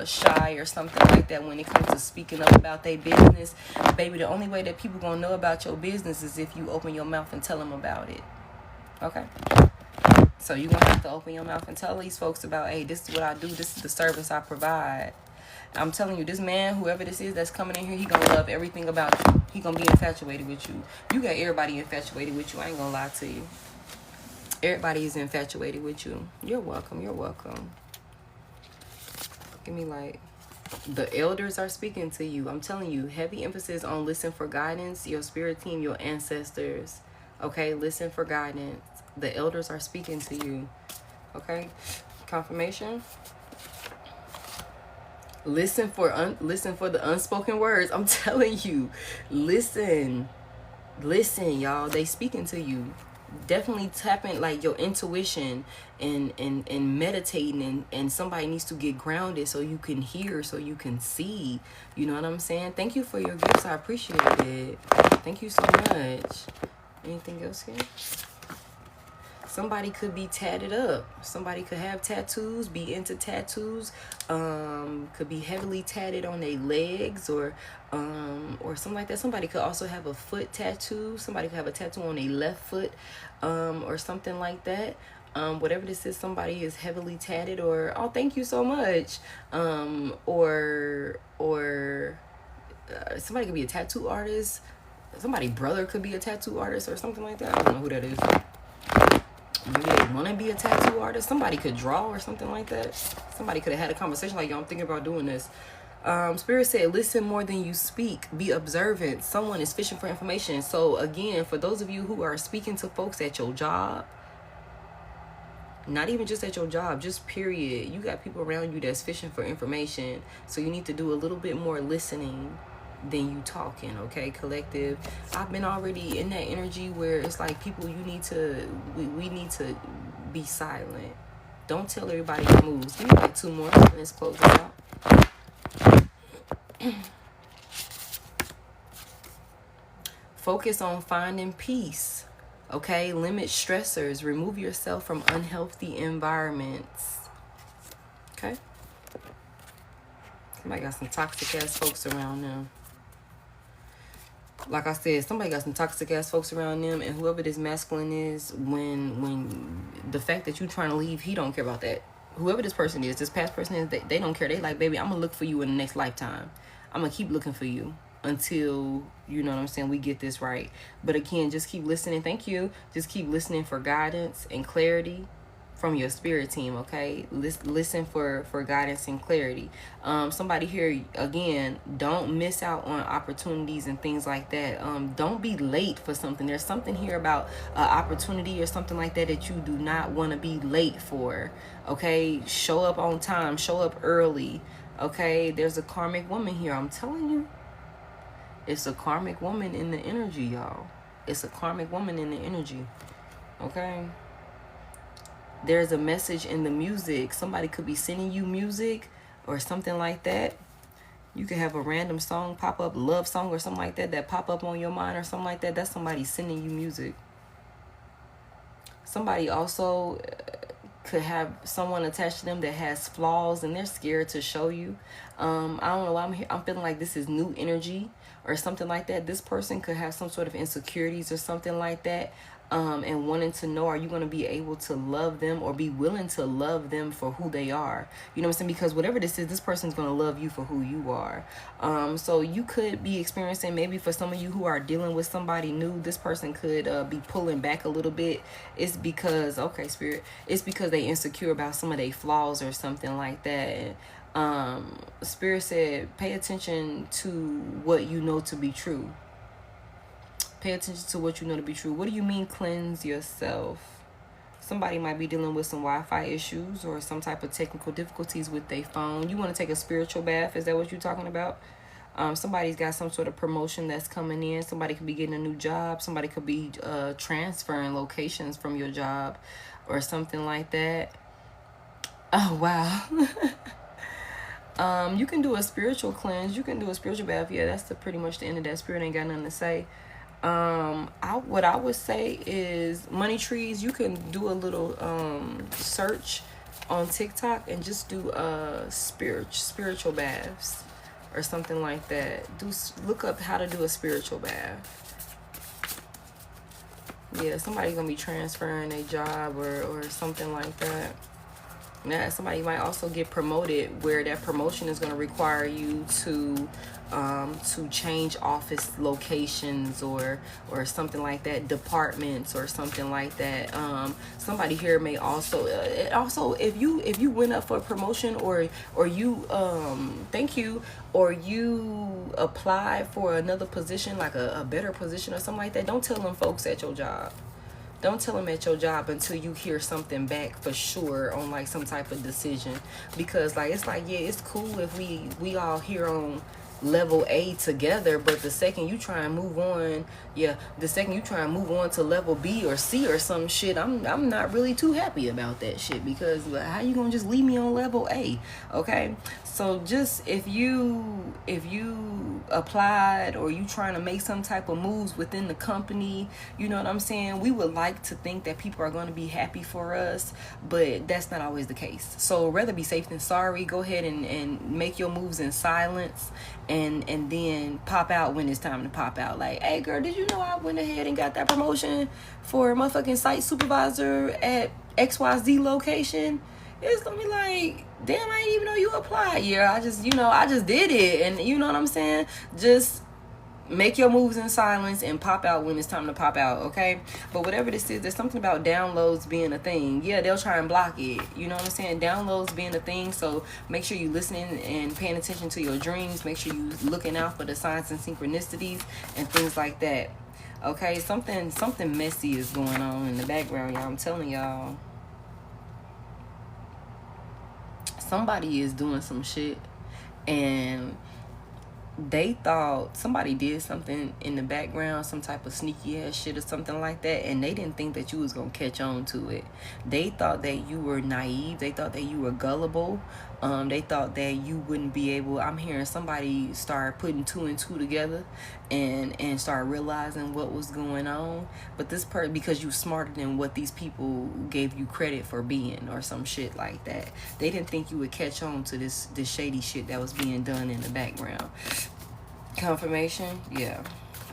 shy or something like that when it comes to speaking up about their business. Baby, the only way that people gonna know about your business is if you open your mouth and tell them about it. Okay, so you're gonna have to open your mouth and tell these folks about, hey, this is what I do, this is the service I provide. I'm telling you, this man, whoever this is that's coming in here, he gonna love everything about you. He gonna be infatuated with you. You got everybody infatuated with you. I ain't gonna lie to you. Everybody is infatuated with you. You're welcome. You're welcome. Give me like, the elders are speaking to you. I'm telling you, heavy emphasis on listen for guidance. Your spirit team, your ancestors. Okay, listen for guidance. The elders are speaking to you. Okay, confirmation. Listen for the unspoken words. I'm telling you, listen, y'all. They speaking to you. Definitely tapping like your intuition and meditating, and somebody needs to get grounded so you can hear, so you can see. You know what I'm saying? Thank you for your gifts. I appreciate it. Thank you so much. Anything else here? Somebody could be tatted up. Somebody could have tattoos, be into tattoos. Could be heavily tatted on their legs or something like that. Somebody could also have a foot tattoo. Somebody could have a tattoo on their left foot, or something like that. Whatever this is, somebody is heavily tatted, or oh, thank you so much. Or somebody could be a tattoo artist. Somebody's brother could be a tattoo artist or something like that. I don't know who that is. Maybe they want to be a tattoo artist. Somebody could draw or something like that. Somebody could have had a conversation like, yo, I'm thinking about doing this. Spirit said, listen more than you speak. Be observant. Someone is fishing for information. So again, for those of you who are speaking to folks at your job, not even just at your job, just period, you got people around you that's fishing for information. So you need to do a little bit more listening than you talking. Okay, collective. I've been already in that energy where it's like, people, we need to be silent. Don't tell everybody your moves. Give me like 2 more. Let's close it out. Focus on finding peace. Okay, limit stressors. Remove yourself from unhealthy environments. Okay, somebody got some toxic ass folks around them. Like I said, somebody got some toxic ass folks around them, and whoever this masculine is, when the fact that you trying to leave, he don't care about that. Whoever this person is, this past person is, they don't care. They like, baby, I'm gonna look for you in the next lifetime. I'm gonna keep looking for you until, you know what I'm saying, we get this right. But again, just keep listening. Thank you. Just keep listening for guidance and clarity from your spirit team. Okay, listen for guidance and clarity. Somebody here, again, don't miss out on opportunities and things like that. Don't be late for something. There's something here about opportunity or something like that you do not want to be late for. Okay, show up on time, show up early. Okay, there's a karmic woman here. I'm telling you, it's a karmic woman in the energy, y'all. it's a karmic woman in the energy. Okay. There's a message in the music. Somebody could be sending you music or something like that. You could have a random song pop up, love song or something like that pop up on your mind or something like that. That's somebody sending you music. Somebody also could have someone attached to them that has flaws and they're scared to show you. I don't know why I'm feeling like this is new energy or something like that. This person could have some sort of insecurities or something like that. And wanting to know, are you going to be able to love them or be willing to love them for who they are? You know what I'm saying? Because whatever this is, this person's going to love you for who you are. So you could be experiencing, maybe for some of you who are dealing with somebody new, this person could be pulling back a little bit. It's because, okay, Spirit, it's because they insecure about some of their flaws or something like that. Spirit said, pay attention to what you know to be true. Pay attention to what you know to be true. What do you mean cleanse yourself? Somebody might be dealing with some Wi-Fi issues or some type of technical difficulties with their phone. You want to take a spiritual bath? Is that what you're talking about? Somebody's got some sort of promotion that's coming in. Somebody could be getting a new job. Somebody could be transferring locations from your job or something like that. Oh, wow. You can do a spiritual cleanse. You can do a spiritual bath. Yeah, that's pretty much the end of that. Spirit ain't got nothing to say. What I would say is money trees. You can do a little search on TikTok and just do spiritual baths or something like that. Look up how to do a spiritual bath. Yeah, somebody's gonna be transferring a job or something like that. Now, somebody might also get promoted where that promotion is going to require you to change office locations or something like that, departments or something like that. Somebody here may also if you went up for a promotion or you or you apply for another position, like a better position or something like that, don't tell them folks at your job. Don't tell them at your job until you hear something back for sure on like some type of decision. Because like it's like, yeah, it's cool if we all here on level A together, but the second you try and move on, to level B or C or some shit, I'm not really too happy about that shit, because how you gonna just leave me on level A? Okay, so just if you applied or you trying to make some type of moves within the company, you know what I'm saying, we would like to think that people are going to be happy for us, but that's not always the case. So rather be safe than sorry. Go ahead and make your moves in silence, and then pop out when it's time to pop out. Like, hey girl, did you know I went ahead and got that promotion for motherfucking site supervisor at XYZ location? It's gonna be like, damn, I didn't even know you applied. Yeah, I just did it. And you know what I'm saying? Just make your moves in silence and pop out when it's time to pop out, okay? But whatever this is, there's something about downloads being a thing. Yeah, they'll try and block it. You know what I'm saying? Downloads being a thing. So make sure you listening and paying attention to your dreams. Make sure you looking out for the signs and synchronicities and things like that. Okay, something messy is going on in the background, y'all. I'm telling y'all. Somebody is doing some shit, and they thought somebody did something in the background, some type of sneaky ass shit or something like that, and they didn't think that you was gonna catch on to it. They thought that you were naive. They thought that you were gullible. They thought that you wouldn't be able. I'm hearing somebody start putting two and two together and start realizing what was going on. But this part, because you smarter than what these people gave you credit for being or some shit like that. They didn't think you would catch on to this shady shit that was being done in the background. Confirmation, yeah.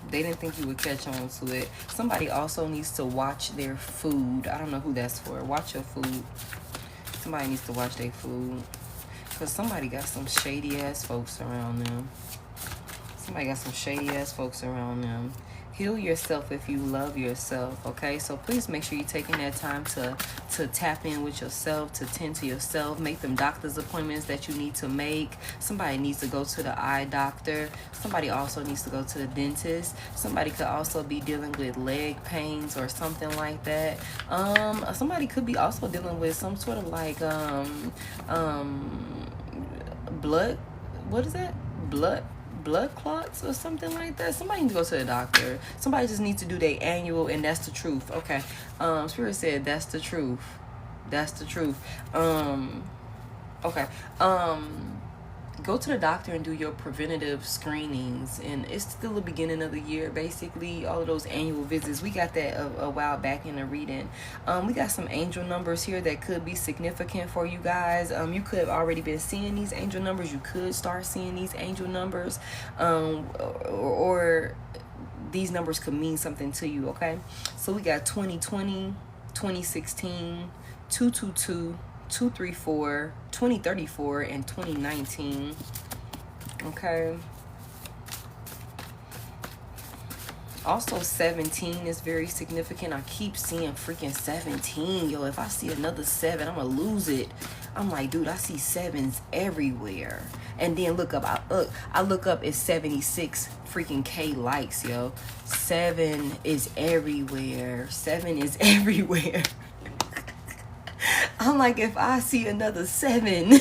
They didn't think you would catch on to it. Somebody also needs to watch their food. I don't know who that's for. Watch your food. Somebody needs to watch their food. Because somebody got some shady ass folks around them. Somebody got some shady ass folks around them. Heal yourself if you love yourself, okay? So please make sure you're taking that time to tap in with yourself, to tend to yourself, make them doctor's appointments that you need to make. Somebody needs to go to the eye doctor. Somebody also needs to go to the dentist. Somebody could also be dealing with leg pains or something like that. Somebody could be also dealing with some sort of like blood. What is that? blood clots or something like that. Somebody needs to go to the doctor. Somebody just needs to do their annual, and that's the truth. Okay. Spirit said that's the truth. That's the truth. Okay. Go to the doctor and do your preventative screenings, and it's still the beginning of the year. Basically, all of those annual visits, we got that a while back in the reading. We got some angel numbers here that could be significant for you guys. You could have already been seeing these angel numbers. You could start seeing these angel numbers, or these numbers could mean something to you. Okay, so we got 2020, 2016, 222, 234, 2034, and 2019. Okay. Also, 17 is very significant. I keep seeing freaking 17. Yo, if I see another 7, I'm gonna lose it. I'm like, dude, I see 7s everywhere. And then look up, I look up, it's 76 freaking K likes, yo. 7 is everywhere. 7 is everywhere. I'm like, if I see another 7,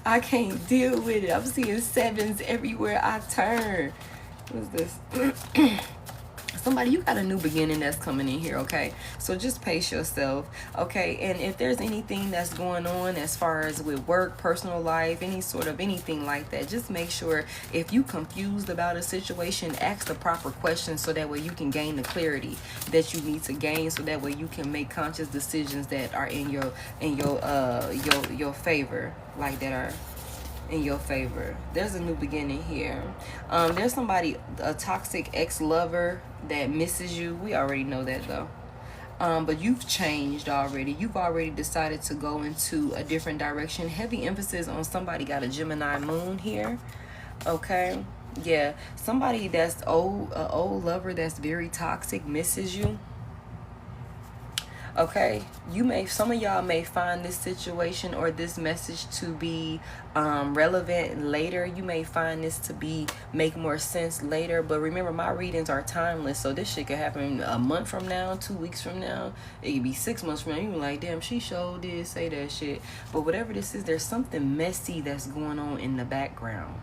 I can't deal with it. I'm seeing 7s everywhere I turn. What's this? Somebody, you got a new beginning that's coming in here, okay? So just pace yourself, okay? And if there's anything that's going on as far as with work, personal life, any sort of anything like that, just make sure if you confused about a situation, ask the proper questions so that way you can gain the clarity that you need to gain, so that way you can make conscious decisions that are in your favor, like that are in your favor. There's a new beginning here. There's somebody, a toxic ex-lover that misses you. We already know that though. But you've changed already. You've already decided to go into a different direction. Heavy emphasis on somebody got a Gemini moon here. Okay. Yeah. Somebody that's old lover that's very toxic misses you. Okay, some of y'all may find this situation or this message to be relevant later. You may find this to make more sense later. But remember, my readings are timeless, so this shit could happen a month from now, 2 weeks from now. It could be 6 months from now. You be like, damn, she sure did say that shit. But whatever this is, there's something messy that's going on in the background.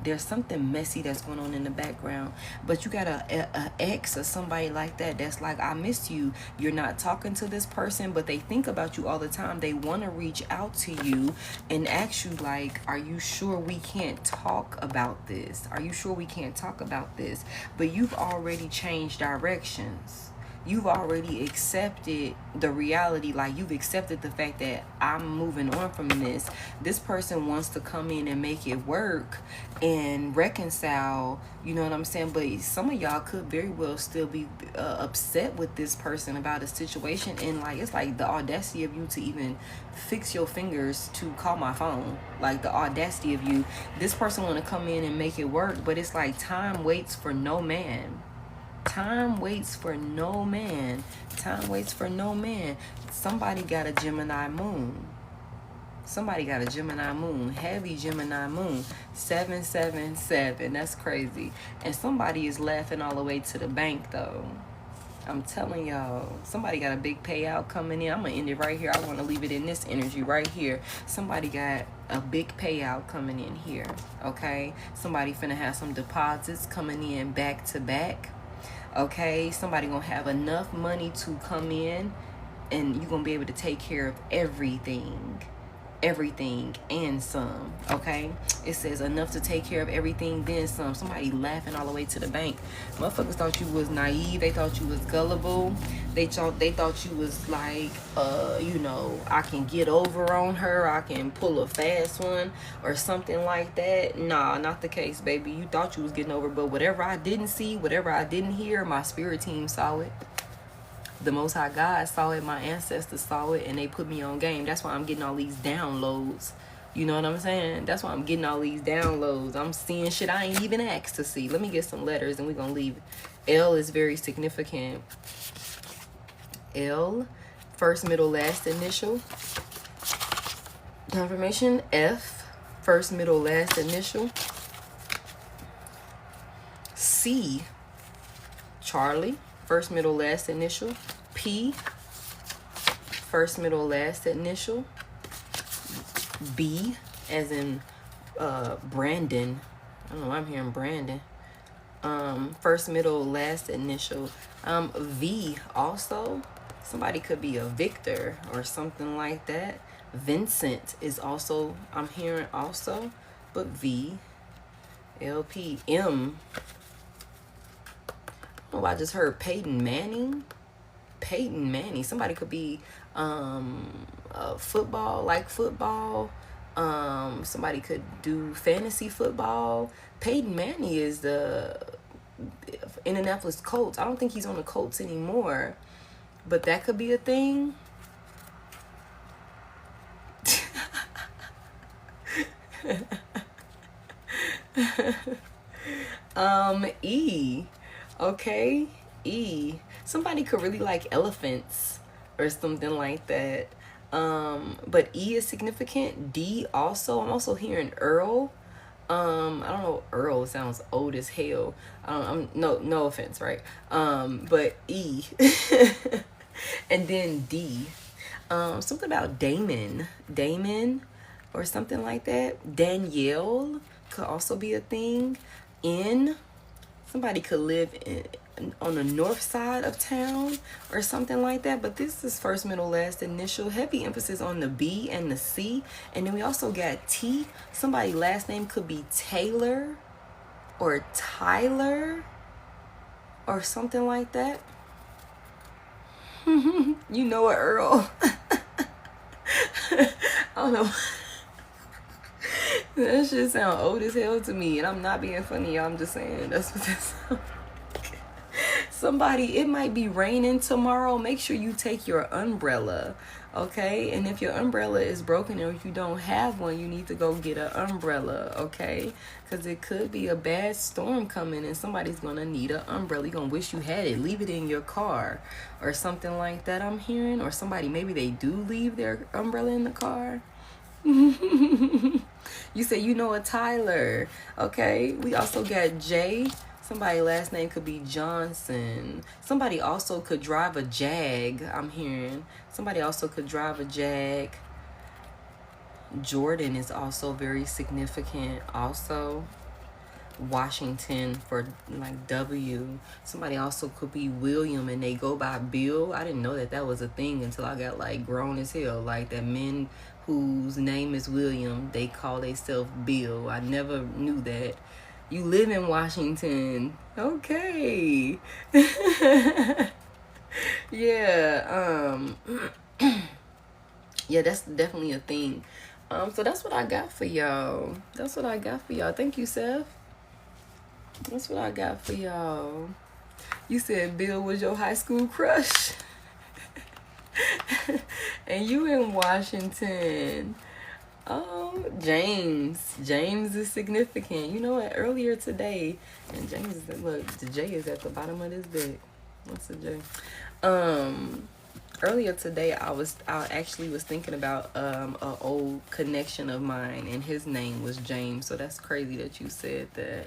There's something messy that's going on in the background. But you got a ex or somebody like that that's like, I miss you. You're not talking to this person, but they think about you all the time. They want to reach out to you and ask you like, are you sure we can't talk about this? Are you sure we can't talk about this? But you've already changed directions. You've already accepted the reality, like you've accepted the fact that I'm moving on from this. This person wants to come in and make it work and reconcile, you know what I'm saying? But some of y'all could very well still be upset with this person about a situation, and like it's like the audacity of you to even fix your fingers to call my phone. Like the audacity of you. This person want to come in and make it work, but it's like time waits for no man. Time waits for no man. Time waits for no man. Somebody got a Gemini moon. Somebody got a Gemini moon. Heavy Gemini moon. 777. That's crazy. And somebody is laughing all the way to the bank though. I'm telling y'all, somebody got a big payout coming in. I'm going to end it right here. I want to leave it in this energy right here. Somebody got a big payout coming in here. Okay? Somebody finna have some deposits coming in back to back. Okay, somebody gonna have enough money to come in and you're gonna be able to take care of everything and some. Okay, it says enough to take care of everything then some. Somebody laughing all the way to the bank. Motherfuckers thought you was naive. They thought you was gullible. They thought you was like you know, I can get over on her, I can pull a fast one or something like that. Nah, not the case, baby. You thought you was getting over, but whatever I didn't see, whatever I didn't hear, my spirit team saw it. The Most High God saw it, my ancestors saw it, and they put me on game. That's why I'm getting all these downloads. You know what I'm saying? That's why I'm getting all these downloads. I'm seeing shit I ain't even asked to see. Let me get some letters and we're going to leave. L is very significant. L, first, middle, last initial. Confirmation. F, first, middle, last initial. C, Charlie, first, middle, last initial. P, first, middle, last initial. B, as in Brandon. I don't know, I'm hearing Brandon. First, middle, last initial. V also. Somebody could be a Victor or something like that. Vincent is also, I'm hearing also. But V, LP, M. Oh, I just heard Peyton Manning. Peyton Manning. Somebody could be football, like football. Somebody could do fantasy football. Peyton Manning is the Indianapolis Colts. I don't think he's on the Colts anymore, but that could be a thing. E. Okay, E. Somebody could really like elephants or something like that. But E is significant. D also. I'm also hearing Earl. I don't know. Earl sounds old as hell. I'm no offense, right? But E. And then D. Something about Damon, or something like that. Danielle could also be a thing. N. Somebody could live on the north side of town or something like that. But this is first, middle, last initial. Heavy emphasis on the B and the C. And then we also got T. Somebody last name could be Taylor or Tyler or something like that. You know it, Earl. I don't know. That shit sound old as hell to me, and I'm not being funny. I'm just saying that's what that sounds like. Somebody, it might be raining tomorrow. Make sure you take your umbrella, okay? And if your umbrella is broken or if you don't have one, you need to go get an umbrella, okay? Because it could be a bad storm coming and somebody's going to need an umbrella. You're going to wish you had it. Leave it in your car or something like that, I'm hearing. Or somebody, maybe they do leave their umbrella in the car. You say you know a Tyler. Okay. We also got J. Somebody last name could be Johnson. Somebody also could drive a Jag. I'm hearing. Somebody also could drive a Jag. Jordan is also very significant. Also, Washington for like W. Somebody also could be William and they go by Bill. I didn't know that that was a thing until I got like grown as hell. Like that men whose name is William, they call themselves Bill. I never knew that. You live in Washington. Okay. Yeah. Yeah, that's definitely a thing. So that's what I got for y'all. That's what I got for y'all. Thank you, Seth. That's what I got for y'all. You said Bill was your high school crush. And you in Washington. Oh, James. James is significant. You know what? Earlier today, and James, look, the J is at the bottom of this deck. What's the J? Earlier today, I actually was thinking about an old connection of mine, and his name was James. So that's crazy that you said that.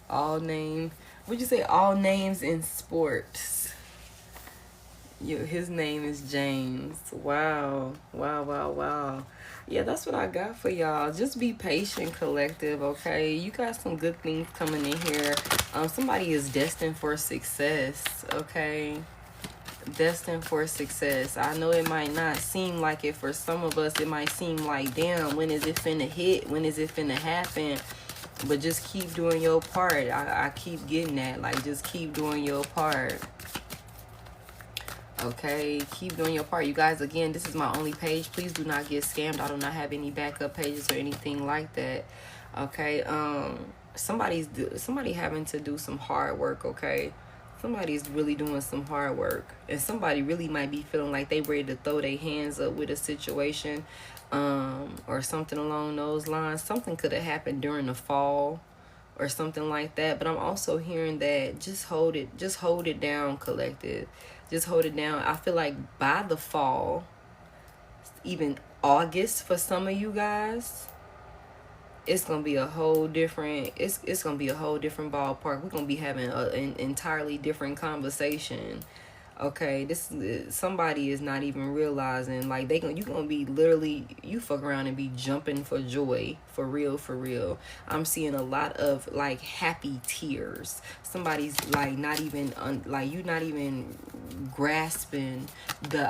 All name. What'd you say? All names in sports. His name is James. Wow. Yeah, that's what I got for y'all. Just be patient, collective, okay? You got some good things coming in here. Somebody is destined for success, okay? Destined for success. I know it might not seem like it for some of us. It might seem like, damn, when is it finna hit? When is it finna happen? But just keep doing your part. I keep getting that. Like, just keep doing your part. Okay, keep doing your part. You guys, again, this is my only page. Please do not get scammed. I do not have any backup pages or anything like that. Okay, somebody having to do some hard work, okay? Somebody's really doing some hard work. And somebody really might be feeling like they ready to throw their hands up with a situation, or something along those lines. Something could have happened during the fall or something like that. But I'm also hearing that just hold it down, collective. Just hold it down. I feel like by the fall, even August for some of you guys, it's gonna be a whole different. It's gonna be a whole different ballpark. We're gonna be having an entirely different conversation. Okay, this somebody is not even realizing, like, you gonna be literally, you fuck around and be jumping for joy, for real, for real. I'm seeing a lot of like happy tears. Somebody's like not even like, you not even grasping the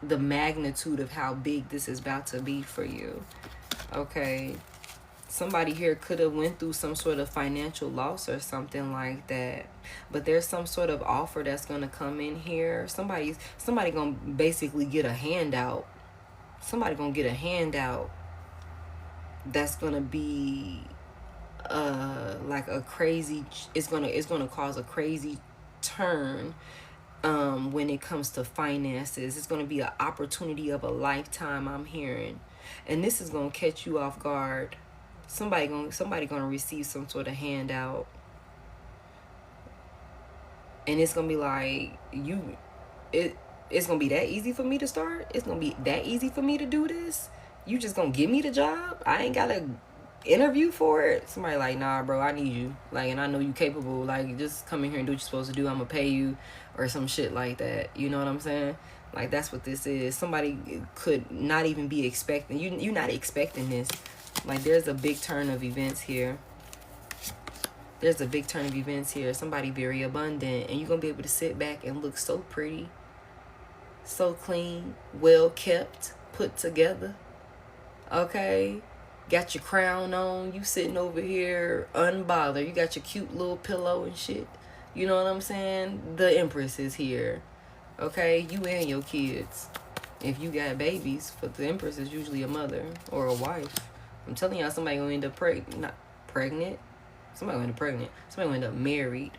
the magnitude of how big this is about to be for you. Okay, somebody here could have went through some sort of financial loss or something like that, but there's some sort of offer that's gonna come in here. Somebody gonna basically get a handout. Somebody gonna get a handout that's gonna be like a crazy, it's gonna cause a crazy turn when it comes to finances. It's gonna be an opportunity of a lifetime, I'm hearing, and this is gonna catch you off guard. Somebody gonna receive some sort of handout, and it's gonna be like, it's gonna be that easy for me to start. It's gonna be that easy for me to do this. You just gonna give me the job? I ain't gotta interview for it. Somebody like, nah, bro, I need you. Like, and I know you capable. Like, just come in here and do what you're supposed to do. I'm gonna pay you, or some shit like that. You know what I'm saying? Like, that's what this is. Somebody could not even be expecting. You're not expecting this. Like, there's a big turn of events here. There's a big turn of events here. Somebody very abundant. And you're going to be able to sit back and look so pretty, so clean, well kept, put together. Okay? Got your crown on. You sitting over here unbothered. You got your cute little pillow and shit. You know what I'm saying? The Empress is here. Okay? You and your kids. If you got babies, but the Empress is usually a mother or a wife. I'm telling y'all, somebody gonna end up not pregnant. Somebody gonna end up pregnant. Somebody gonna end up married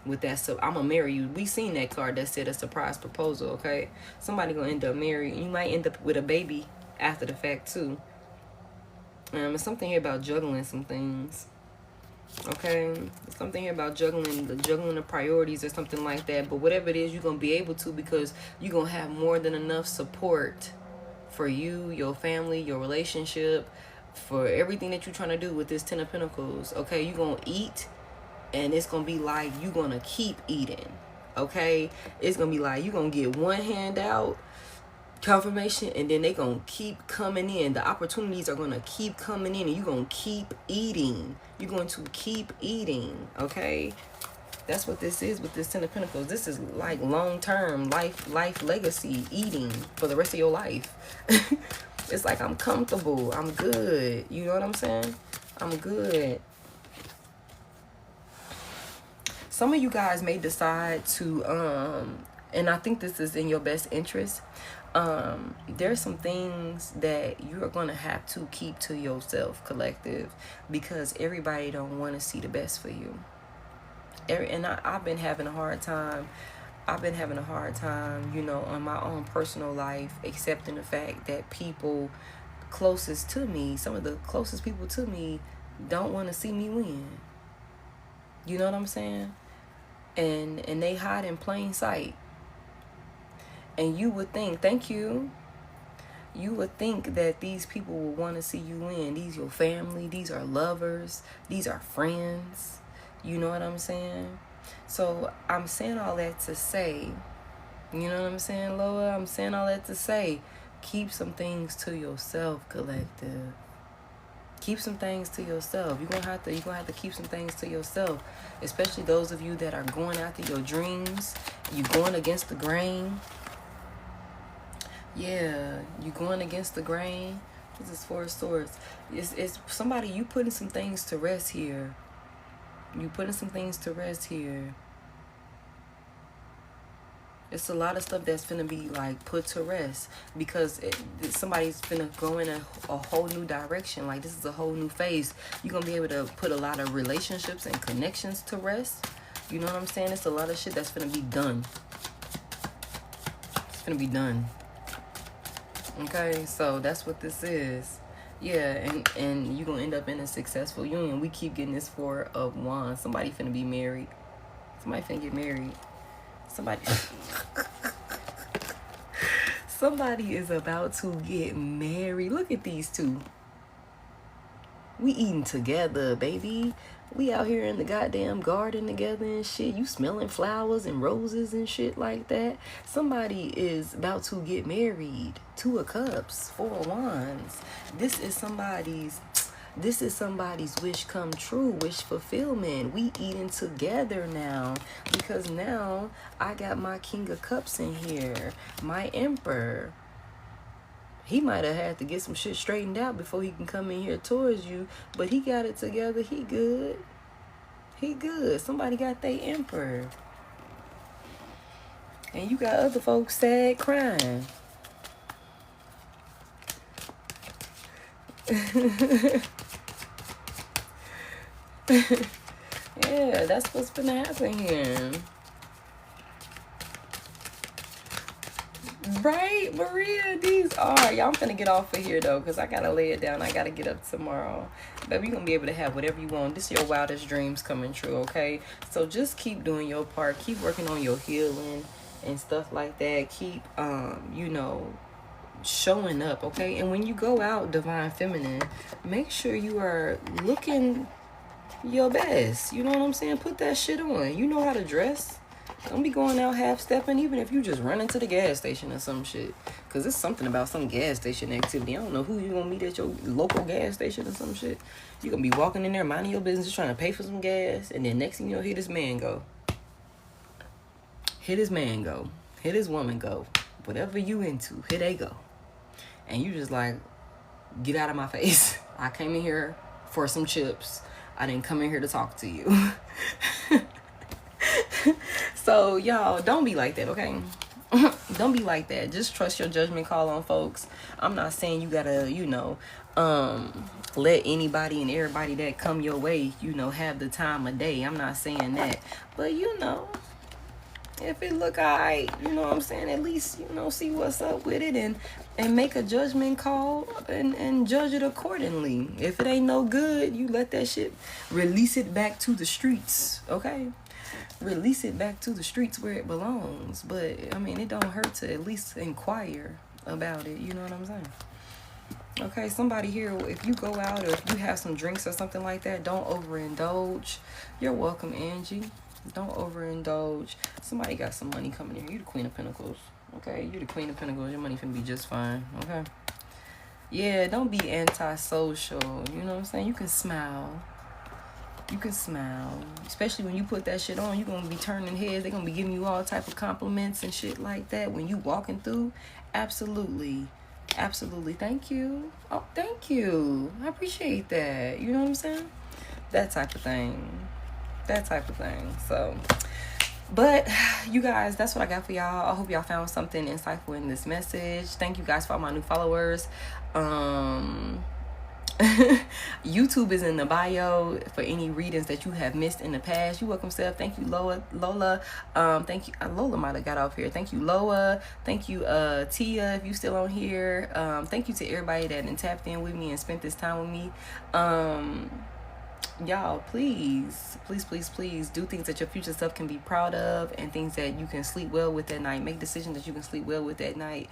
with that. So I'm gonna marry you. We seen that card that said a surprise proposal. Okay, somebody gonna end up married. You might end up with a baby after the fact too. It's something here about juggling some things. Okay, something here about juggling the priorities or something like that. But whatever it is, you're gonna be able to, because you're gonna have more than enough support for you, your family, your relationship, for everything that you're trying to do with this 10 of Pentacles. Okay, you're gonna eat, and it's gonna be like you're gonna keep eating. Okay, it's gonna be like you're gonna get one handout, confirmation, and then they gonna keep coming in. The opportunities are gonna keep coming in, and you're gonna keep eating. You're going to keep eating. Okay, that's what this is with this 10 of Pentacles. This is like long-term life legacy, eating for the rest of your life. It's like, I'm comfortable. I'm good. You know what I'm saying? I'm good. Some of you guys may decide to, and I think this is in your best interest. There's some things that you're going to have to keep to yourself, collective, because everybody don't want to see the best for you. And I've been having a hard time. You know, on my own personal life, accepting the fact that people closest to me, some of the closest people to me, don't want to see me win. You know what I'm saying? And they hide in plain sight. And you would think, thank you. You would think that these people will want to see you win. These your family. These are lovers. These are friends. You know what I'm saying? So I'm saying all that to say, you know what I'm saying, Loa? I'm saying all that to say, keep some things to yourself, collective. Keep some things to yourself. You're gonna have to keep some things to yourself, especially those of you that are going after your dreams. You're going against the grain. Yeah, you're going against the grain. This is Four of Swords. It's somebody, you putting some things to rest here. You putting some things to rest here. It's a lot of stuff that's finna be like put to rest, because somebody's finna go in a whole new direction. Like, this is a whole new phase. You're gonna be able to put a lot of relationships and connections to rest. You know what I'm saying? It's a lot of shit that's finna be done. It's finna be done. Okay, so that's what this is. Yeah, and you're gonna end up in a successful union. We keep getting this Four of Wands. Somebody finna be married. Somebody finna get married. Somebody is about to get married. Look at these two. We eating together, baby. We out here in the goddamn garden together and shit. You smelling flowers and roses and shit like that. Somebody is about to get married. Two of Cups, Four of Wands. This is somebody's wish come true, wish fulfillment. We eating together now, because now I got my King of Cups in here, my Emperor. He might have had to get some shit straightened out before he can come in here towards you, but he got it together. He good. He good. Somebody got their Emperor. And you got other folks sad crying. Yeah, that's what's been happening here. Right, Maria? These are. Y'all, I'm finna get off of here, though, because I gotta lay it down. I gotta get up tomorrow. Baby, you're gonna be able to have whatever you want. This is your wildest dreams coming true, okay? So just keep doing your part. Keep working on your healing and stuff like that. Keep, showing up, okay? And when you go out, Divine Feminine, make sure you are looking your best. You know what I'm saying? Put that shit on. You know how to dress. Don't be going out half-stepping, even if you just run into the gas station or some shit. Because it's something about some gas station activity. I don't know who you going to meet at your local gas station or some shit. You're going to be walking in there, minding your business, trying to pay for some gas. And then next thing you know, here this man go. Here this man go. Here this woman go. Whatever you into, here they go. And you just like, get out of my face. I came in here for some chips. I didn't come in here to talk to you. So, y'all, don't be like that, okay? Don't be like that. Just trust your judgment call on folks. I'm not saying you gotta, let anybody and everybody that come your way, have the time of day. I'm not saying that. But, if it look alright, you know what I'm saying? At least, see what's up with it and make a judgment call and judge it accordingly. If it ain't no good, you let that shit, release it back to the streets, okay? Release it back to the streets where it belongs. But, I mean, it don't hurt to at least inquire about it. You know what I'm saying? Okay, somebody here, if you go out or if you have some drinks or something like that, don't overindulge. You're welcome, Angie. Don't overindulge. Somebody got some money coming in here. You the Queen of Pentacles. Okay, you the Queen of Pentacles. Your money finna be just fine. Okay? Yeah, don't be antisocial. You know what I'm saying? You can smile. You can smile, especially when you put that shit on. You're going to be turning heads. They're going to be giving you all type of compliments and shit like that when you walking through. Absolutely. Absolutely. Thank you. Oh, thank you. I appreciate that. You know what I'm saying? That type of thing. So, but you guys, that's what I got for y'all. I hope y'all found something insightful in this message. Thank you guys for all my new followers. YouTube is in the bio for any readings that you have missed in the past. You're welcome, Steph. Thank you, Lola. Thank you. Lola might have got off here. Thank you, Loa. Thank you, Tia, if you still on here. Thank you to everybody that tapped in with me and spent this time with me. Y'all, please do things that your future self can be proud of and things that you can sleep well with at night. Make decisions that you can sleep well with at night.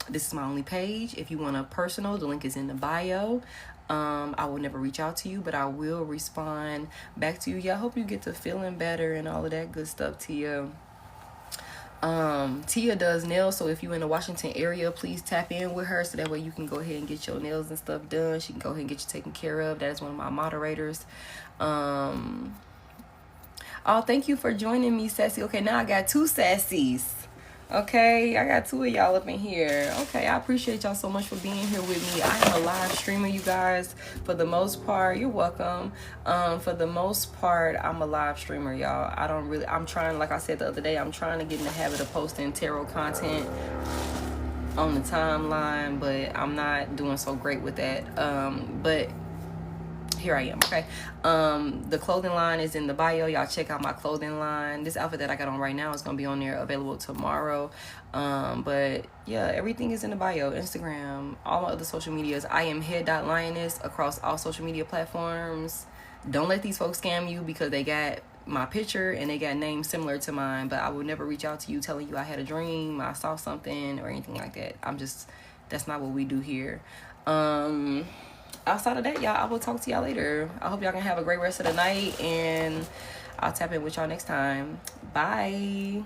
This is my only page. If you want a personal, the link is in the bio. I will never reach out to you, but I will respond back to you. Yeah, I hope you get to feeling better and all of that good stuff, Tia. Tia does nails, so if you're in the Washington area, please tap in with her so that way you can go ahead and get your nails and stuff done. She can go ahead and get you taken care of. That is one of my moderators. Oh, thank you for joining me, Sassy. Okay, now I got two Sassies. Okay, I got two of y'all up in here. Okay, I appreciate y'all so much for being here with me. I am a live streamer, you guys. For the most part, you're welcome. For the most part, I'm a live streamer, y'all. I'm trying, like I said the other day, I'm trying to get in the habit of posting tarot content on the timeline, but I'm not doing so great with that. But here I am, okay? The clothing line is in the bio. Y'all check out my clothing line. This outfit that I got on right now is going to be on there, available tomorrow. But yeah, everything is in the bio. Instagram, all my other social medias. I am Head.Lioness across all social media platforms. Don't let these folks scam you because they got my picture and they got names similar to mine, but I would never reach out to you telling you I had a dream, I saw something, or anything like that. That's not what we do here. outside of that, y'all, I will talk to y'all later. I hope y'all can have a great rest of the night, and I'll tap in with y'all next time. Bye.